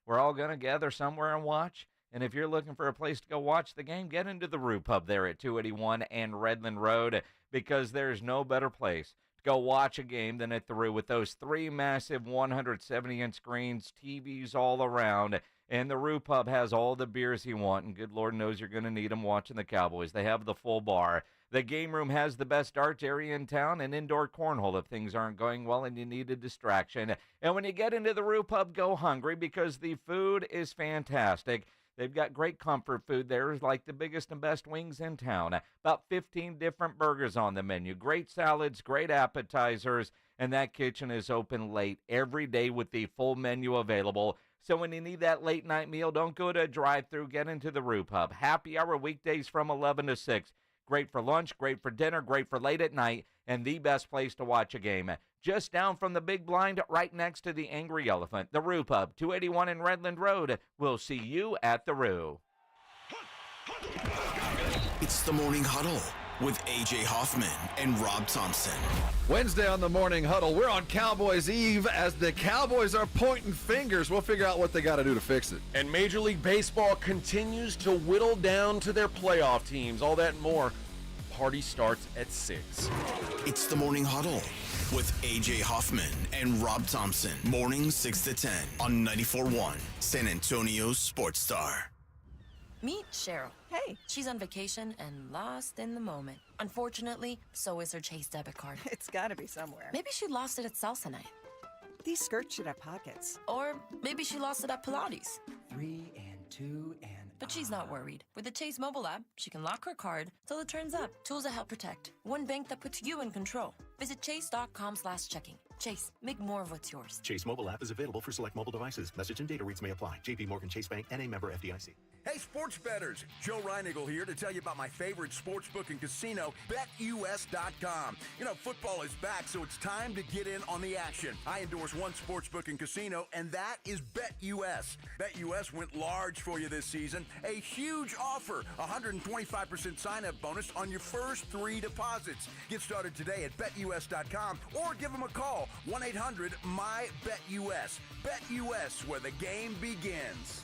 We're all going to gather somewhere and watch. And if you're looking for a place to go watch the game, get into the Roo Pub there at 281 and Redland Road, because there's no better place to go watch a game than at the Roo with those 3 massive 170-inch screens, TVs all around. And the Roo Pub has all the beers you want, and good Lord knows you're going to need them watching the Cowboys. They have the full bar. The game room has the best darts area in town and indoor cornhole if things aren't going well and you need a distraction. And when you get into the Roo Pub, go hungry because the food is fantastic. They've got great comfort food there, like the biggest and best wings in town. About 15 different burgers on the menu. Great salads, great appetizers, and that kitchen is open late every day with the full menu available. So when you need that late night meal, don't go to a drive-thru, get into the Roo Pub. Happy hour weekdays from 11 to 6. Great for lunch, great for dinner, great for late at night, and the best place to watch a game. Just down from the big blind, right next to the Angry Elephant, the Roo Pub, 281 in Redland Road. We'll see you at the Roo. It's the Morning Huddle with A.J. Hoffman and Rob Thompson. Wednesday on the Morning Huddle, we're on Cowboys Eve as the Cowboys are pointing fingers. We'll figure out what they got to do to fix it. And Major League Baseball continues to whittle down to their playoff teams. All that and more. Party starts at 6. It's the Morning Huddle with A.J. Hoffman and Rob Thompson. Morning 6 to 10 on 94.1 San Antonio's Sports Star. Meet Cheryl. Hey. She's on vacation and lost in the moment. Unfortunately, so is her Chase debit card. It's gotta be somewhere. Maybe she lost it at salsa night. These skirts should have pockets. Or maybe she lost it at Pilates. 3 and 2 and... But she's not worried. With the Chase mobile app, she can lock her card till it turns up. Tools that help protect. One bank that puts you in control. Visit chase.com/checking. Chase, make more of what's yours. Chase mobile app is available for select mobile devices. Message and data rates may apply. JP Morgan Chase Bank, N.A. member FDIC. Hey, sports bettors, Joe Reinigle here to tell you about my favorite sportsbook and casino, BetUS.com. You know, football is back, so it's time to get in on the action. I endorse one sportsbook and casino, and that is BetUS. BetUS went large for you this season. A huge offer, 125% sign-up bonus on your first 3 deposits. Get started today at BetUS.com or give them a call, 1-800-MY-BetUS. BetUS, where the game begins.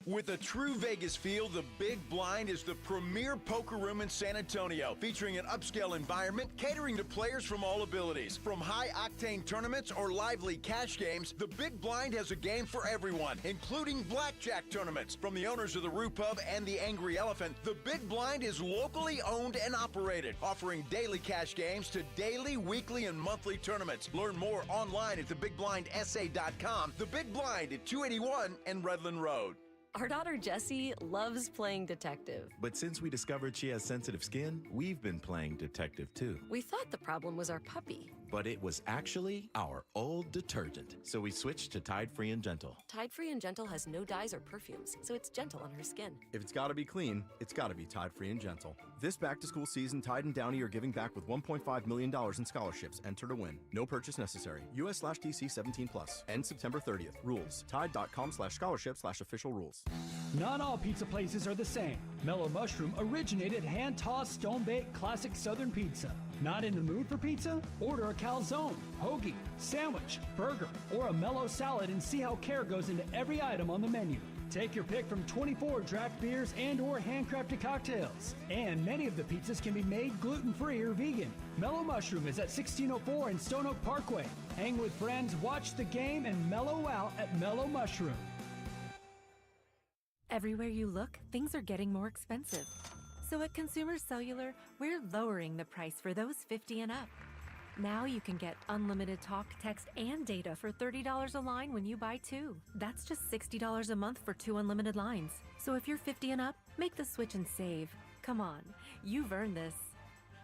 With a true Vegas feel, the Big Blind is the premier poker room in San Antonio, featuring an upscale environment catering to players from all abilities. From high-octane tournaments or lively cash games, the Big Blind has a game for everyone, including blackjack tournaments. From the owners of the Roo Pub and the Angry Elephant, the Big Blind is locally owned and operated, offering daily cash games to daily, weekly, and monthly tournaments. Learn more online at thebigblindsa.com. The Big Blind at 281 and Redland Road. Our daughter Jessie loves playing detective. But since we discovered she has sensitive skin, we've been playing detective too. We thought the problem was our puppy. But it was actually our old detergent. So we switched to Tide Free and Gentle. Tide Free and Gentle has no dyes or perfumes, so it's gentle on her skin. If it's gotta be clean, it's gotta be Tide Free and Gentle. This back-to-school season, Tide and Downey are giving back with $1.5 million in scholarships. Enter to win. No purchase necessary. US/DC 17+. End September 30th. Rules. Tide.com/scholarship/official rules. Not all pizza places are the same. Mellow Mushroom originated hand-tossed, stone-baked, classic Southern pizza. Not in the mood for pizza? Order a calzone, hoagie, sandwich, burger, or a mellow salad and see how care goes into every item on the menu. Take your pick from 24 draft beers and or handcrafted cocktails. And many of the pizzas can be made gluten-free or vegan. Mellow Mushroom is at 1604 in Stone Oak Parkway. Hang with friends, watch the game, and mellow out at Mellow Mushroom. Everywhere you look, things are getting more expensive. So at Consumer Cellular, we're lowering the price for those 50 and up. Now you can get unlimited talk, text, and data for $30 a line when you buy 2. That's just $60 a month for 2 unlimited lines. So if you're 50 and up, make the switch and save. Come on, you've earned this.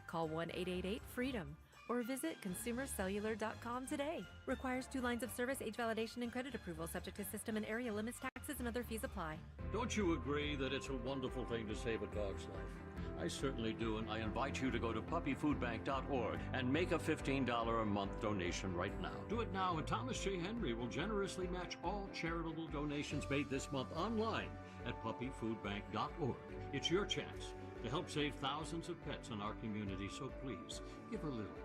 Call 1-888-FREEDOM or visit consumercellular.com today. Requires 2 lines of service, age validation, and credit approval, subject to system and area limits, taxes, and other fees apply. Don't you agree that it's a wonderful thing to save a dog's life? I certainly do, and I invite you to go to puppyfoodbank.org and make a $15 a month donation right now. Do it now, and Thomas J. Henry will generously match all charitable donations made this month online at puppyfoodbank.org. It's your chance to help save thousands of pets in our community, so please give a little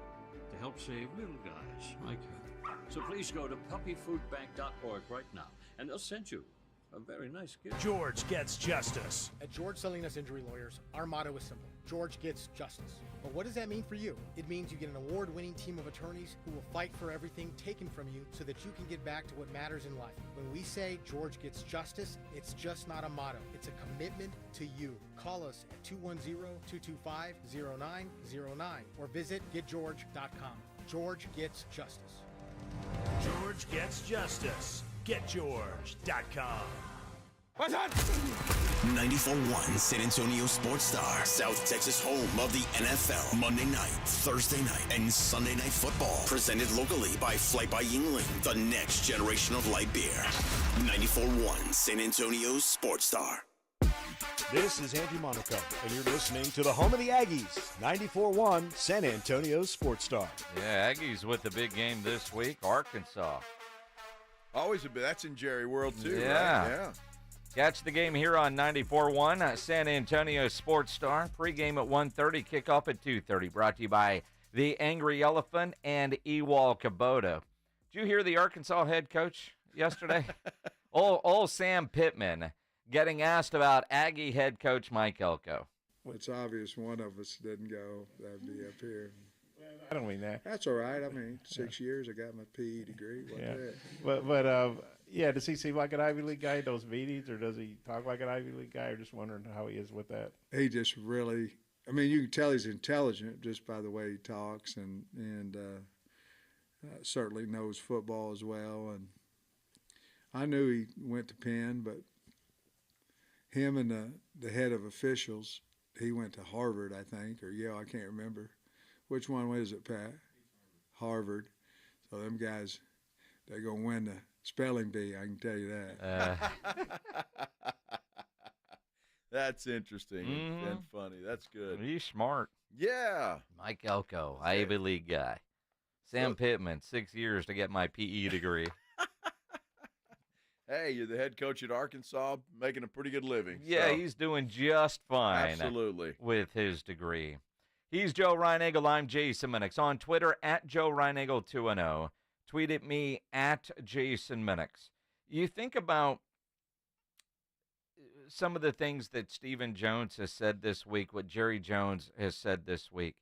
to help save little guys like you. So please go to puppyfoodbank.org right now, and they'll send you a very nice gift. George gets justice. At George Salinas Injury Lawyers, our motto is simple. George gets justice. But what does that mean for you? It means you get an award-winning team of attorneys who will fight for everything taken from you so that you can get back to what matters in life. When we say George gets justice, it's just not a motto. It's a commitment to you. Call us at 210-225-0909 or visit getgeorge.com. George gets justice. George gets justice. GetGeorge.com. What's on? 94.1 San Antonio Sports Star, South Texas home of the NFL. Monday night, Thursday night, and Sunday night football. Presented locally by Flight by Yingling, the next generation of light beer. 94.1 San Antonio Sports Star. This is Andy Monaco, and you're listening to the home of the Aggies, 94.1 San Antonio Sports Star. Yeah, Aggies with the big game this week, Arkansas. Always a bit. That's in Jerry World, too, yeah. Right? Yeah. Catch the game here on 94.1 San Antonio Sports Star. Pregame at 1:30, kickoff at 2:30. Brought to you by the Angry Elephant and Ewald Kubota. Did you hear the Arkansas head coach yesterday? old Sam Pittman getting asked about Aggie head coach Mike Elko. It's obvious one of us didn't go. That'd be up here. I don't mean that. That's all right. I mean, 6 years, I got my PE degree. Yeah, does he seem like an Ivy League guy in those meetings, or does he talk like an Ivy League guy, or just wondering how he is with that? He just really, I mean, you can tell he's intelligent just by the way he talks, and certainly knows football as well. And I knew he went to Penn, but him and the head of officials, he went to Harvard, I think, or Yale, I can't remember. Which one was it, Pat? Harvard. So them guys, they're going to win the spelling bee, I can tell you that. That's interesting and funny. That's good. He's smart. Yeah. Mike Elko, Ivy League guy. Sam Pittman, 6 years to get my PE degree. Hey, you're the head coach at Arkansas, making a pretty good living. Yeah, so. he's doing just fine. Absolutely. With his degree. He's Joe Reinagel. I'm Jason Minix. On Twitter, at Joe Reinagel210. Tweet at me, at Jason Minix. You think about some of the things that Stephen Jones has said this week, what Jerry Jones has said this week,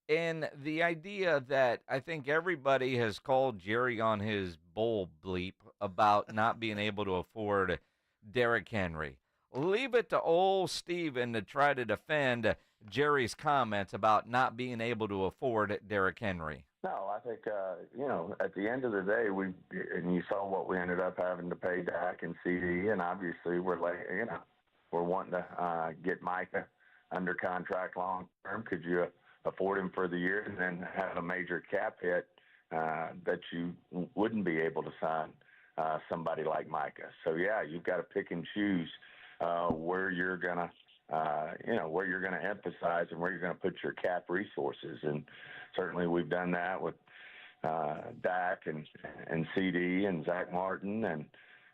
and the idea that I think everybody has called Jerry on his bull bleep about not being able to afford Derrick Henry. Leave it to old Stephen to try to defend Jerry's comments about not being able to afford Derrick Henry. No, I think, at the end of the day, and you saw what we ended up having to pay Dak and CD, and obviously we're wanting to get Micah under contract long term. Could you afford him for the year and then have a major cap hit that you wouldn't be able to sign somebody like Micah? So, yeah, you've got to pick and choose where you're going to where you're going to emphasize and where you're going to put your cap resources. And certainly we've done that with Dak and CD and Zach Martin and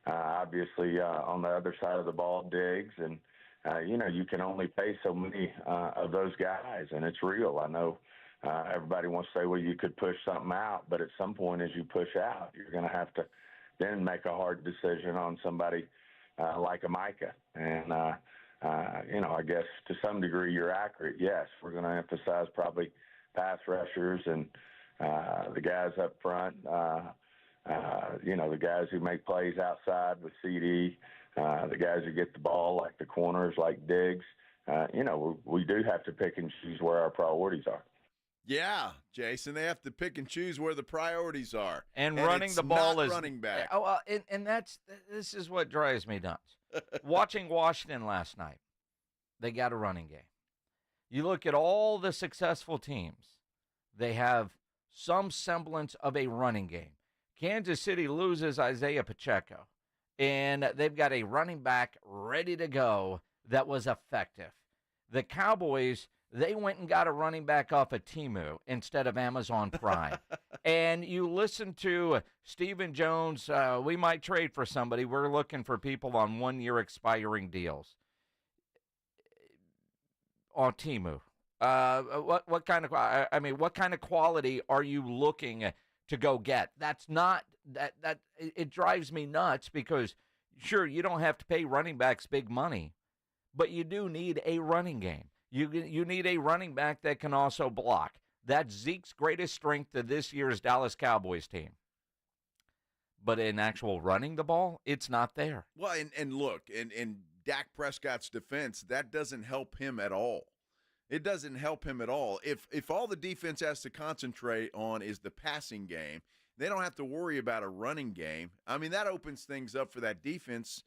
obviously on the other side of the ball, Diggs. And, you can only pay so many of those guys, and it's real. I know everybody wants to say, well, you could push something out, but at some point as you push out, you're going to have to then make a hard decision on somebody like a Micah. And, I guess to some degree you're accurate. Yes, we're going to emphasize probably pass rushers and the guys up front, the guys who make plays outside with CD, the guys who get the ball like the corners like Diggs. We do have to pick and choose where our priorities are. Yeah, Jason, they have to pick and choose where the priorities are. And running the ball is running back. And this is what drives me nuts. Watching Washington last night, they got a running game. You look at all the successful teams, they have some semblance of a running game. Kansas City loses Isaiah Pacheco, and they've got a running back ready to go that was effective. The Cowboys, they went and got a running back off of Temu instead of Amazon Prime. And you listen to Stephen Jones, we might trade for somebody. We're looking for people on 1-year expiring deals on Temu. What kind of quality are you looking to go get? That's not that it drives me nuts because sure, you don't have to pay running backs big money, but you do need a running game. You need a running back that can also block. That's Zeke's greatest strength to this year's Dallas Cowboys team. But in actual running the ball, it's not there. Well, and look, in Dak Prescott's defense, that doesn't help him at all. It doesn't help him at all. If all the defense has to concentrate on is the passing game, they don't have to worry about a running game. I mean, that opens things up for that defense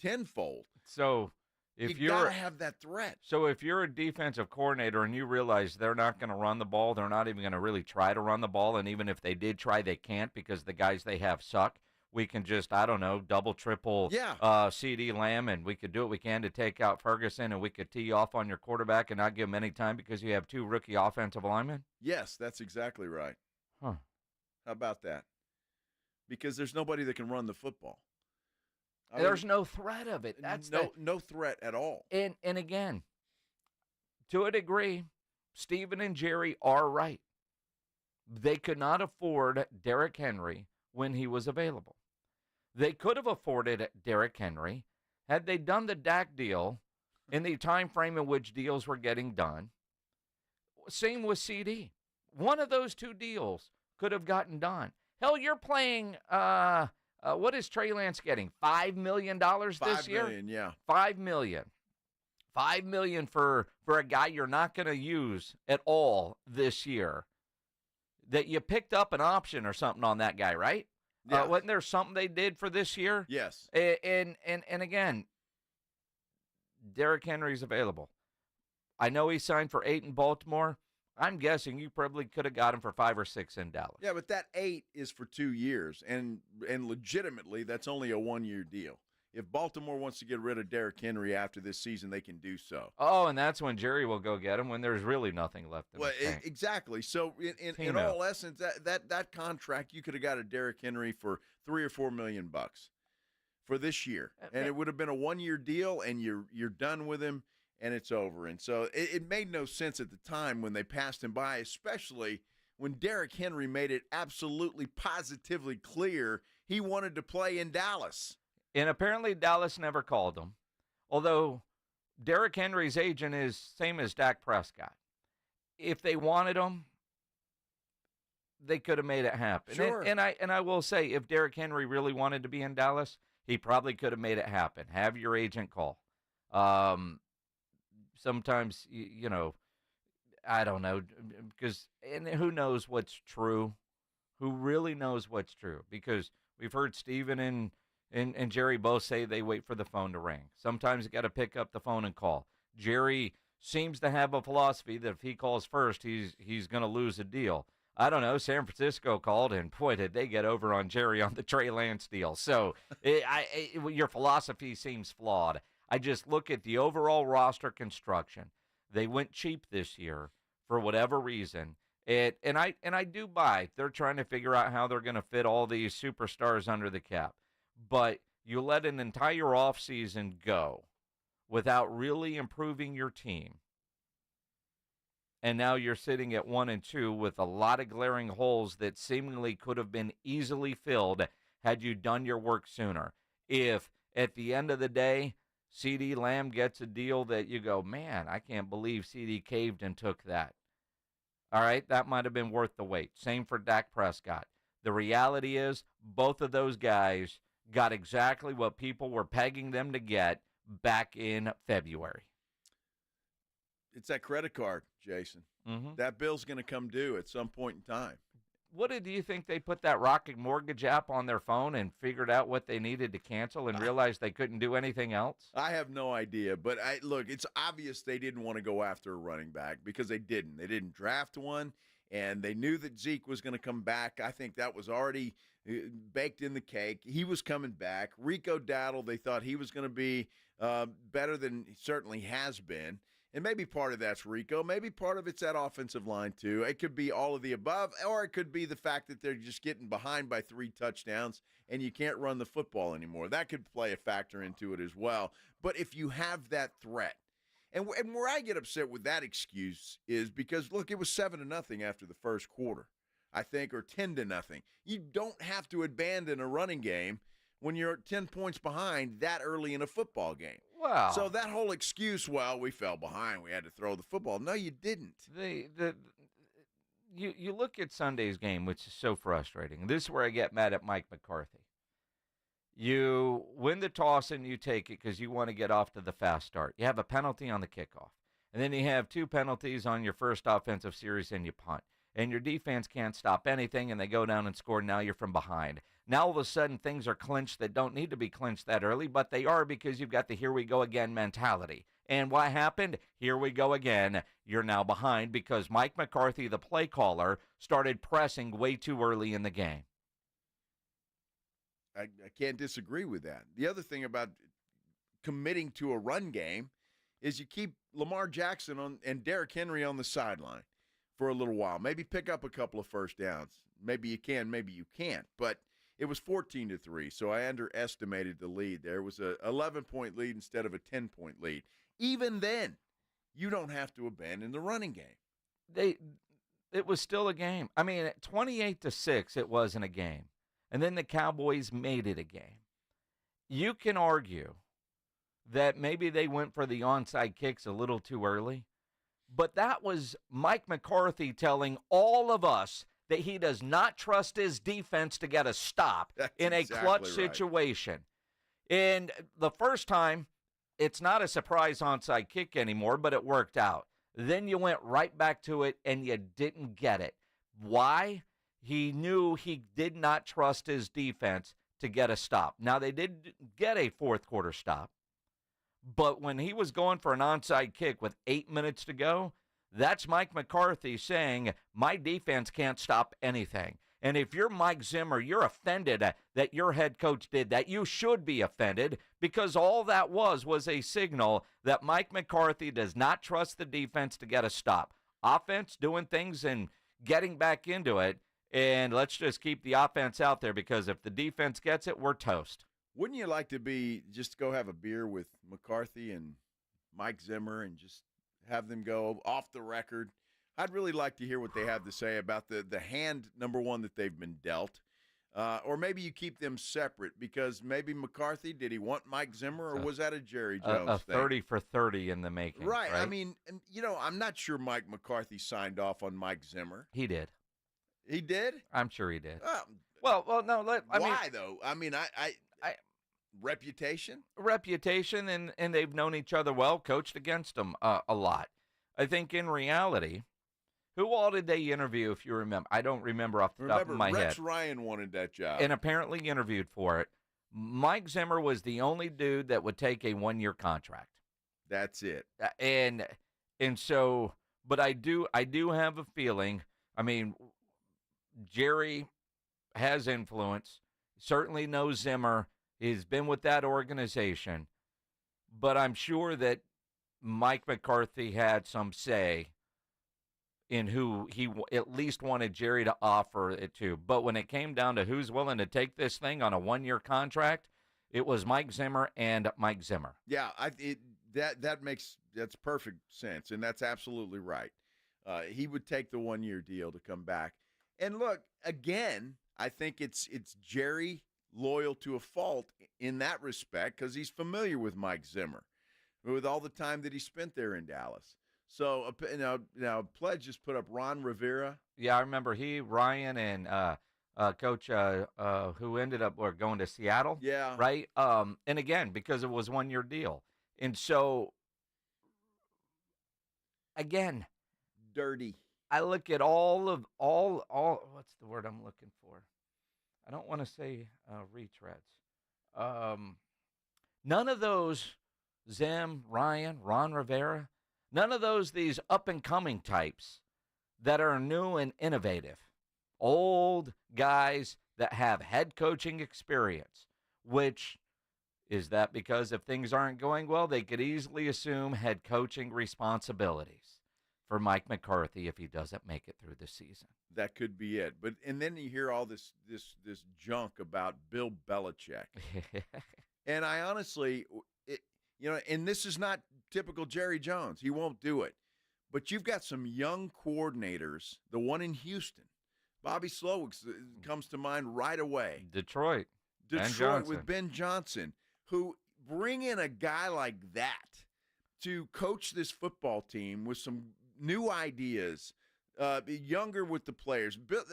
tenfold. So if you gotta have that threat. So if you're a defensive coordinator and you realize they're not going to run the ball, they're not even going to really try to run the ball, and even if they did try, they can't because the guys they have suck. We can just, double, triple CD Lamb, and we could do what we can to take out Ferguson, and we could tee off on your quarterback and not give him any time because you have 2 rookie offensive linemen? Yes, that's exactly right. Huh. How about that? Because there's nobody that can run the football. There's no threat of it. That's no threat at all. And again, to a degree, Stephen and Jerry are right. They could not afford Derrick Henry when he was available. They could have afforded Derrick Henry had they done the Dak deal in the time frame in which deals were getting done. Same with CD. One of those 2 deals could have gotten done. Hell, you're playing, what is Trey Lance getting? $5 million this year? $5 million, yeah. $5 million. $5 million for a guy you're not going to use at all this year. That you picked up an option or something on that guy, right? Yeah. Wasn't there something they did for this year? Yes. And again, Derrick Henry's available. I know he signed for 8 in Baltimore. I'm guessing you probably could have got him for 5 or 6 in Dallas. Yeah, but that 8 is for 2 years, and legitimately, that's only a 1-year deal. if Baltimore wants to get rid of Derrick Henry after this season, they can do so. Oh, and that's when Jerry will go get him when there's really nothing left in the tank. Exactly. So in all essence, that contract, you could have got a Derrick Henry for $3 or $4 million for this year, and it would have been a 1-year deal, and you're done with him, and it's over. And so it made no sense at the time when they passed him by, especially when Derrick Henry made it absolutely positively clear he wanted to play in Dallas. And apparently Dallas never called him, although Derrick Henry's agent is same as Dak Prescott. If they wanted him, they could have made it happen. Sure. And I will say, if Derrick Henry really wanted to be in Dallas, he probably could have made it happen. Have your agent call. Sometimes, you know, I don't know, because and who knows what's true? Who really knows what's true? Because we've heard Steven and Jerry both say they wait for the phone to ring. Sometimes you got to pick up the phone and call. Jerry seems to have a philosophy that if he calls first, he's going to lose a deal. I don't know. San Francisco called, and boy, did they get over on Jerry on the Trey Lance deal. So your philosophy seems flawed. I just look at the overall roster construction. They went cheap this year for whatever reason. And I do buy they're trying to figure out how they're going to fit all these superstars under the cap. But you let an entire offseason go without really improving your team. And now you're sitting at 1-2 with a lot of glaring holes that seemingly could have been easily filled had you done your work sooner. If at the end of the day, CeeDee Lamb gets a deal that you go, man, I can't believe CeeDee caved and took that. All right, that might have been worth the wait. Same for Dak Prescott. The reality is both of those guys got exactly what people were pegging them to get back in February. It's that credit card, Jason. Mm-hmm. That bill's going to come due at some point in time. Do you think they put that Rocket Mortgage app on their phone and figured out what they needed to cancel and realized they couldn't do anything else? I have no idea, but look, it's obvious they didn't want to go after a running back because they didn't. They didn't draft one, and they knew that Zeke was going to come back. I think that was already baked in the cake. He was coming back. Rico Dowdle, they thought he was going to be better than he certainly has been. And maybe part of that's Rico. Maybe part of it's that offensive line, too. It could be all of the above, or it could be the fact that they're just getting behind by 3 touchdowns and you can't run the football anymore. That could play a factor into it as well. But if you have that threat, and where I get upset with that excuse is because, look, it was 7-0 after the first quarter, I think, or 10-0. You don't have to abandon a running game when you're 10 points behind that early in a football game. Wow. So that whole excuse, well, we fell behind, we had to throw the football. No, you didn't. You look at Sunday's game, which is so frustrating. This is where I get mad at Mike McCarthy. You win the toss and you take it because you want to get off to the fast start. You have a penalty on the kickoff. And then you have 2 penalties on your first offensive series and you punt. And your defense can't stop anything, and they go down and score. Now you're from behind. Now all of a sudden things are clinched that don't need to be clinched that early, but they are because you've got the here we go again mentality. And what happened? Here we go again. You're now behind because Mike McCarthy, the play caller, started pressing way too early in the game. I can't disagree with that. The other thing about committing to a run game is you keep Lamar Jackson and Derrick Henry on the sideline for a little while. Maybe pick up a couple of first downs. Maybe you can, maybe you can't. But it was 14-3, so I underestimated the lead there. It was a 11-point lead instead of a 10-point lead. Even then, you don't have to abandon the running game. It was still a game. I mean, 28-6, it wasn't a game. And then the Cowboys made it a game. You can argue that maybe they went for the onside kicks a little too early, but that was Mike McCarthy telling all of us that he does not trust his defense to get a stop in a clutch situation. And the first time, it's not a surprise onside kick anymore, but it worked out. Then you went right back to it, and you didn't get it. Why? He knew he did not trust his defense to get a stop. Now, they did get a fourth quarter stop, but when he was going for an onside kick with 8 minutes to go, that's Mike McCarthy saying, my defense can't stop anything. And if you're Mike Zimmer, you're offended that your head coach did that. You should be offended because all that was a signal that Mike McCarthy does not trust the defense to get a stop. Offense doing things and getting back into it, and let's just keep the offense out there because if the defense gets it, we're toast. Wouldn't you like to just go have a beer with McCarthy and Mike Zimmer and just have them go off the record? I'd really like to hear what they have to say about the hand, number one, that they've been dealt. Or maybe you keep them separate because maybe McCarthy, did he want Mike Zimmer or was that a Jerry Jones a thing? 30 for 30 in the making. Right. I mean, I'm not sure Mike McCarthy signed off on Mike Zimmer. He did. He did? I'm sure he did. No. Why, though? I mean, reputation? Reputation, and they've known each other well, coached against them a lot. I think in reality, who all did they interview, if you remember? I don't remember off the top of my head. Rex Ryan wanted that job. And apparently interviewed for it. Mike Zimmer was the only dude that would take a one-year contract. That's it. And so, but I do have a feeling, I mean, Jerry has influence, certainly knows Zimmer, he's been with that organization, but I'm sure that Mike McCarthy had some say in who he at least wanted Jerry to offer it to. But when it came down to who's willing to take this thing on a one-year contract, it was Mike Zimmer and Mike Zimmer. Yeah, that's perfect sense, and that's absolutely right. He would take the one-year deal to come back. And look, again, I think it's Jerry loyal to a fault in that respect because he's familiar with Mike Zimmer, with all the time that he spent there in Dallas. So now Pledge just put up Ron Rivera. Yeah, I remember Ryan, and Coach who ended up going to Seattle. Yeah. Right? And again, because it was one-year deal. And so, again. Dirty. I look at all what's the word I'm looking for? I don't want to say retreads. None of those, Zim, Ryan, Ron Rivera, none of these up-and-coming types that are new and innovative, old guys that have head coaching experience, which is that because if things aren't going well, they could easily assume head coaching responsibilities for Mike McCarthy if he doesn't make it through the season. That could be it. And then you hear all this junk about Bill Belichick. And I honestly, and this is not typical Jerry Jones. He won't do it. But you've got some young coordinators, the one in Houston. Bobby Slowick comes to mind right away. Detroit with Ben Johnson, who bring in a guy like that to coach this football team with some new ideas, younger with the players. Bill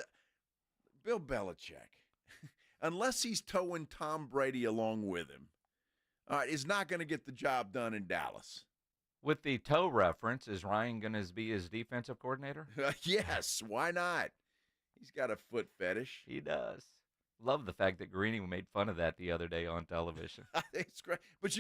Belichick, unless he's towing Tom Brady along with him, is not going to get the job done in Dallas. With the toe reference, is Ryan going to be his defensive coordinator? Yes, why not? He's got a foot fetish. He does. Love the fact that Greeny made fun of that the other day on television. It's great. But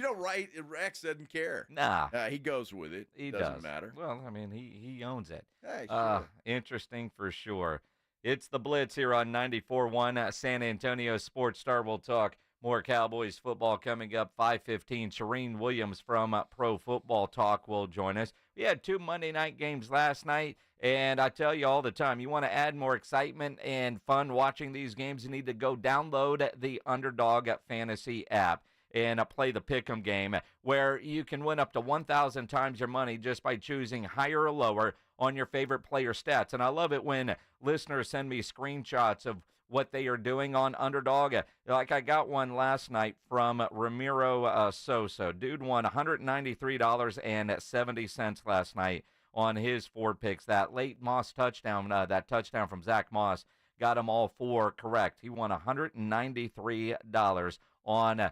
Rex doesn't care. Nah. He goes with it. He doesn't does. matter. Well, I mean, he owns it. Hey, sure. Interesting for sure. It's the Blitz here on 94.1 San Antonio Sports Star. We'll talk more Cowboys football coming up, 5:15. Charean Williams from Pro Football Talk will join us. We had 2 Monday night games last night, and I tell you all the time, you want to add more excitement and fun watching these games, you need to go download the Underdog Fantasy app and play the Pick'em game, where you can win up to 1,000 times your money just by choosing higher or lower on your favorite player stats. And I love it when listeners send me screenshots of what they are doing on Underdog. Like I got one last night from Ramiro Sosa. Dude won $193.70 last night on his 4 picks. That late Moss touchdown, that touchdown from Zach Moss, got him all 4 correct. He won $193 on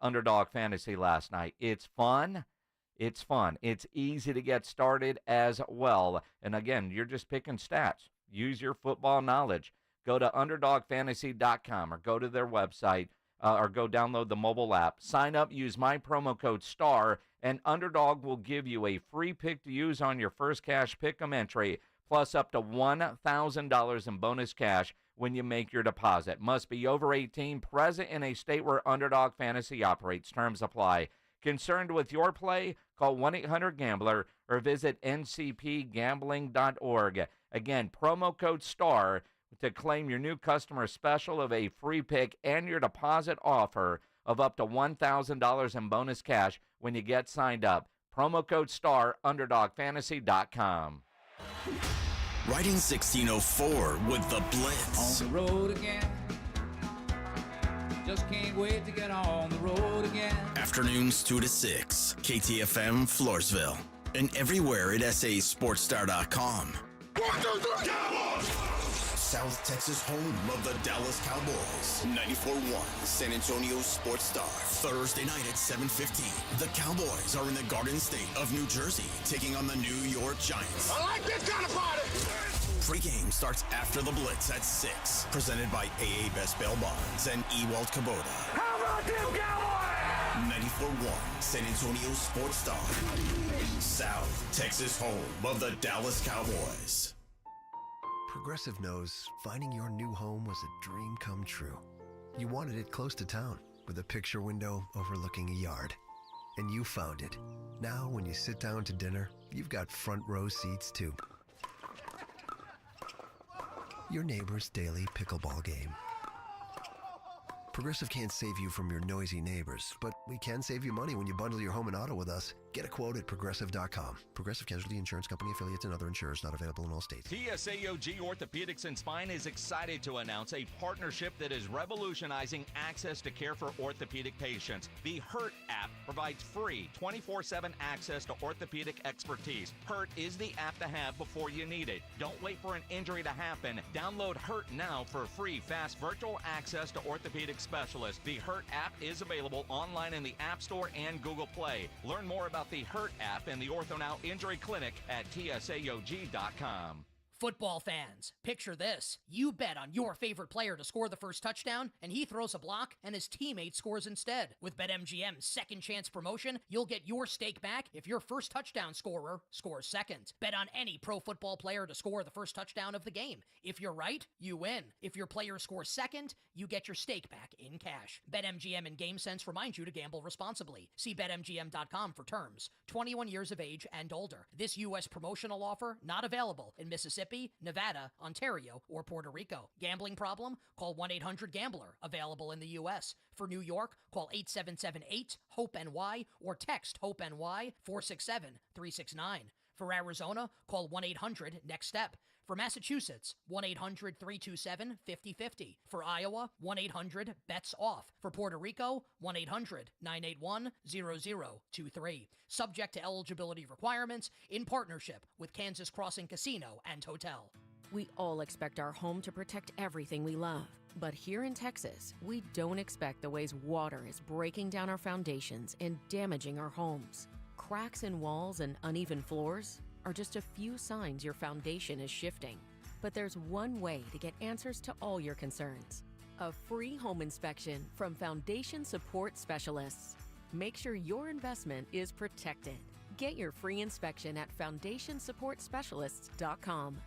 Underdog Fantasy last night. It's fun. It's fun. It's easy to get started as well. And again, you're just picking stats. Use your football knowledge. Go to UnderdogFantasy.com or go to their website or go download the mobile app. Sign up, use my promo code STAR, and Underdog will give you a free pick to use on your first cash pick'em entry. plus up to $1,000 in bonus cash when you make your deposit. Must be over 18, present in a state where Underdog Fantasy operates. Terms apply. Concerned with your play? Call 1-800-GAMBLER or visit ncpgambling.org. Again, promo code STAR to claim your new customer special of a free pick and your deposit offer of up to $1,000 in bonus cash when you get signed up. Promo code STAR, UnderdogFantasy.com. Riding 1604 with the Blitz. On the road again. Just can't wait to get on the road again. Afternoons 2 to 6. KTFM Floresville. And everywhere at sasportstar.com. 1, 2, 3, Cowboys! South Texas home of the Dallas Cowboys. 94.1 San Antonio Sports Star. Thursday night at 7:15. The Cowboys are in the Garden State of New Jersey, taking on the New York Giants. I like this kind of party! Pre-game starts after the Blitz at 6. Presented by AA Best Bail Bonds and Ewald Kubota. How about them Cowboys? 94.1 San Antonio Sports Star. South Texas home of the Dallas Cowboys. Progressive knows finding your new home was a dream come true. You wanted it close to town, with a picture window overlooking a yard. And you found it. Now, when you sit down to dinner, you've got front row seats too. Your neighbor's daily pickleball game. Progressive can't save you from your noisy neighbors, but we can save you money when you bundle your home and auto with us. Get a quote at Progressive.com. Progressive Casualty Insurance Company, affiliates, and other insurers not available in all states. TSAOG Orthopedics and Spine is excited to announce a partnership that is revolutionizing access to care for orthopedic patients. The HURT app provides free 24/7 access to orthopedic expertise. HURT is the app to have before you need it. Don't wait for an injury to happen. Download HURT now for free, fast virtual access to orthopedic specialists. The HURT app is available online in the App Store and Google Play. Learn more about the HURT app and the OrthoNow Injury Clinic at TSAOG.com. Football fans, picture this. You bet on your favorite player to score the first touchdown, and he throws a block, and his teammate scores instead. With BetMGM's second chance promotion, you'll get your stake back if your first touchdown scorer scores second. Bet on any pro football player to score the first touchdown of the game. If you're right, you win. If your player scores second, you get your stake back in cash. BetMGM and GameSense remind you to gamble responsibly. See BetMGM.com for terms. 21 years of age and older. This U.S. promotional offer not available in Mississippi, Nevada, Ontario, or Puerto Rico. Gambling problem? Call 1-800-GAMBLER. Available in the U.S. For New York, call 877-8-HOPE-NY or text HOPE-NY 467-369. For Arizona, call 1-800-NEXT-STEP. For Massachusetts, 1-800-327-5050. For Iowa, 1-800-BETS-OFF. For Puerto Rico, 1-800-981-0023. Subject to eligibility requirements in partnership with Kansas Crossing Casino and Hotel. We all expect our home to protect everything we love. But here in Texas, we don't expect the ways water is breaking down our foundations and damaging our homes. Cracks in walls and uneven floors are just a few signs your foundation is shifting. But there's one way to get answers to all your concerns. A free home inspection from Foundation Support Specialists. Make sure your investment is protected. Get your free inspection at FoundationSupportSpecialists.com.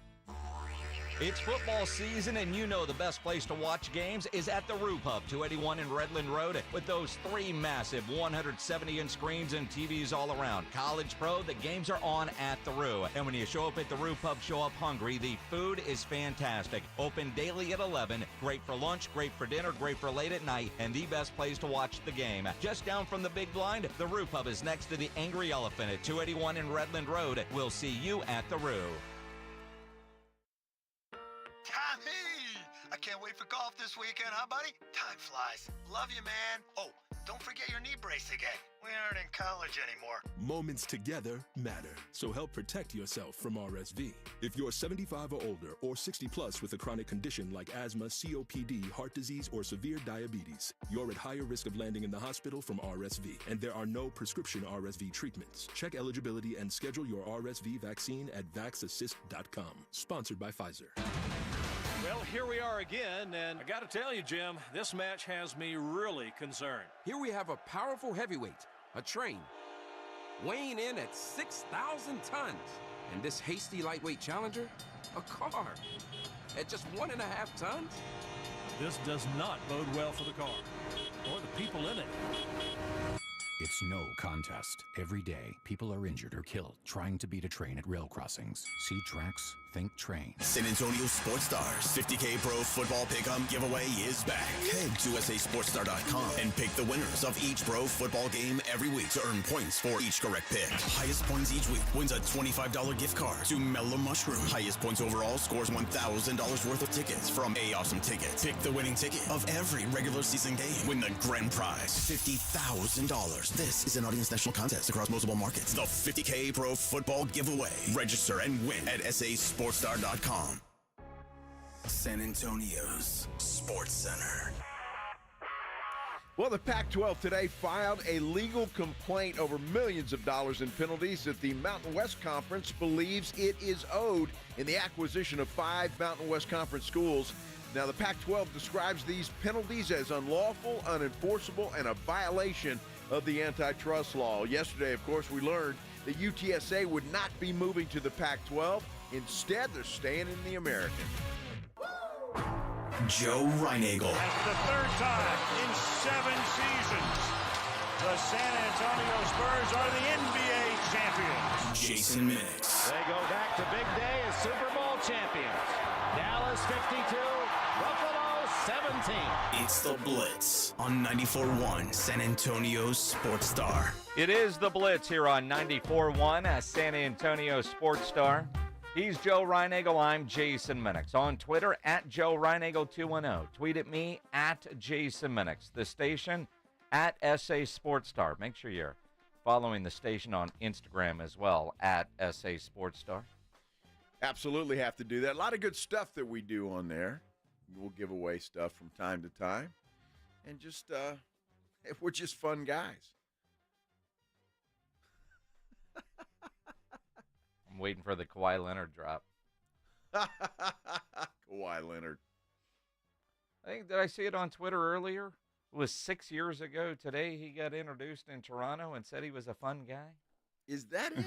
It's football season, and you know the best place to watch games is at the Roo Pub, 281 in Redland Road, with those 3 massive 170-inch screens and TVs all around. College, pro, the games are on at the Roo. And when you show up at the Roo Pub, show up hungry. The food is fantastic. Open daily at 11. Great for lunch, great for dinner, great for late at night, and the best place to watch the game. Just down from the big blind, the Roo Pub is next to the Angry Elephant at 281 in Redland Road. We'll see you at the Roo. Tommy! I can't wait for golf this weekend, huh, buddy? Time flies. Love you, man. Oh, don't forget your knee brace again. We aren't in college anymore. Moments together matter, so help protect yourself from RSV. If you're 75 or older or 60 plus with a chronic condition like asthma, COPD, heart disease, or severe diabetes, you're at higher risk of landing in the hospital from RSV, and there are no prescription RSV treatments. Check eligibility and schedule your RSV vaccine at vaxassist.com. Sponsored by Pfizer. Well, here we are again, and I got to tell you, Jim, this match has me really concerned. Here we have a powerful heavyweight, a train, weighing in at 6,000 tons. And this hasty lightweight Challenger? A car. At just 1.5 tons? This does not bode well for the car or the people in it. It's no contest. Every day, people are injured or killed trying to beat a train at rail crossings. See tracks, think train. San Antonio Sports Stars 50K Pro Football Pick'em giveaway is back. Head to SASportsStar.com and pick the winners of each pro football game every week to earn points for each correct pick. Highest points each week wins a $25 gift card to Mellow Mushroom. Highest points overall scores $1,000 worth of tickets from A Awesome Tickets. Pick the winning ticket of every regular season game. Win the grand prize, $50,000. This is an audience national contest across multiple markets. The 50K Pro Football Giveaway. Register and win at SASportsStar.com. San Antonio's Sports Center. Well, the Pac-12 today filed a legal complaint over millions of dollars in penalties that the Mountain West Conference believes it is owed in the acquisition of 5 Mountain West Conference schools. Now, the Pac-12 describes these penalties as unlawful, unenforceable, and a violation of the antitrust law. Yesterday, of course, we learned that UTSA would not be moving to the Pac-12. Instead, they're staying in the American. Joe Reinagel. And for the third time in 7 seasons, the San Antonio Spurs are the NBA champions. Jason Minix. They go back to big day as Super Bowl champions. Dallas 52, Buffalo 17. It's the Blitz on 94.1 San Antonio Sports Star. It is the Blitz here on 94.1 San Antonio Sports Star. He's Joe Reinagel. I'm Jason Minix. On Twitter, at Joe Reinagel210. Tweet at me, at Jason Minix. The station, at SA Sports Star. Make sure you're following the station on Instagram as well, at SA Sports Star. Absolutely have to do that. A lot of good stuff that we do on there. We'll give away stuff from time to time. And just, we're just fun guys. I'm waiting for the Kawhi Leonard drop. Kawhi Leonard. Did I see it on Twitter earlier? It was 6 years ago today he got introduced in Toronto and said he was a fun guy. Is that it?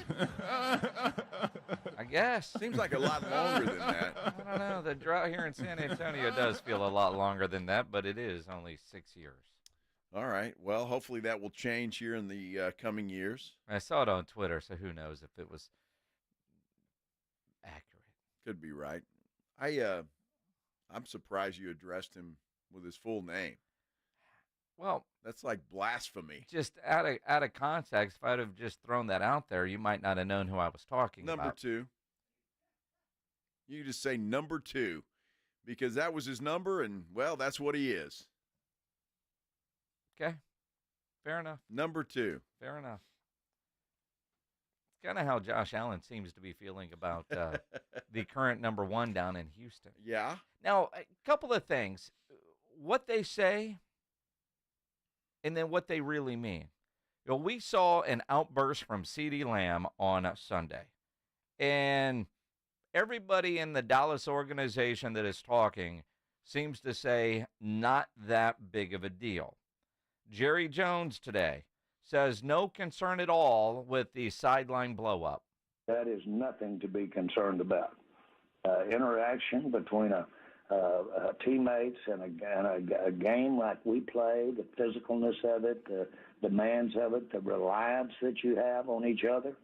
I guess. Seems like a lot longer than that. I don't know. The drought here in San Antonio does feel a lot longer than that, but it is only 6 years. All right. Well, hopefully that will change here in the coming years. I saw it on Twitter, so who knows if it was accurate. Could be right. I'm surprised you addressed him with his full name. Well, that's like blasphemy. Just out of context, if I'd have just thrown that out there, you might not have known who I was talking about. Number 2. You could just say number 2 because that was his number, and, well, that's what he is. Okay. Fair enough. Number 2. Fair enough. It's kind of how Josh Allen seems to be feeling about the current number 1 down in Houston. Yeah. Now, a couple of things. What they say and then what they really mean. You know, we saw an outburst from CeeDee Lamb on Sunday. And everybody in the Dallas organization that is talking seems to say not that big of a deal. Jerry Jones today says no concern at all with the sideline blow-up. That is nothing to be concerned about. Interaction between teammates and a game like we play, the physicalness of it, the demands of it, the reliance that you have on each other.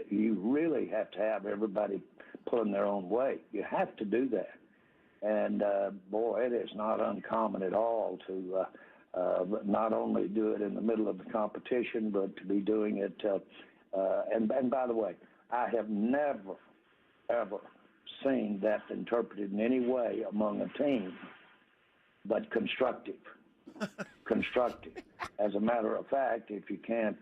You really have to have everybody pulling their own weight. You have to do that. And, boy, it is not uncommon at all to not only do it in the middle of the competition, but to be doing it. And by the way, I have never, ever seen that interpreted in any way among a team, but constructive. Constructive. As a matter of fact, if you can't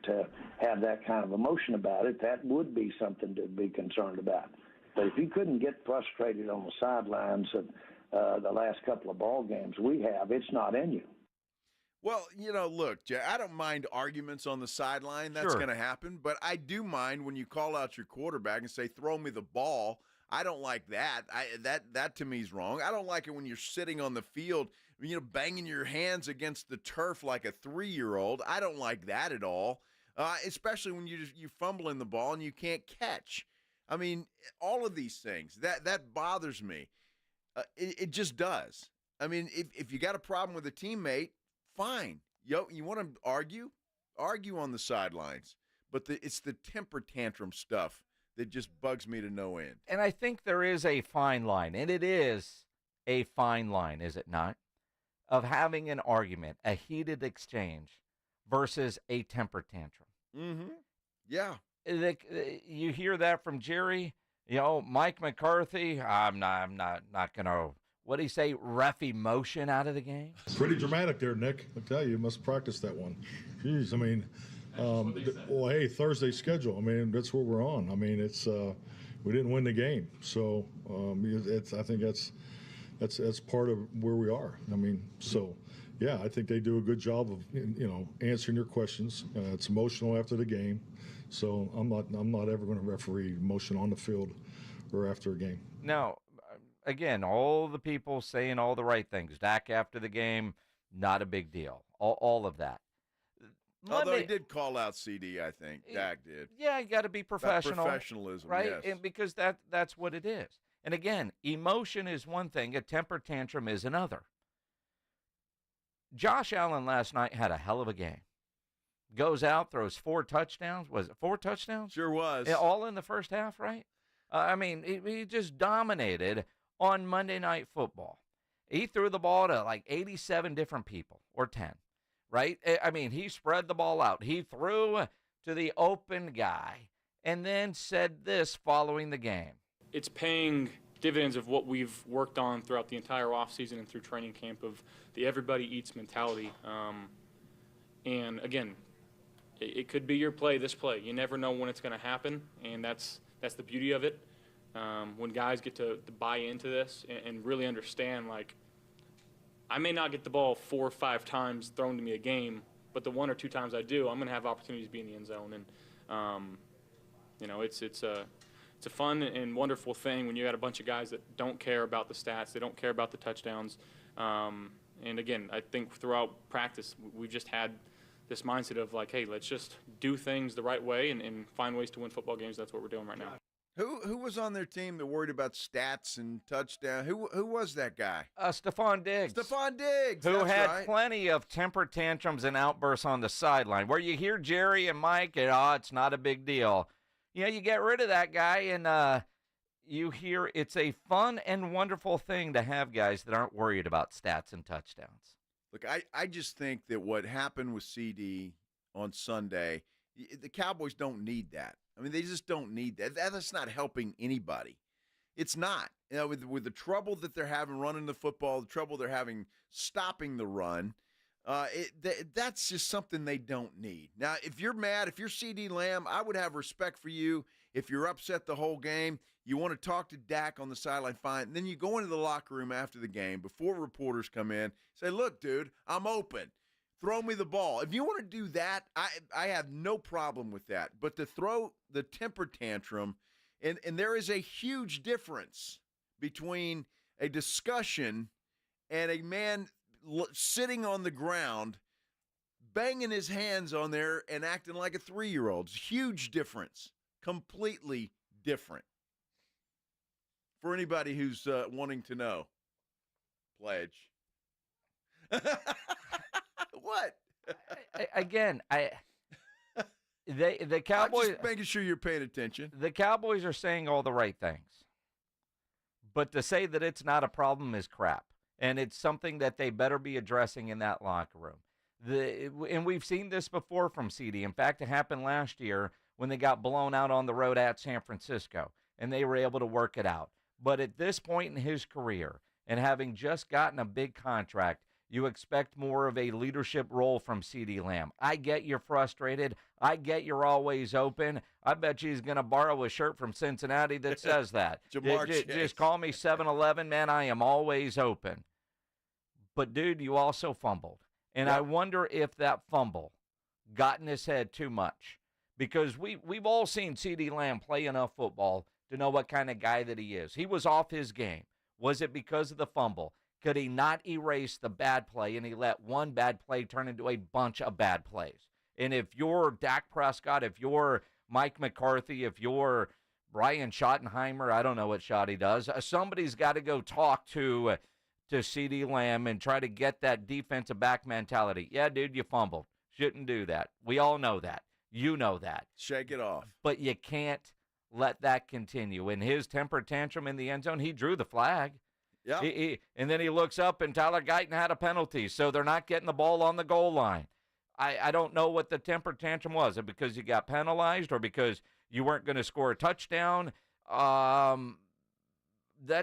have that kind of emotion about it, that would be something to be concerned about. But if you couldn't get frustrated on the sidelines of the last couple of ball games we have, it's not in you. Well, you know, look, Jay, I don't mind arguments on the sideline. That's going to happen. But I do mind when you call out your quarterback and say, throw me the ball. I don't like that. That to me is wrong. I don't like it when you're sitting on the field, you know, banging your hands against the turf like a 3-year-old. I don't like that at all. especially when you're fumbling the ball and you can't catch. I mean, all of these things, that bothers me. It just does. I mean, if you got a problem with a teammate, fine. You want to argue on the sidelines. But it's the temper tantrum stuff that just bugs me to no end. And I think there is a fine line, and it is a fine line, is it not, of having an argument, a heated exchange versus a temper tantrum. Mm-hmm. Yeah. You hear that from Jerry, Mike McCarthy, I'm not going to, what did he say, ref emotion out of the game? Pretty dramatic there, Nick. I tell you must practice that one. Jeez, I mean, well, hey, Thursday schedule. I mean, that's what we're on. I mean, it's we didn't win the game, so I think that's part of where we are. I mean, so yeah, I think they do a good job of answering your questions. It's emotional after the game, so I'm not ever going to referee emotion on the field or after a game. Now, again, all the people saying all the right things. Dak after the game, not a big deal. All of that. Although he did call out CD, I think. Dak did. Yeah, you got to be professional. Professionalism, right? Yes. And because that's what it is. And again, emotion is one thing, a temper tantrum is another. Josh Allen last night had a hell of a game. Goes out, throws 4 touchdowns. Was it 4 touchdowns? Sure was. All in the first half, right? I mean, he just dominated on Monday Night Football. He threw the ball to like 87 different people, or 10. Right? I mean, he spread the ball out. He threw to the open guy and then said this following the game. It's paying dividends of what we've worked on throughout the entire offseason and through training camp of the everybody eats mentality. And again, it could be your play, this play. You never know when it's going to happen, and that's the beauty of it. When guys get to buy into this and really understand, like, I may not get the ball 4 or 5 times thrown to me a game, but the 1 or 2 times I do, I'm going to have opportunities to be in the end zone. And, it's a fun and wonderful thing when you got a bunch of guys that don't care about the stats, they don't care about the touchdowns. And again, I think throughout practice, we've just had this mindset of like, hey, let's just do things the right way and find ways to win football games. That's what we're doing right now. Who was on their team that worried about stats and touchdown? Who was that guy? Stephon Diggs. Stephon Diggs, who that's had right. plenty of temper tantrums and outbursts on the sideline, where you hear Jerry and Mike, and it's not a big deal. You get rid of that guy, and you hear it's a fun and wonderful thing to have guys that aren't worried about stats and touchdowns. Look, I just think that what happened with CD on Sunday, the Cowboys don't need that. I mean, they just don't need that. That's not helping anybody. It's not. With the trouble that they're having running the football, the trouble they're having stopping the run, that's just something they don't need. Now, if you're mad, if you're CD Lamb, I would have respect for you. If you're upset the whole game, you want to talk to Dak on the sideline, fine. And then you go into the locker room after the game, before reporters come in, say, look, dude, I'm open. Throw me the ball. If you want to do that, I have no problem with that. But to throw the temper tantrum, and there is a huge difference between a discussion and a man sitting on the ground, banging his hands on there and acting like a 3-year-old. Huge difference. Completely different. For anybody who's wanting to know. Pledge. What? Again, the Cowboys. I'm just making sure you're paying attention. The Cowboys are saying all the right things, but to say that it's not a problem is crap, and it's something that they better be addressing in that locker room. And we've seen this before from CD. In fact, it happened last year when they got blown out on the road at San Francisco, and they were able to work it out. But at this point in his career, and having just gotten a big contract, you expect more of a leadership role from CD Lamb. I get you're frustrated. I get you're always open. I bet you he's going to borrow a shirt from Cincinnati that says that. Just call me 7-Eleven, man. I am always open. But, dude, you also fumbled. And I wonder if that fumble got in his head too much. Because we've all seen CD Lamb play enough football to know what kind of guy that he is. He was off his game. Was it because of the fumble? Could he not erase the bad play, and he let one bad play turn into a bunch of bad plays? And if you're Dak Prescott, if you're Mike McCarthy, if you're Brian Schottenheimer, I don't know what Schotty does, somebody's got to go talk to CeeDee Lamb and try to get that defensive back mentality. Yeah, dude, you fumbled. Shouldn't do that. We all know that. You know that. Shake it off. But you can't let that continue. In his temper tantrum in the end zone, he drew the flag. Yeah. And then he looks up, and Tyler Guyton had a penalty, so they're not getting the ball on the goal line. I don't know what the temper tantrum was. Is it because you got penalized or because you weren't going to score a touchdown? That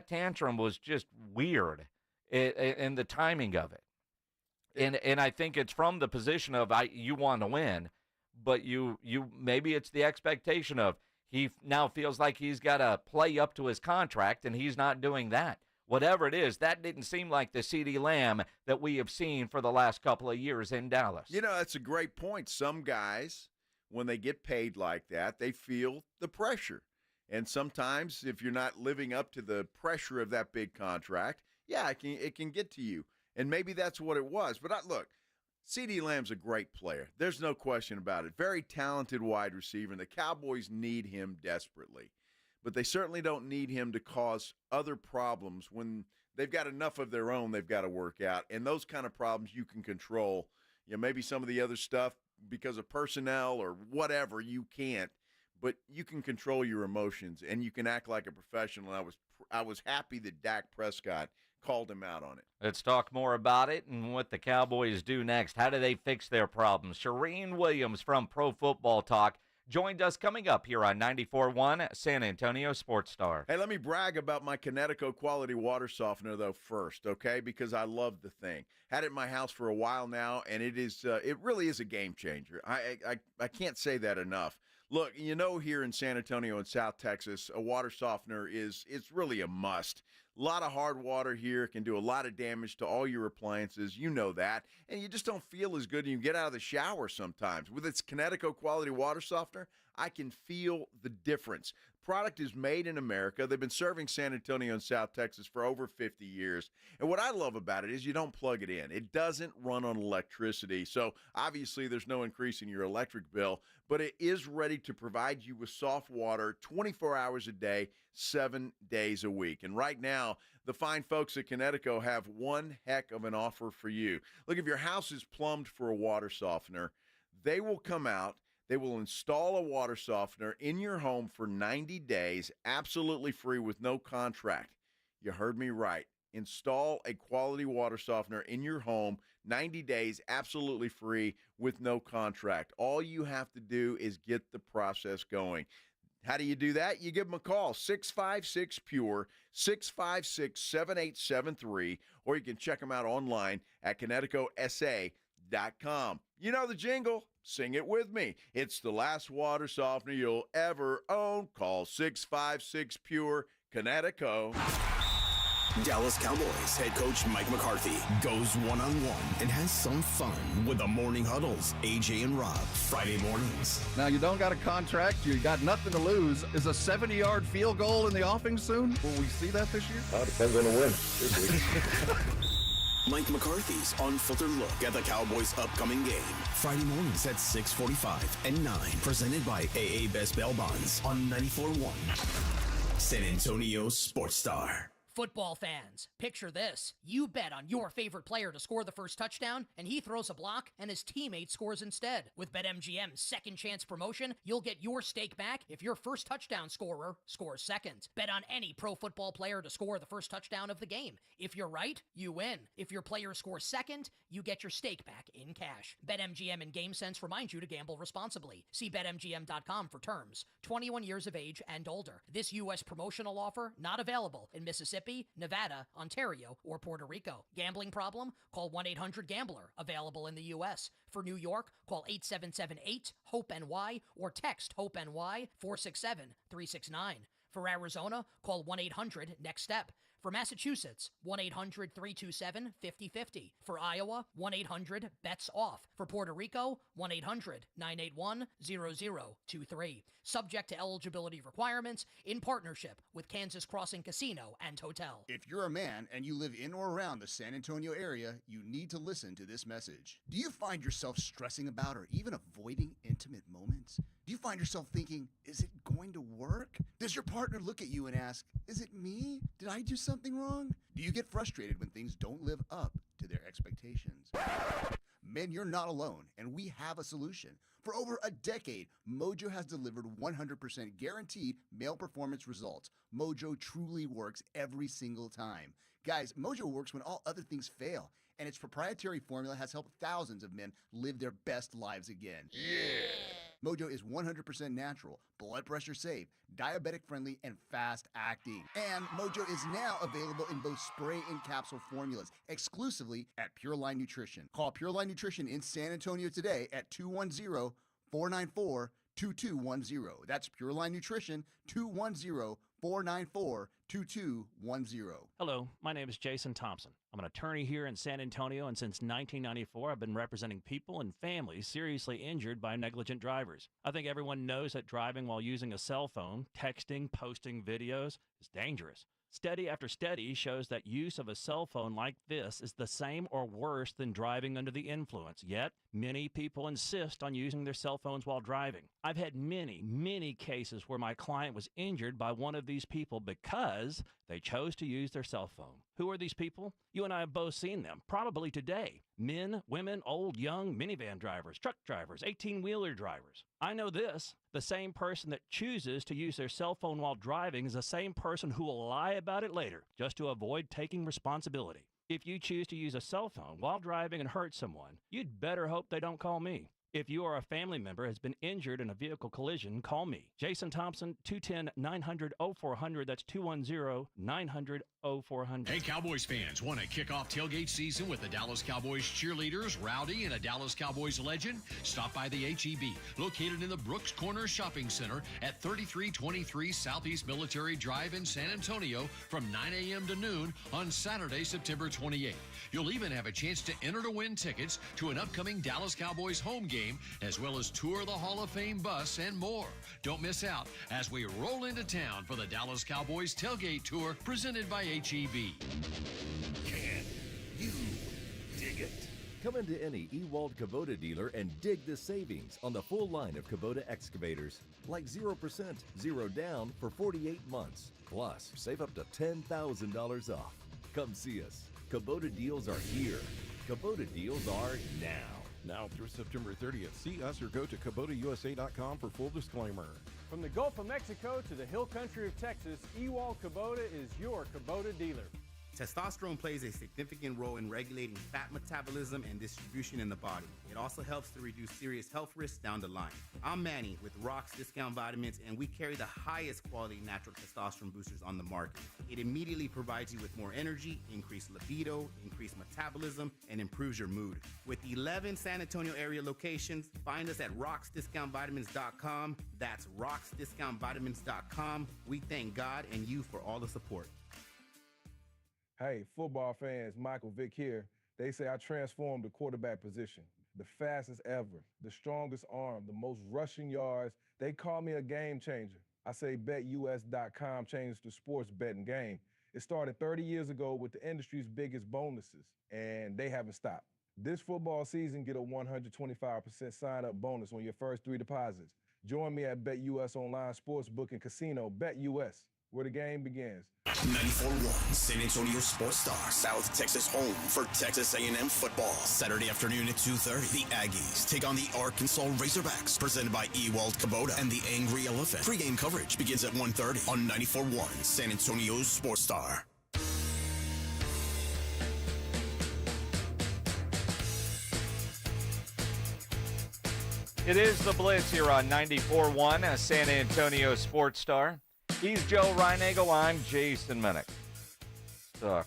tantrum was just weird in the timing of it. And I think it's from the position of you want to win, but you maybe it's the expectation of he now feels like he's got to play up to his contract, and he's not doing that. Whatever it is, that didn't seem like the CeeDee Lamb that we have seen for the last couple of years in Dallas. You know, that's a great point. Some guys, when they get paid like that, they feel the pressure. And sometimes if you're not living up to the pressure of that big contract, yeah, it can get to you. And maybe that's what it was. But look, CeeDee Lamb's a great player. There's no question about it. Very talented wide receiver, and the Cowboys need him desperately. But they certainly don't need him to cause other problems when they've got enough of their own they've got to work out. And those kind of problems you can control. You know, maybe some of the other stuff because of personnel or whatever you can't. But you can control your emotions, and you can act like a professional. I was happy that Dak Prescott called him out on it. Let's talk more about it and what the Cowboys do next. How do they fix their problems? Charean Williams from Pro Football Talk joined us coming up here on 94.1 San Antonio Sports Star. Hey, let me brag about my Kinetico quality water softener, though, first, okay, because I love the thing. Had it in my house for a while now, and it really is a game changer. I can't say that enough. Look, you know, here in San Antonio and South Texas, a water softener it's really a must. A lot of hard water here can do a lot of damage to all your appliances. You know that. And you just don't feel as good when you get out of the shower sometimes. With its Kinetico quality water softener, I can feel the difference. Product is made in America. They've been serving San Antonio and South Texas for over 50 years. And what I love about it is you don't plug it in. It doesn't run on electricity. So obviously there's no increase in your electric bill, but it is ready to provide you with soft water 24 hours a day, 7 days a week. And right now, the fine folks at Kinetico have one heck of an offer for you. Look, if your house is plumbed for a water softener, they will come out. They will install a water softener in your home for 90 days, absolutely free with no contract. You heard me right. Install a quality water softener in your home, 90 days, absolutely free with no contract. All you have to do is get the process going. How do you do that? You give them a call, 656-PURE, 656-7873, or you can check them out online at KineticoSA.com. You know the jingle. Sing it with me. It's the last water softener you'll ever own. Call 656-PURE, Kinetico. Dallas Cowboys head coach Mike McCarthy goes one-on-one and has some fun with the morning huddles. AJ and Rob, Friday mornings. Now, you don't got a contract. You got nothing to lose. Is a 70-yard field goal in the offing soon? Will we see that this year? It depends on the win this week. Mike McCarthy's unfiltered look at the Cowboys' upcoming game. Friday mornings at 6:45 and 9. Presented by AA Best Bail Bonds on 94.1 San Antonio Sports Star. Football fans, picture this. You bet on your favorite player to score the first touchdown, and he throws a block, and his teammate scores instead. With BetMGM's second chance promotion, you'll get your stake back if your first touchdown scorer scores second. Bet on any pro football player to score the first touchdown of the game. If you're right, you win. If your player scores second, you get your stake back in cash. BetMGM and GameSense remind you to gamble responsibly. See BetMGM.com for terms. 21 years of age and older. This U.S. promotional offer not available in Mississippi, Nevada, Ontario, or Puerto Rico. Gambling problem? Call 1-800-GAMBLER. Available in the U.S. For New York, call 877-8-HOPE-NY or text HOPE-NY 467-369. For Arizona, call 1-800-NEXT-STEP. For Massachusetts, 1-800-327-5050. For Iowa, 1-800-BETS-OFF. For Puerto Rico, 1-800-981-0023. Subject to eligibility requirements in partnership with Kansas Crossing Casino and Hotel. If you're a man and you live in or around the San Antonio area, you need to listen to this message. Do you find yourself stressing about or even avoiding intimate moments? Do you find yourself thinking, is it going to work? Does your partner look at you and ask, is it me? Did I do something wrong? Do you get frustrated when things don't live up to their expectations? Men, you're not alone, and we have a solution. For over a decade, Mojo has delivered 100% guaranteed male performance results. Mojo truly works every single time. Guys, Mojo works when all other things fail, and its proprietary formula has helped thousands of men live their best lives again. Yeah! Mojo is 100% natural, blood pressure safe, diabetic friendly, and fast acting. And Mojo is now available in both spray and capsule formulas, exclusively at Pure Line Nutrition. Call Pure Line Nutrition in San Antonio today at 210-494-2210. That's Pure Line Nutrition, 210-494-2210. Hello, my name is Jason Thompson. I'm an attorney here in San Antonio, and since 1994, I've been representing people and families seriously injured by negligent drivers. I think everyone knows that driving while using a cell phone, texting, posting videos is dangerous. Study after study shows that use of a cell phone like this is the same or worse than driving under the influence. Yet, many people insist on using their cell phones while driving. I've had many cases where my client was injured by one of these people because they chose to use their cell phone. Who are these people? You and I have both seen them, probably today. Men, women, old, young, minivan drivers, truck drivers, 18-wheeler drivers. I know this. The same person that chooses to use their cell phone while driving is the same person who will lie about it later, just to avoid taking responsibility. If you choose to use a cell phone while driving and hurt someone, you'd better hope they don't call me. If you or a family member has been injured in a vehicle collision, call me. Jason Thompson, 210-900-0400. That's 210-900-0400. Hey, Cowboys fans, want to kick off tailgate season with the Dallas Cowboys cheerleaders, Rowdy, and a Dallas Cowboys legend? Stop by the H-E-B, located in the Brooks Corner Shopping Center at 3323 Southeast Military Drive in San Antonio from 9 a.m. to noon on Saturday, September 28th. You'll even have a chance to enter to win tickets to an upcoming Dallas Cowboys home game, as well as tour the Hall of Fame bus and more. Don't miss out as we roll into town for the Dallas Cowboys tailgate tour presented by H-E-B. Can you dig it? Come into any Ewald Kubota dealer and dig the savings on the full line of Kubota excavators. Like 0%, 0 down for 48 months. Plus, save up to $10,000 off. Come see us. Kubota deals are here. Kubota deals are now. Now through September 30th. See us or go to KubotaUSA.com for full disclaimer. From the Gulf of Mexico to the hill country of Texas, Ewald Kubota is your Kubota dealer. Testosterone plays a significant role in regulating fat metabolism and distribution in the body. It also helps to reduce serious health risks down the line. I'm Manny with Rock's Discount Vitamins, and we carry the highest quality natural testosterone boosters on the market. It immediately provides you with more energy, increased libido, increased metabolism, and improves your mood. With 11 San Antonio area locations, find us at rocksdiscountvitamins.com. That's rocksdiscountvitamins.com. We thank God and you for all the support. Hey, football fans, Michael Vick here. They say I transformed the quarterback position. The fastest ever, the strongest arm, the most rushing yards. They call me a game changer. I say BetUS.com changed the sports betting game. It started 30 years ago with the industry's biggest bonuses, and they haven't stopped. This football season, get a 125% sign-up bonus on your first 3 deposits. Join me at BetUS Online Sportsbook and Casino, BetUS, where the game begins. 94.1 San Antonio Sports Star, South Texas home for Texas A&M football. Saturday afternoon at 2:30, the Aggies take on the Arkansas Razorbacks, presented by Ewald Kubota and the Angry Elephant. Pre-game coverage begins at 1:30 on 94.1 San Antonio Sports Star. It is the Blitz here on 94.1 San Antonio Sports Star. He's Joe Reinagle. I'm Jason Minnick. Stuck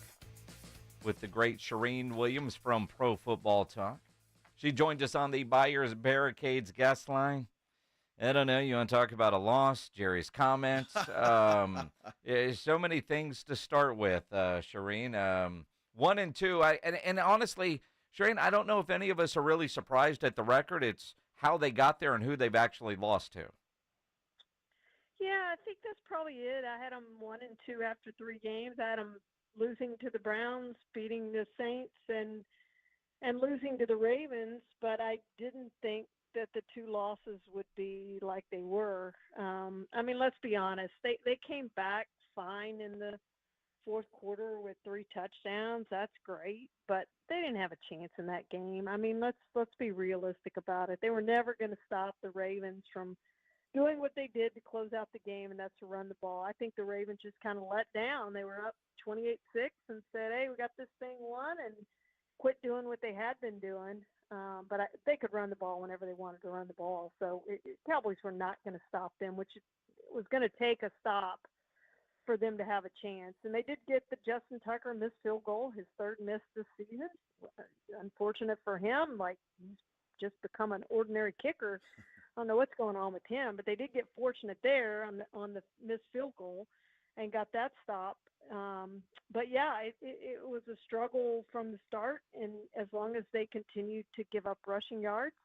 with the great Charean Williams from Pro Football Talk. She joined us on the Buyers Barricades guest line. I don't know. You want to talk about a loss? Jerry's comments. So many things to start with, Charean. 1 and 2. And honestly, Charean, I don't know if any of us are really surprised at the record. It's how they got there and who they've actually lost to. Yeah, I think that's probably it. I had them 1 and 2 after 3 games. I had them losing to the Browns, beating the Saints, and losing to the Ravens. But I didn't think that the 2 losses would be like they were. I mean, let's be honest. They came back fine in the fourth quarter with 3 touchdowns. That's great, but they didn't have a chance in that game. I mean, let's be realistic about it. They were never going to stop the Ravens from doing what they did to close out the game, and that's to run the ball. I think the Ravens just kind of let down. They were up 28-6 and said, hey, we got this thing won, and quit doing what they had been doing. But they could run the ball whenever they wanted to run the ball. So Cowboys were not going to stop them, which it was going to take a stop for them to have a chance. And they did get the Justin Tucker missed field goal, his 3rd miss this season. Unfortunate for him. Like, he's just become an ordinary kicker. I don't know what's going on with him, but they did get fortunate there on the missed field goal and got that stop. But yeah, it was a struggle from the start, and as long as they continue to give up rushing yards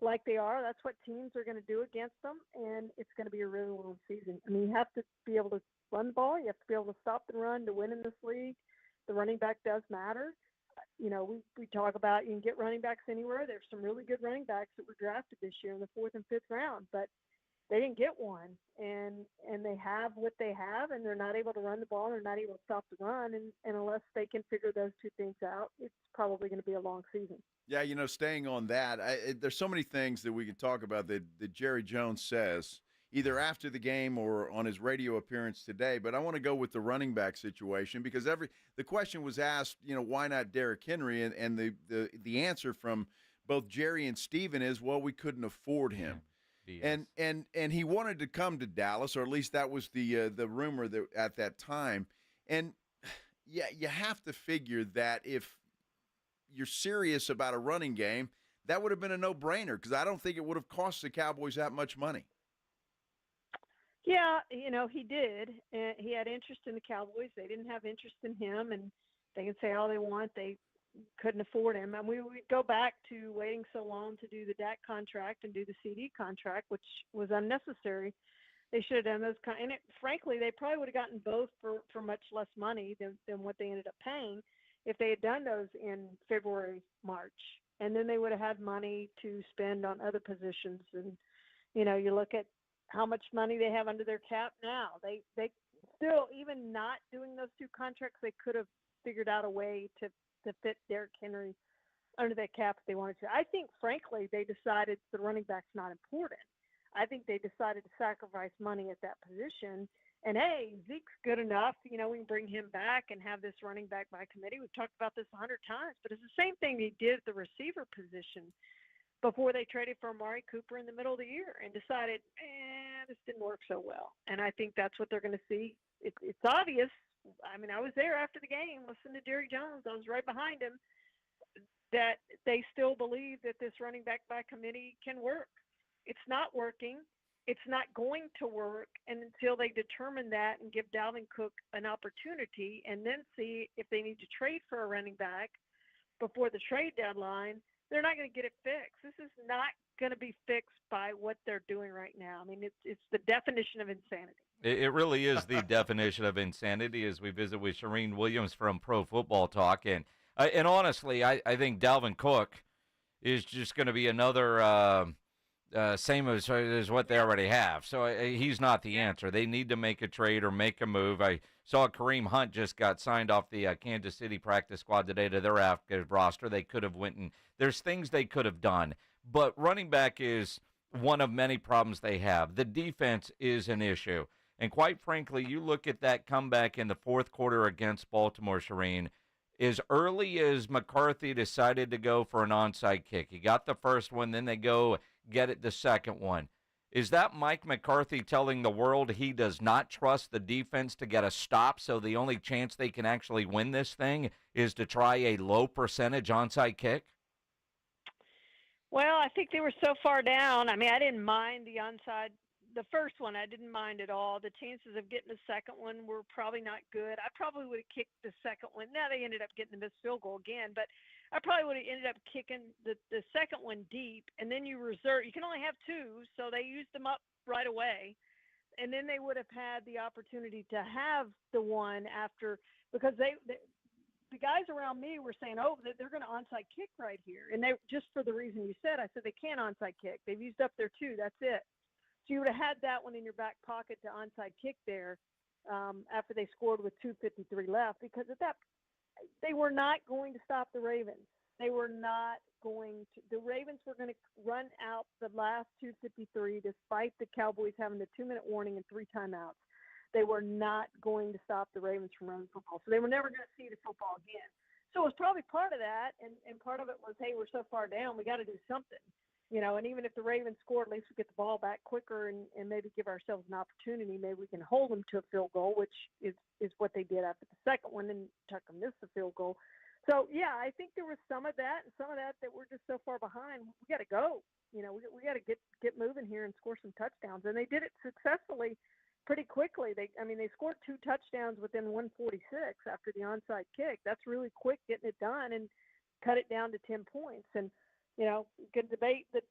like they are, that's what teams are going to do against them, and it's going to be a really long season. I mean, you have to be able to run the ball. You have to be able to stop the run to win in this league. The running back does matter. You know, we talk about you can get running backs anywhere. There's some really good running backs that were drafted this year in the 4th and 5th round, but they didn't get one, and they have what they have, and they're not able to run the ball. They're not able to stop the run, and unless they can figure those 2 things out, it's probably going to be a long season. Yeah, you know, staying on that, there's so many things that we can talk about that Jerry Jones says, either after the game or on his radio appearance today. But I want to go with the running back situation because the question was asked, you know, why not Derrick Henry? And the answer from both Jerry and Steven is, well, we couldn't afford him. And he wanted to come to Dallas, or at least that was the rumor that at that time. And yeah, you have to figure that if you're serious about a running game, that would have been a no-brainer because I don't think it would have cost the Cowboys that much money. Yeah, you know, he did. He had interest in the Cowboys. They didn't have interest in him, and they can say all they want. They couldn't afford him. And we go back to waiting so long to do the Dak contract and do the CD contract, which was unnecessary. They should have done those and frankly, they probably would have gotten both for much less money than what they ended up paying if they had done those in February, March. And then they would have had money to spend on other positions. And, you know, you look at how much money they have under their cap now. They still, even not doing those 2 contracts, they could have figured out a way to fit Derrick Henry under that cap if they wanted to. I think, frankly, they decided the running back's not important. I think they decided to sacrifice money at that position. And, hey, Zeke's good enough. You know, we can bring him back and have this running back by committee. We've talked about this 100 times, but it's the same thing they did at the receiver position before they traded for Amari Cooper in the middle of the year and decided, this didn't work so well. And I think that's what they're going to see. It's obvious. I mean, I was there after the game, listening to Jerry Jones. I was right behind him, that they still believe that this running back by committee can work. It's not working. It's not going to work until they determine that and give Dalvin Cook an opportunity and then see if they need to trade for a running back before the trade deadline. They're not going to get it fixed. This is not going to be fixed by what they're doing right now. I mean, it's the definition of insanity. It really is the definition of insanity as we visit with Charean Williams from Pro Football Talk. And honestly, I think Dalvin Cook is just going to be another same as what they already have. So he's not the answer. They need to make a trade or make a move. I saw Kareem Hunt just got signed off the Kansas City practice squad today to their active roster. They could have went and there's things they could have done. But running back is one of many problems they have. The defense is an issue. And quite frankly, you look at that comeback in the fourth quarter against Baltimore, Charean, as early as McCarthy decided to go for an onside kick. He got the first one, then they go get it the second one. Is that Mike McCarthy telling the world he does not trust the defense to get a stop, so the only chance they can actually win this thing is to try a low percentage onside kick? Well, I think they were so far down. I mean, I didn't mind the onside. The first one, I didn't mind at all. The chances of getting the second one were probably not good. I probably would have kicked the second one. Now they ended up getting the missed field goal again, but I probably would have ended up kicking the second one deep, and then you reserve. You can only have two, so they used them up right away, and then they would have had the opportunity to have the one after, because the guys around me were saying, oh, they're going to onside kick right here. And they, just for the reason you said, I said they can't onside kick. They've used up their two. That's it. So you would have had that one in your back pocket to onside kick there after they scored with 2:53 left, because at that, they were not going to stop the Ravens. They were not going to. The Ravens were going to run out the last 2:53 despite the Cowboys having the 2-minute warning and 3 timeouts. They were not going to stop the Ravens from running football. So they were never going to see the football again. So it was probably part of that, and part of it was, hey, we're so far down, we got to do something. And even if the Ravens scored, at least we get the ball back quicker and maybe give ourselves an opportunity. Maybe we can hold them to a field goal, which is what they did after the second one, and Tucker missed the field goal. So, yeah, I think there was some of that, and some of that we're just so far behind. We got to go. We got to get moving here and score some touchdowns. And they did it successfully pretty quickly. They scored 2 touchdowns within 146 after the onside kick. That's really quick getting it done and cut it down to 10 points. And, you can debate the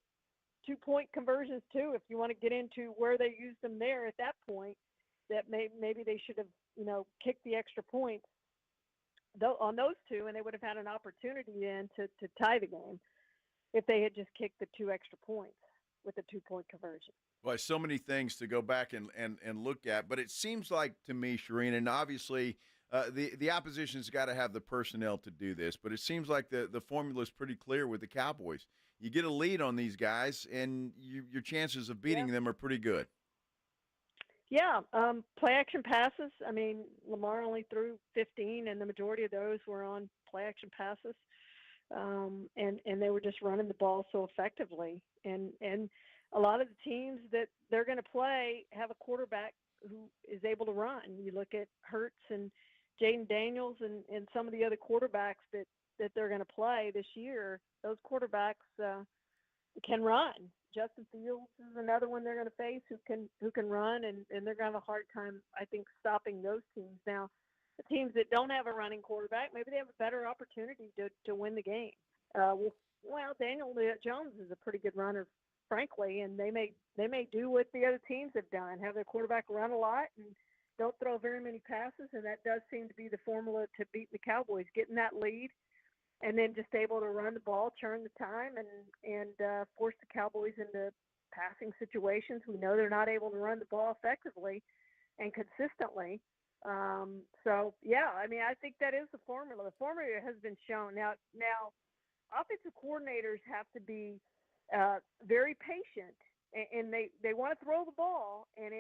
2-point conversions too, if you want to get into where they used them there at that point, that maybe they should have, kicked the extra points on those two, and they would have had an opportunity then to tie the game if they had just kicked the 2 extra points with the 2-point conversion. Well, so many things to go back and look at, but it seems like to me, Charean, and obviously the opposition's got to have the personnel to do this, but it seems like the formula is pretty clear with the Cowboys. You get a lead on these guys, and your chances of beating them are pretty good. Yeah, play-action passes. I mean, Lamar only threw 15, and the majority of those were on play-action passes, and they were just running the ball so effectively. And a lot of the teams that they're going to play have a quarterback who is able to run. You look at Hurts and Jaden Daniels and some of the other quarterbacks that they're going to play this year. Those quarterbacks can run. Justin Fields is another one they're going to face who can run, and they're going to have a hard time, I think, stopping those teams. Now, the teams that don't have a running quarterback, maybe they have a better opportunity to win the game. Well, Daniel Jones is a pretty good runner, frankly, and they may do what the other teams have done, have their quarterback run a lot and don't throw very many passes, and that does seem to be the formula to beat the Cowboys, getting that lead and then just able to run the ball, churn the time, and force the Cowboys into passing situations. We know they're not able to run the ball effectively and consistently. So, yeah, I mean, I think that is the formula. The formula has been shown. Now offensive coordinators have to be very patient, and they want to throw the ball, and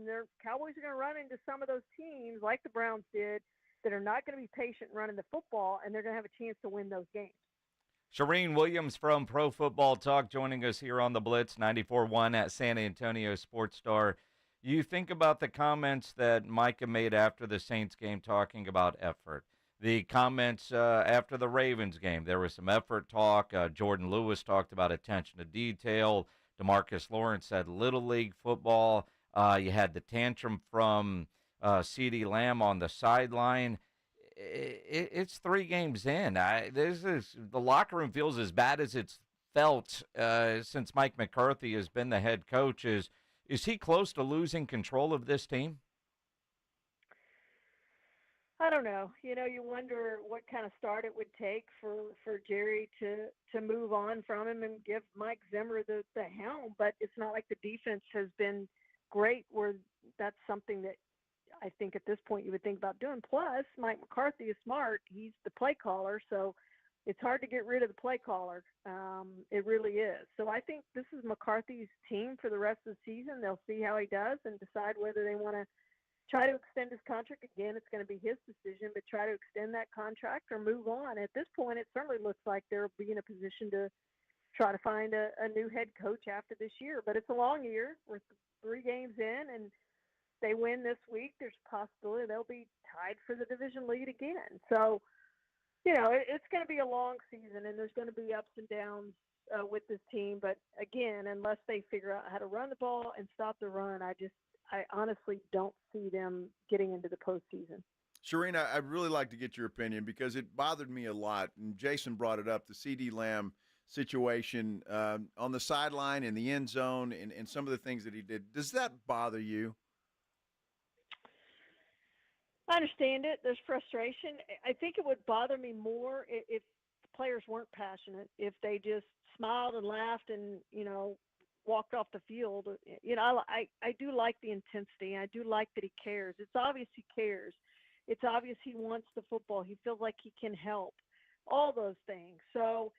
their Cowboys are going to run into some of those teams like the Browns did that are not going to be patient running the football, and they're going to have a chance to win those games. Charean Williams from Pro Football Talk joining us here on the Blitz 94.1 at San Antonio Sports Star. You think about the comments that Micah made after the Saints game talking about effort. The comments after the Ravens game, there was some effort talk. Jordan Lewis talked about attention to detail. DeMarcus Lawrence said Little League football. You had the tantrum from CeeDee Lamb on the sideline. It's 3 games in. The locker room feels as bad as it's felt since Mike McCarthy has been the head coach. Is he close to losing control of this team? I don't know. You wonder what kind of start it would take for Jerry to move on from him and give Mike Zimmer the helm. But it's not like the defense has been great where that's something that I think at this point you would think about doing. Plus, Mike McCarthy is smart. He's the play caller, so it's hard to get rid of the play caller. It really is. So I think this is McCarthy's team for the rest of the season. They'll see how he does and decide whether they want to try to extend his contract. Again, it's going to be his decision, but try to extend that contract or move on. At this point, it certainly looks like they'll be in a position to try to find a new head coach after this year. But it's a long year. We're 3 games in, and they win this week, there's a possibility they'll be tied for the division lead again. So, it's going to be a long season, and there's going to be ups and downs with this team. But again, unless they figure out how to run the ball and stop the run, I honestly don't see them getting into the postseason. Charean, I'd really like to get your opinion because it bothered me a lot, and Jason brought it up, the CeeDee Lamb situation on the sideline, in the end zone, and some of the things that he did. Does that bother you? I understand it. There's frustration. I think it would bother me more if players weren't passionate, if they just smiled and laughed and, walked off the field. I do like the intensity. I do like that he cares. It's obvious he cares. It's obvious he wants the football. He feels like he can help, all those things. So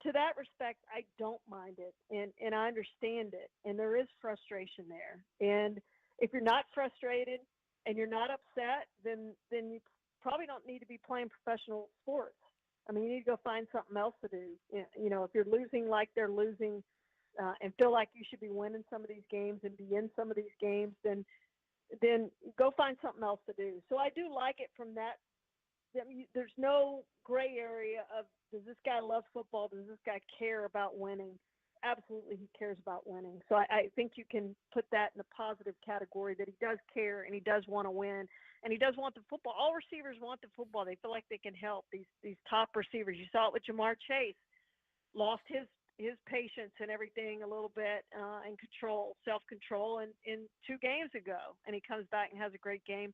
to that respect, I don't mind it, and I understand it, and there is frustration there. And if you're not frustrated and you're not upset, then you probably don't need to be playing professional sports. I mean, you need to go find something else to do. If you're losing like they're losing and feel like you should be winning some of these games and be in some of these games, then go find something else to do. So I do like it from that. There's no gray area of, does this guy love football? Does this guy care about winning? Absolutely, he cares about winning. So I think you can put that in the positive category, that he does care and he does want to win and he does want the football. All receivers want the football. They feel like they can help. These top receivers. You saw it with Jamar Chase. Lost his patience and everything a little bit and self-control in 2 games ago. And he comes back and has a great game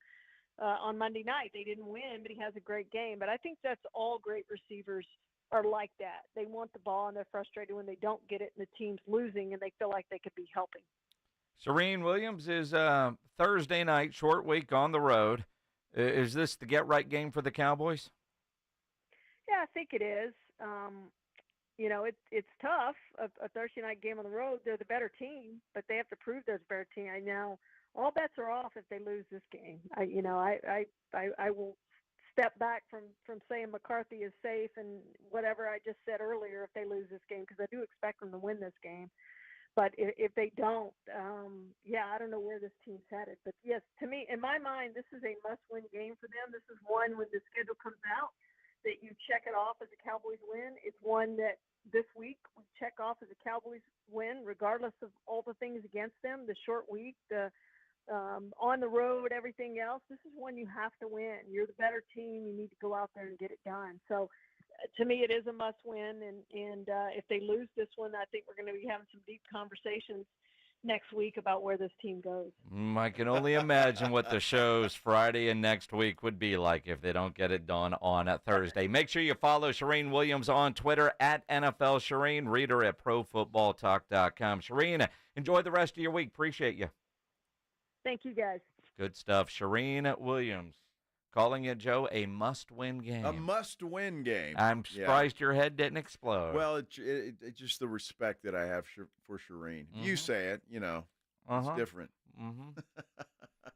on Monday night. They didn't win, but he has a great game. But I think that's all great receivers are like that. They want the ball and they're frustrated when they don't get it and the team's losing and they feel like they could be helping. Charean Williams is Thursday night, short week on the road. Is this the get-right game for the Cowboys? Yeah, I think it is. It's tough, a Thursday night game on the road. They're the better team, but they have to prove they're the better team. I know all bets are off if they lose this game. I will step back from saying McCarthy is safe and whatever I just said earlier if they lose this game, because I do expect them to win this game. But if they don't, I don't know where this team's headed. But, yes, to me, in my mind, this is a must-win game for them. This is one when the schedule comes out that you check it off as a Cowboys win. It's one that this week we check off as a Cowboys win, regardless of all the things against them, the short week, the on the road, everything else. This is one you have to win. You're the better team. You need to go out there and get it done. So to me, it is a must win. And if they lose this one, I think we're going to be having some deep conversations next week about where this team goes. I can only imagine what the shows Friday and next week would be like if they don't get it done on a Thursday. Make sure you follow Charean Williams on Twitter at NFL Charean, read her at ProFootballTalk.com. Charean, enjoy the rest of your week. Appreciate you. Thank you, guys. Good stuff. Charean Williams calling it, Joe, a must-win game. A must-win game. I'm surprised your head didn't explode. Well, it's just the respect that I have for Charean. Mm-hmm. You say it, it's different. Mm-hmm.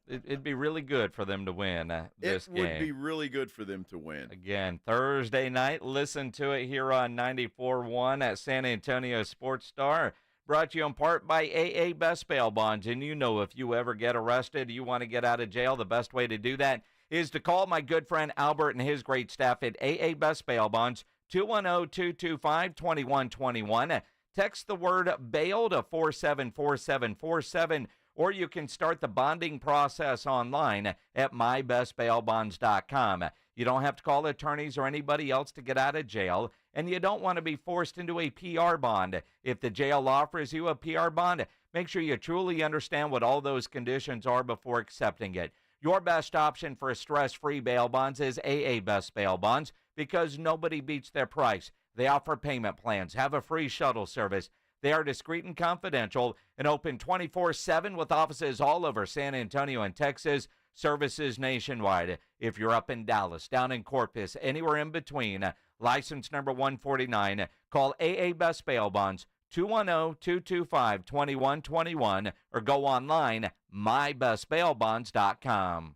It'd be really good for them to win this game. It would be really good for them to win. Again, Thursday night. Listen to it here on 94.1 at San Antonio Sports Star. Brought to you in part by AA Best Bail Bonds. And if you ever get arrested, you want to get out of jail, the best way to do that is to call my good friend Albert and his great staff at AA Best Bail Bonds, 210-225-2121. Text the word bail to 474747, or you can start the bonding process online at mybestbailbonds.com. You don't have to call attorneys or anybody else to get out of jail, and you don't want to be forced into a PR bond. If the jail offers you a PR bond, make sure you truly understand what all those conditions are before accepting it. Your best option for stress-free bail bonds is AA Best Bail Bonds, because nobody beats their price. They offer payment plans, have a free shuttle service. They are discreet and confidential and open 24/7 with offices all over San Antonio and Texas, services nationwide. If you're up in Dallas, down in Corpus, anywhere in between, license number 149, call AA Best Bail Bonds, 210-225-2121, or go online, mybestbailbonds.com.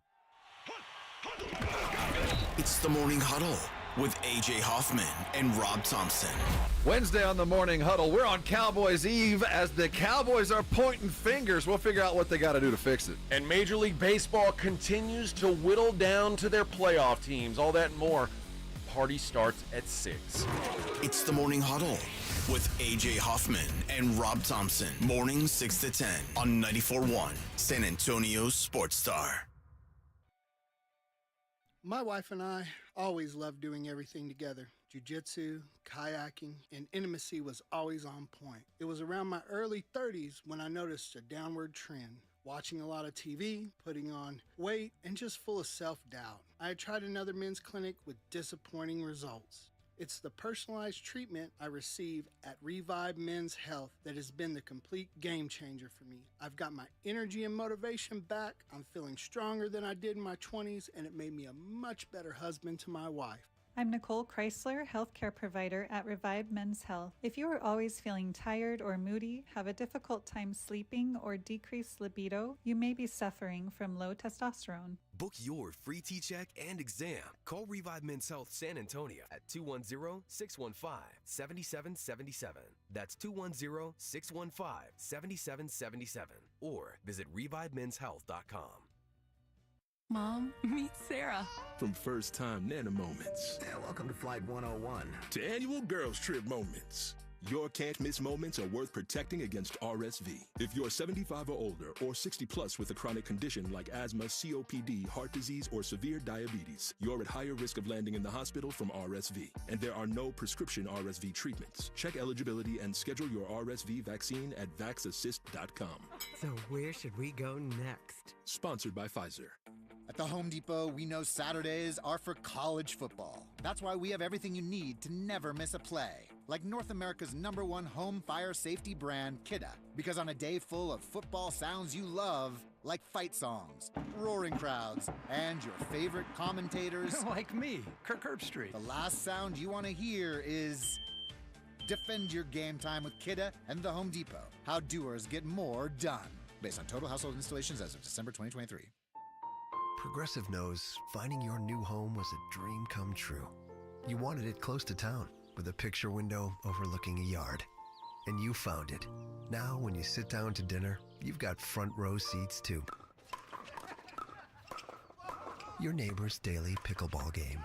It's the Morning Huddle with A.J. Hoffman and Rob Thompson. Wednesday on the Morning Huddle, we're on Cowboys Eve as the Cowboys are pointing fingers. We'll figure out what they got to do to fix it. And Major League Baseball continues to whittle down to their playoff teams. All that and more. party starts at 6. It's the Morning Huddle with A.J. Hoffman and Rob Thompson. Mornings 6 to 10 on 94.1 San Antonio's Sports Star. My wife and I always loved doing everything together. Jiu-jitsu, kayaking, and intimacy was always on point. It was around my early 30s when I noticed a downward trend. Watching a lot of TV, putting on weight, and just full of self-doubt. I had tried another men's clinic with disappointing results. It's the personalized treatment I receive at Revive Men's Health that has been the complete game changer for me. I've got my energy and motivation back, I'm feeling stronger than I did in my 20s, and it made me a much better husband to my wife. I'm Nicole Chrysler, healthcare provider at Revive Men's Health. If you are always feeling tired or moody, have a difficult time sleeping, or decreased libido, you may be suffering from low testosterone. Book your free T-check and exam. Call Revive Men's Health San Antonio at 210-615-7777. That's 210-615-7777. Or visit ReviveMen'sHealth.com. Mom, meet Sarah. From first-time Nana moments. Welcome to Flight 101. To annual girls trip moments. Your can't-miss moments are worth protecting against RSV. If you're 75 or older or 60 plus with a chronic condition like asthma, COPD, heart disease, or severe diabetes, you're at higher risk of landing in the hospital from RSV. And there are no prescription RSV treatments. Check eligibility and schedule your RSV vaccine at vaxassist.com. So where should we go next? Sponsored by Pfizer. At the Home Depot, we know Saturdays are for college football. That's why we have everything you need to never miss a play. Like North America's #1 home fire safety brand, Kidda. Because on a day full of football sounds you love, like fight songs, roaring crowds, and your favorite commentators... like me, Kirk Herbstreit. The last sound you want to hear is... Defend your game time with Kidda and the Home Depot. How doers get more done. Based on total household installations as of December 2023. Progressive knows finding your new home was a dream come true. You wanted it close to town, with a picture window overlooking a yard. And you found it. Now, when you sit down to dinner, you've got front row seats too. Your neighbor's daily pickleball game.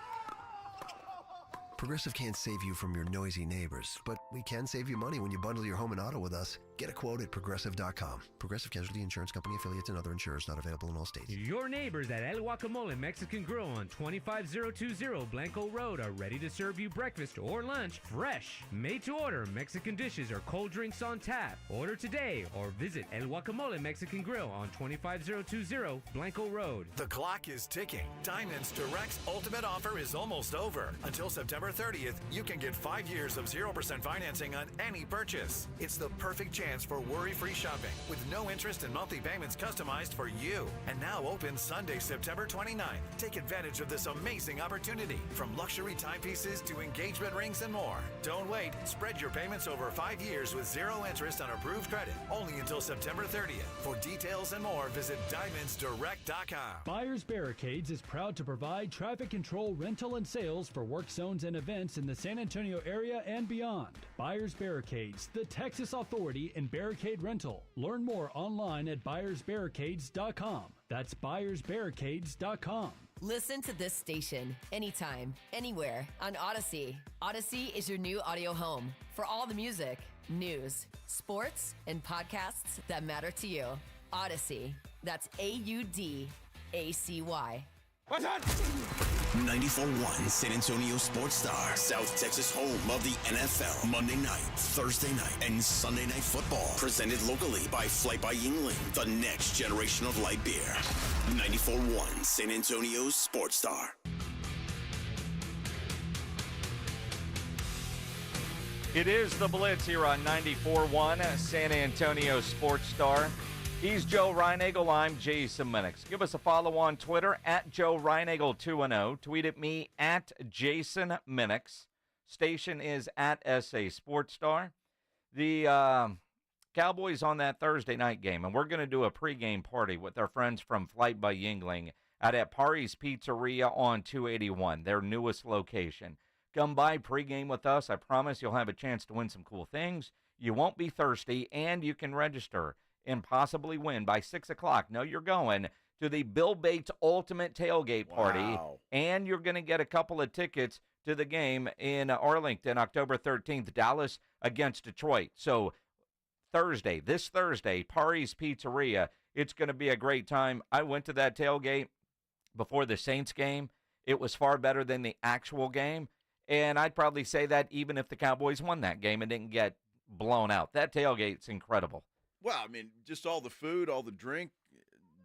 Progressive can't save you from your noisy neighbors, but we can save you money when you bundle your home and auto with us. Get a quote at Progressive.com. Progressive Casualty Insurance Company, affiliates, and other insurers not available in all states. Your neighbors at El Guacamole Mexican Grill on 25020 Blanco Road are ready to serve you breakfast or lunch fresh. Made to order Mexican dishes or cold drinks on tap. Order today or visit El Guacamole Mexican Grill on 25020 Blanco Road. The clock is ticking. Diamonds Direct's ultimate offer is almost over. Until September 30th, you can get 5 years of 0% financing on any purchase. It's the perfect chance for worry-free shopping with no interest and monthly payments customized for you. And now open Sunday, September 29th. Take advantage of this amazing opportunity. From luxury timepieces to engagement rings and more. Don't wait. Spread your payments over 5 years with 0 interest on approved credit. Only until September 30th. For details and more, visit DiamondsDirect.com. Buyers Barricades is proud to provide traffic control, rental, and sales for work zones and events in the San Antonio area and beyond. Buyers Barricades, the Texas authority in barricade rental. Learn more online at buyersbarricades.com. That's buyersbarricades.com. Listen to this station anytime, anywhere on Odyssey. Odyssey is your new audio home for all the music, news, sports, and podcasts that matter to you. Odyssey. That's AUDACY. What's that? 94.1 San Antonio Sports Star, South Texas home of the NFL. Monday night, Thursday night, and Sunday night football. Presented locally by Flight by Yingling, the next generation of light beer. 94.1 San Antonio Sports Star. It is the Blitz here on 94.1 San Antonio Sports Star. He's Joe Reinagel. I'm Jason Minix. Give us a follow on Twitter at Joe Reinagel210. Tweet at me at Jason Minix. Station is at SA Sports Star. The Cowboys on that Thursday night game, and we're going to do a pregame party with our friends from Flight by Yingling at Pari's Pizzeria on 281, their newest location. Come by, pregame with us. I promise you'll have a chance to win some cool things. You won't be thirsty, and you can register and possibly win by 6 o'clock. No, you're going to the Bill Bates Ultimate Tailgate Party, and you're going to get a couple of tickets to the game in Arlington, October 13th, Dallas against Detroit. So this Thursday, Pari's Pizzeria. It's going to be a great time. I went to that tailgate before the Saints game. It was far better than the actual game, and I'd probably say that even if the Cowboys won that game and didn't get blown out. That tailgate's incredible. Well, I mean, just all the food, all the drink,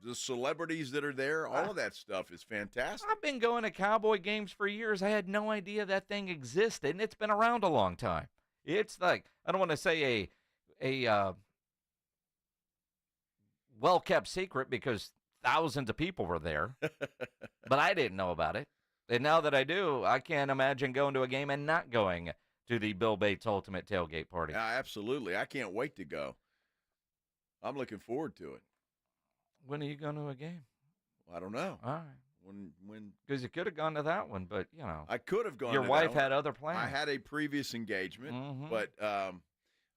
the celebrities that are there, all of that stuff is fantastic. I've been going to Cowboy games for years. I had no idea that thing existed, and it's been around a long time. It's like, I don't want to say a well-kept secret because thousands of people were there, but I didn't know about it. And now that I do, I can't imagine going to a game and not going to the Bill Bates Ultimate Tailgate Party. Absolutely. I can't wait to go. I'm looking forward to it. When are you going to a game? I don't know. All right. When because you could have gone to that one, but you know, I could have gone. Your to wife that had other plans. I had a previous engagement, but I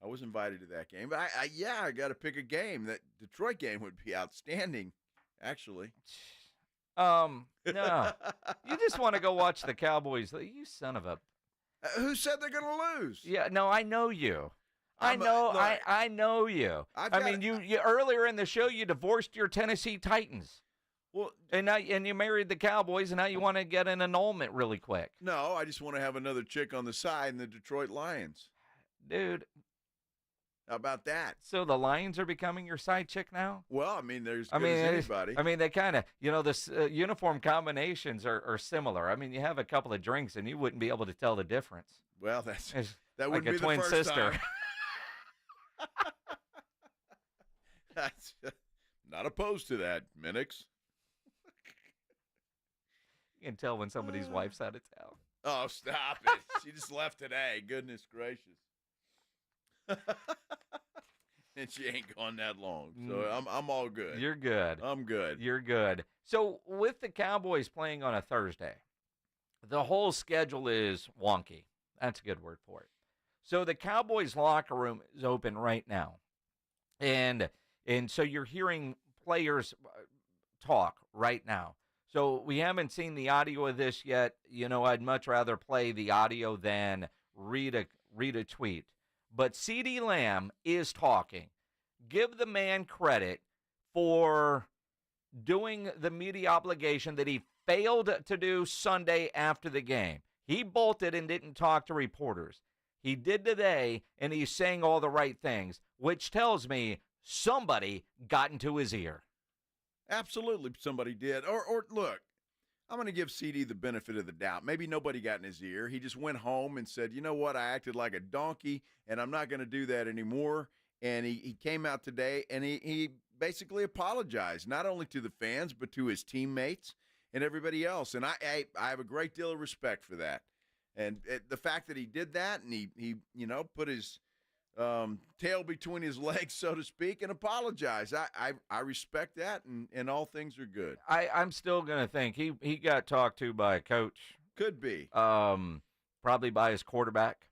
was invited to that game. But I got to pick a game. That Detroit game would be outstanding, actually. No, you just want to go watch the Cowboys. You son of a. Who said they're going to lose? Yeah, no, I know you. I know you. I mean, you earlier in the show you divorced your Tennessee Titans. Well, and you married the Cowboys, and now you want to get an annulment really quick. No, I just want to have another chick on the side in the Detroit Lions. Dude. How about that? So the Lions are becoming your side chick now? Well, I mean, there's good as anybody. I mean, they kind of, the uniform combinations are similar. I mean, you have a couple of drinks, and you wouldn't be able to tell the difference. Well, that like would be a twin the first sister. time. That's not opposed to that, Minix. You can tell when somebody's wife's out of town. Oh, stop it. She just left today. Goodness gracious. And she ain't gone that long. So I'm all good. You're good. I'm good. You're good. So with the Cowboys playing on a Thursday, the whole schedule is wonky. That's a good word for it. So the Cowboys locker room is open right now. And so you're hearing players talk right now. So we haven't seen the audio of this yet. I'd much rather play the audio than read a tweet. But CeeDee Lamb is talking. Give the man credit for doing the media obligation that he failed to do Sunday after the game. He bolted and didn't talk to reporters. He did today, and he's saying all the right things, which tells me somebody got into his ear. Absolutely, somebody did. Or look, I'm going to give CD the benefit of the doubt. Maybe nobody got in his ear. He just went home and said, you know what, I acted like a donkey, and I'm not going to do that anymore. And he came out today, and he basically apologized, not only to the fans, but to his teammates and everybody else. And I have a great deal of respect for that. And the fact that he did that and he put his tail between his legs, so to speak, and apologize. I respect that, and all things are good. I'm still going to think he got talked to by a coach. Could be. Probably by his quarterback,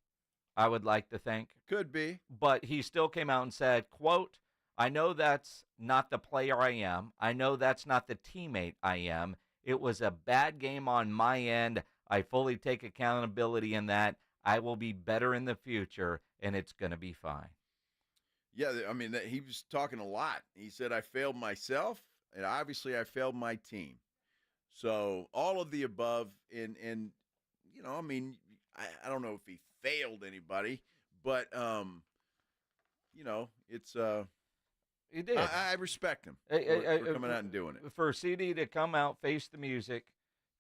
I would like to think. Could be. But he still came out and said, quote, I know that's not the player I am. I know that's not the teammate I am. It was a bad game on my end. I fully take accountability in that. I will be better in the future, and it's going to be fine. Yeah, I mean, he was talking a lot. He said, I failed myself, and obviously I failed my team. So all of the above, and I mean, I don't know if he failed anybody, but, it's he did. I respect him for coming out and doing it. For CD to come out, face the music,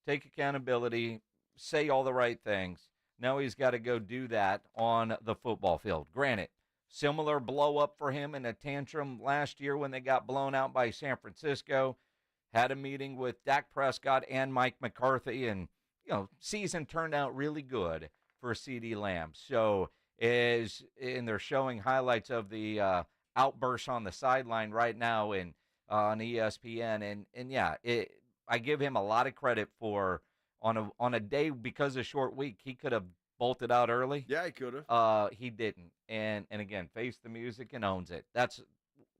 take accountability, say all the right things. Now he's got to go do that on the football field. Granted, similar blow up for him in a tantrum last year when they got blown out by San Francisco. Had a meeting with Dak Prescott and Mike McCarthy, and season turned out really good for CeeDee Lamb. So and they're showing highlights of the outbursts on the sideline right now on ESPN, and yeah, I give him a lot of credit for. On a day, because of short week, he could have bolted out early. Yeah, he could have. He didn't. And again, face the music and owns it.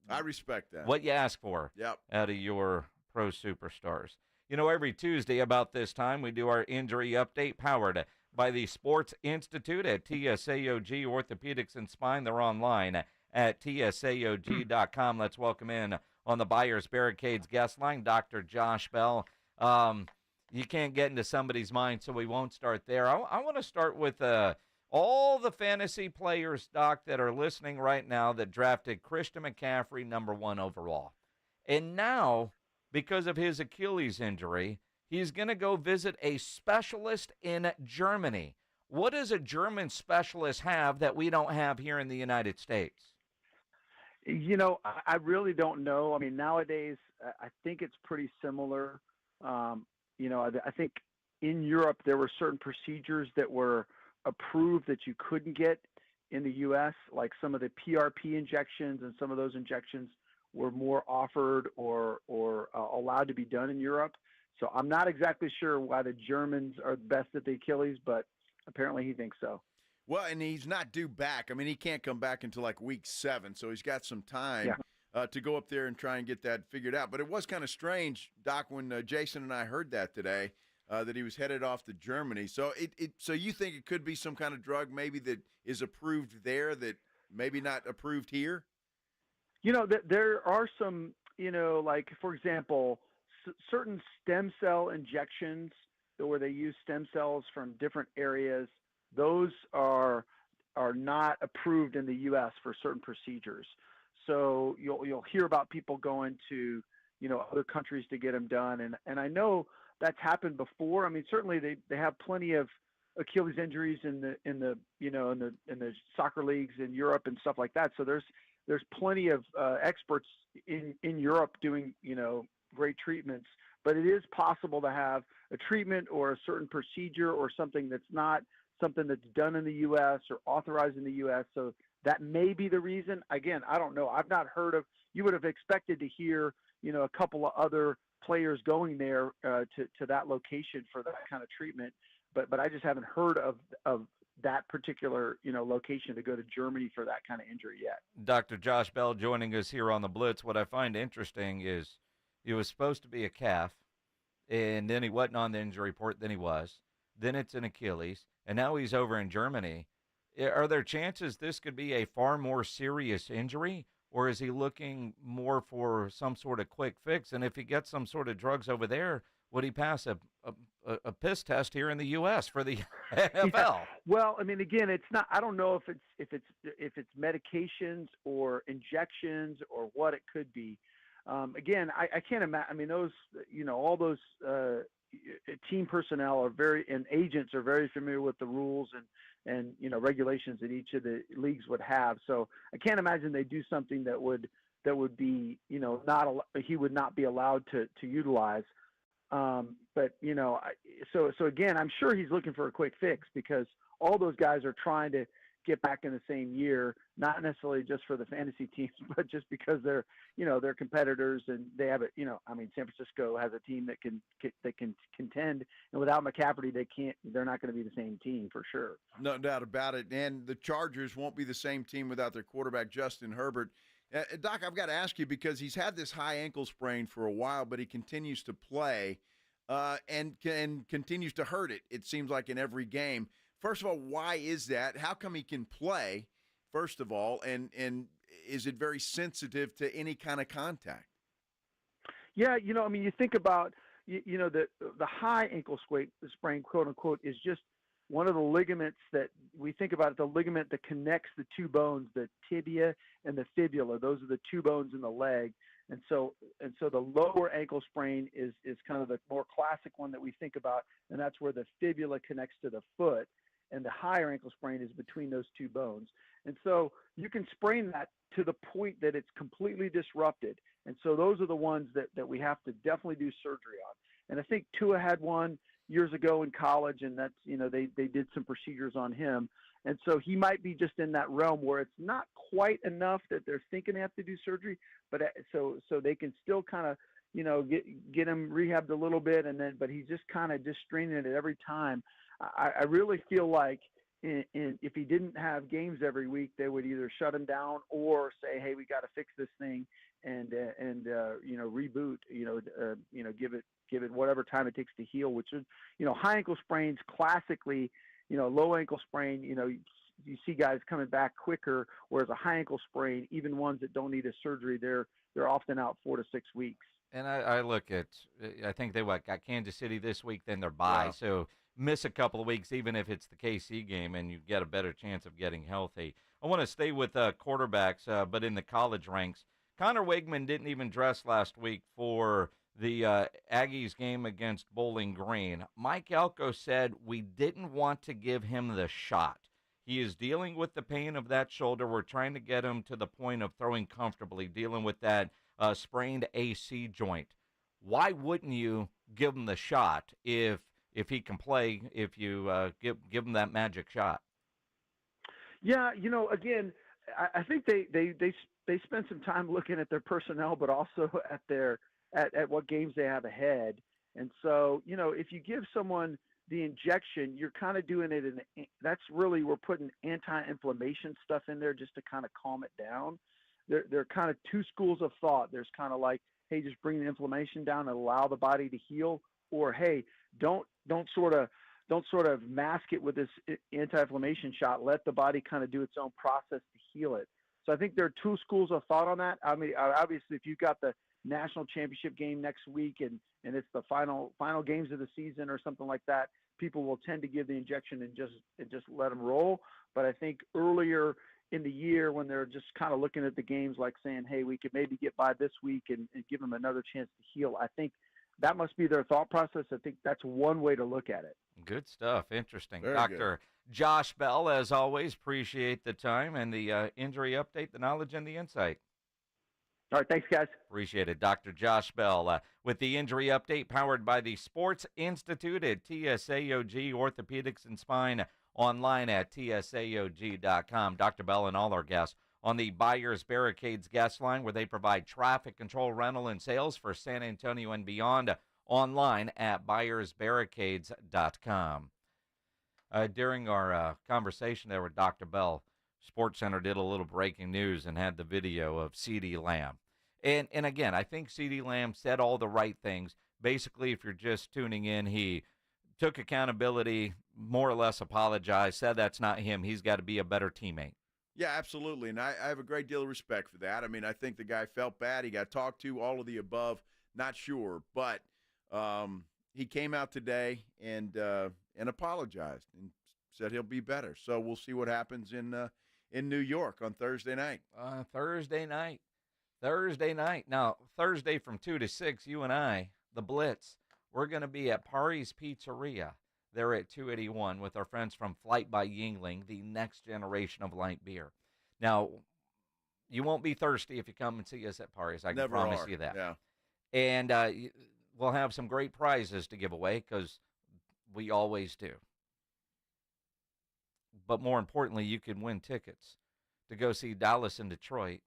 I respect that. What you ask for out of your pro superstars. Every Tuesday about this time, we do our injury update powered by the Sports Institute at TSAOG Orthopedics and Spine. They're online at tsaog.com. Let's welcome in on the Buyers Barricades guest line, Dr. Josh Bell. You can't get into somebody's mind, so we won't start there. I want to start with all the fantasy players, Doc, that are listening right now that drafted Christian McCaffrey #1 overall. And now, because of his Achilles injury, he's going to go visit a specialist in Germany. What does a German specialist have that we don't have here in the United States? You know, I really don't know. I mean, nowadays, I think it's pretty similar. You know, I think in Europe there were certain procedures that were approved that you couldn't get in the U.S., like some of the PRP injections, and some of those injections were more offered or allowed to be done in Europe. So I'm not exactly sure why the Germans are best at the Achilles, but apparently he thinks so. Well, and he's not due back. I mean, he can't come back until like week 7, so he's got some time to go up there and try and get that figured out. But it was kind of strange, Doc, when Jason and I heard that today, that he was headed off to Germany. So so you think it could be some kind of drug maybe that is approved there that maybe not approved here? You know, there are some, you know, like, for example, certain stem cell injections where they use stem cells from different areas. Those are not approved in the U.S. for certain procedures. So you'll hear about people going to, you know, other countries to get them done. And I know that's happened before. I mean, certainly they have plenty of Achilles injuries in the soccer leagues in Europe and stuff like that. So there's plenty of experts in Europe doing, you know, great treatments. But it is possible to have a treatment or a certain procedure or something that's not something that's done in the U.S. or authorized in the U.S. So that may be the reason. Again, I don't know. I've not heard of. You would have expected to hear, you know, a couple of other players going there to that location for that kind of treatment, but I just haven't heard of that particular, you know, location to go to Germany for that kind of injury yet. Dr. Josh Bell joining us here on the Blitz. What I find interesting is he was supposed to be a calf, and then he wasn't on the injury report. Then he was. Then it's an Achilles, and now he's over in Germany. Are there chances this could be a far more serious injury, or is he looking more for some sort of quick fix? And if he gets some sort of drugs over there, would he pass a piss test here in the U.S. for the NFL? Yeah. Well, I mean, again, it's not. I don't know if it's medications or injections or what it could be. Again, I can't imagine. I mean, those, you know, all those team personnel and agents are very familiar with the rules and you know, regulations that each of the leagues would have. So I can't imagine they do something that would be, you know, he would not be allowed to utilize. But you know, so again, I'm sure he's looking for a quick fix because all those guys are trying to get back in the same year, not necessarily just for the fantasy teams, but just because they're, you know, they're competitors and they have it. You know, I mean, San Francisco has a team that can contend, and without McCaffrey, they're not going to be the same team for sure. No doubt about it. And the Chargers won't be the same team without their quarterback, Justin Herbert. Doc, I've got to ask you because he's had this high ankle sprain for a while, but he continues to play and continues to hurt it. It seems like in every game. First of all, why is that? How come he can play, first of all, and is it very sensitive to any kind of contact? Yeah, you know, I mean, you think about, you know, the high ankle sprain, quote unquote, is just one of the ligaments that we think about, the ligament that connects the two bones, the tibia and the fibula. Those are the two bones in the leg. And so the lower ankle sprain is kind of the more classic one that we think about, and that's where the fibula connects to the foot. And the higher ankle sprain is between those two bones. And so you can sprain that to the point that it's completely disrupted. And so those are the ones that we have to definitely do surgery on. And I think Tua had one years ago in college, and that's, you know, they did some procedures on him. And so he might be just in that realm where it's not quite enough that they're thinking they have to do surgery, but so they can still kind of, you know, get him rehabbed a little bit, but he's just kind of just straining it every time. I really feel like if he didn't have games every week, they would either shut him down or say, hey, we got to fix this thing and you know, reboot, you know, give it whatever time it takes to heal, which is, you know, high ankle sprains classically, low ankle sprain, you see guys coming back quicker, whereas a high ankle sprain, even ones that don't need a surgery, they're often out 4 to 6 weeks. And I look at, I think they got Kansas City this week, then they're bye. Yeah. So miss a couple of weeks, even if it's the KC game, and you get a better chance of getting healthy. I want to stay with quarterbacks, but in the college ranks. Connor Wigman didn't even dress last week for the Aggies game against Bowling Green. Mike Elko said we didn't want to give him the shot. He is dealing with the pain of that shoulder. We're trying to get him to the point of throwing comfortably, dealing with that sprained AC joint. Why wouldn't you give him the shot if he can play, if you give him that magic shot? Yeah, again, I think they spent some time looking at their personnel, but also at what games they have ahead. And so, if you give someone the injection, you're kind of doing it that's really, we're putting anti-inflammation stuff in there just to kind of calm it down. There are kind of two schools of thought. There's kind of like, hey, just bring the inflammation down and allow the body to heal, or hey, don't sort of mask it with this anti-inflammation shot. Let the body kind of do its own process to heal it. So I think there are two schools of thought on that. I mean, obviously, if you've got the national championship game next week and it's the final games of the season or something like that, people will tend to give the injection and just let them roll. But I think earlier in the year, when they're just kind of looking at the games, like saying, hey, we could maybe get by this week and give them another chance to heal, I think that must be their thought process. I think that's one way to look at it. Good stuff. Interesting. Very Dr. Josh Bell, as always, appreciate the time and the injury update, the knowledge, and the insight. All right, thanks, guys. Appreciate it. Dr. Josh Bell with the injury update powered by the Sports Institute at TSAOG Orthopedics and Spine, online at tsaog.com. Dr. Bell and all our guests on the Buyers Barricades guest line, where they provide traffic control, rental, and sales for San Antonio and beyond, online at buyersbarricades.com. During our conversation there with Dr. Bell, SportsCenter did a little breaking news and had the video of CeeDee Lamb. And again, I think CeeDee Lamb said all the right things. Basically, if you're just tuning in, he took accountability, more or less apologized, said that's not him. He's got to be a better teammate. Yeah, absolutely. And I have a great deal of respect for that. I mean, I think the guy felt bad. He got talked to, all of the above. Not sure. But he came out today and apologized and said he'll be better. So we'll see what happens in New York on Thursday night. Thursday night. Now, Thursday from 2 to 6, you and I, the Blitz, we're going to be at Pari's Pizzeria. They're at 281 with our friends from Flight by Yingling, the next generation of light beer. Now, you won't be thirsty if you come and see us at Pari's. I can promise you that. Yeah. And we'll have some great prizes to give away, because we always do. But more importantly, you can win tickets to go see Dallas in Detroit,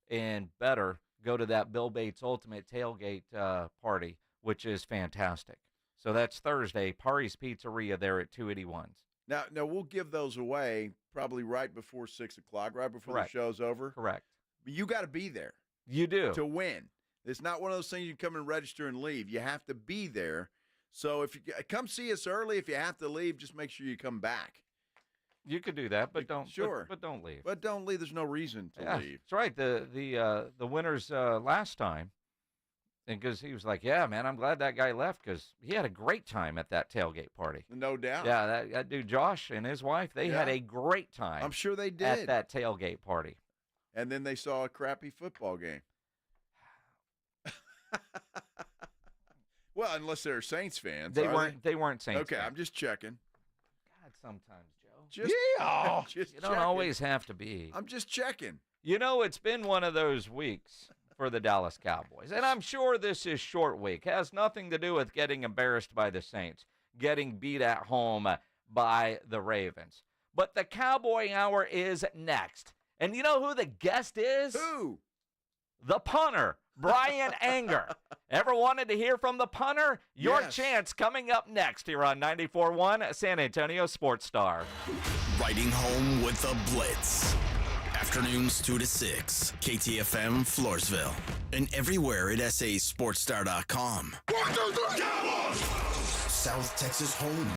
and better, go to that Bill Bates Ultimate Tailgate party, which is fantastic. So that's Thursday, Pari's Pizzeria there at 281s. Now we'll give those away probably right before 6 o'clock, right before Correct. the show's over. Correct. But you got to be there. You do. To win. It's not one of those things you come and register and leave. You have to be there. So if you come see us early, if you have to leave, just make sure you come back. You could do that, but don't. Sure. But don't leave. But don't leave. There's no reason to leave. That's right. The winners last time, and because he was like, yeah, man, I'm glad that guy left, because he had a great time at that tailgate party. No doubt. Yeah, that dude Josh and his wife, they had a great time. I'm sure they did. At that tailgate party. And then they saw a crappy football game. Well, unless they're Saints fans. They weren't Saints Okay, fans. I'm just checking. God, sometimes, Joe. Just you don't checking. always have to be. I'm just checking. You know, it's been one of those weeks for the Dallas Cowboys. And I'm sure this is short week. It has nothing to do with getting embarrassed by the Saints, getting beat at home by the Ravens. But the Cowboy Hour is next. And you know who the guest is? Who? The punter, Bryan Anger. Ever wanted to hear from the punter? Your Yes. chance coming up next here on 94.1 San Antonio Sports Star. Riding home with the Blitz. Afternoons 2 to 6. KTFM Floresville. And everywhere at sasportstar.com. South Texas home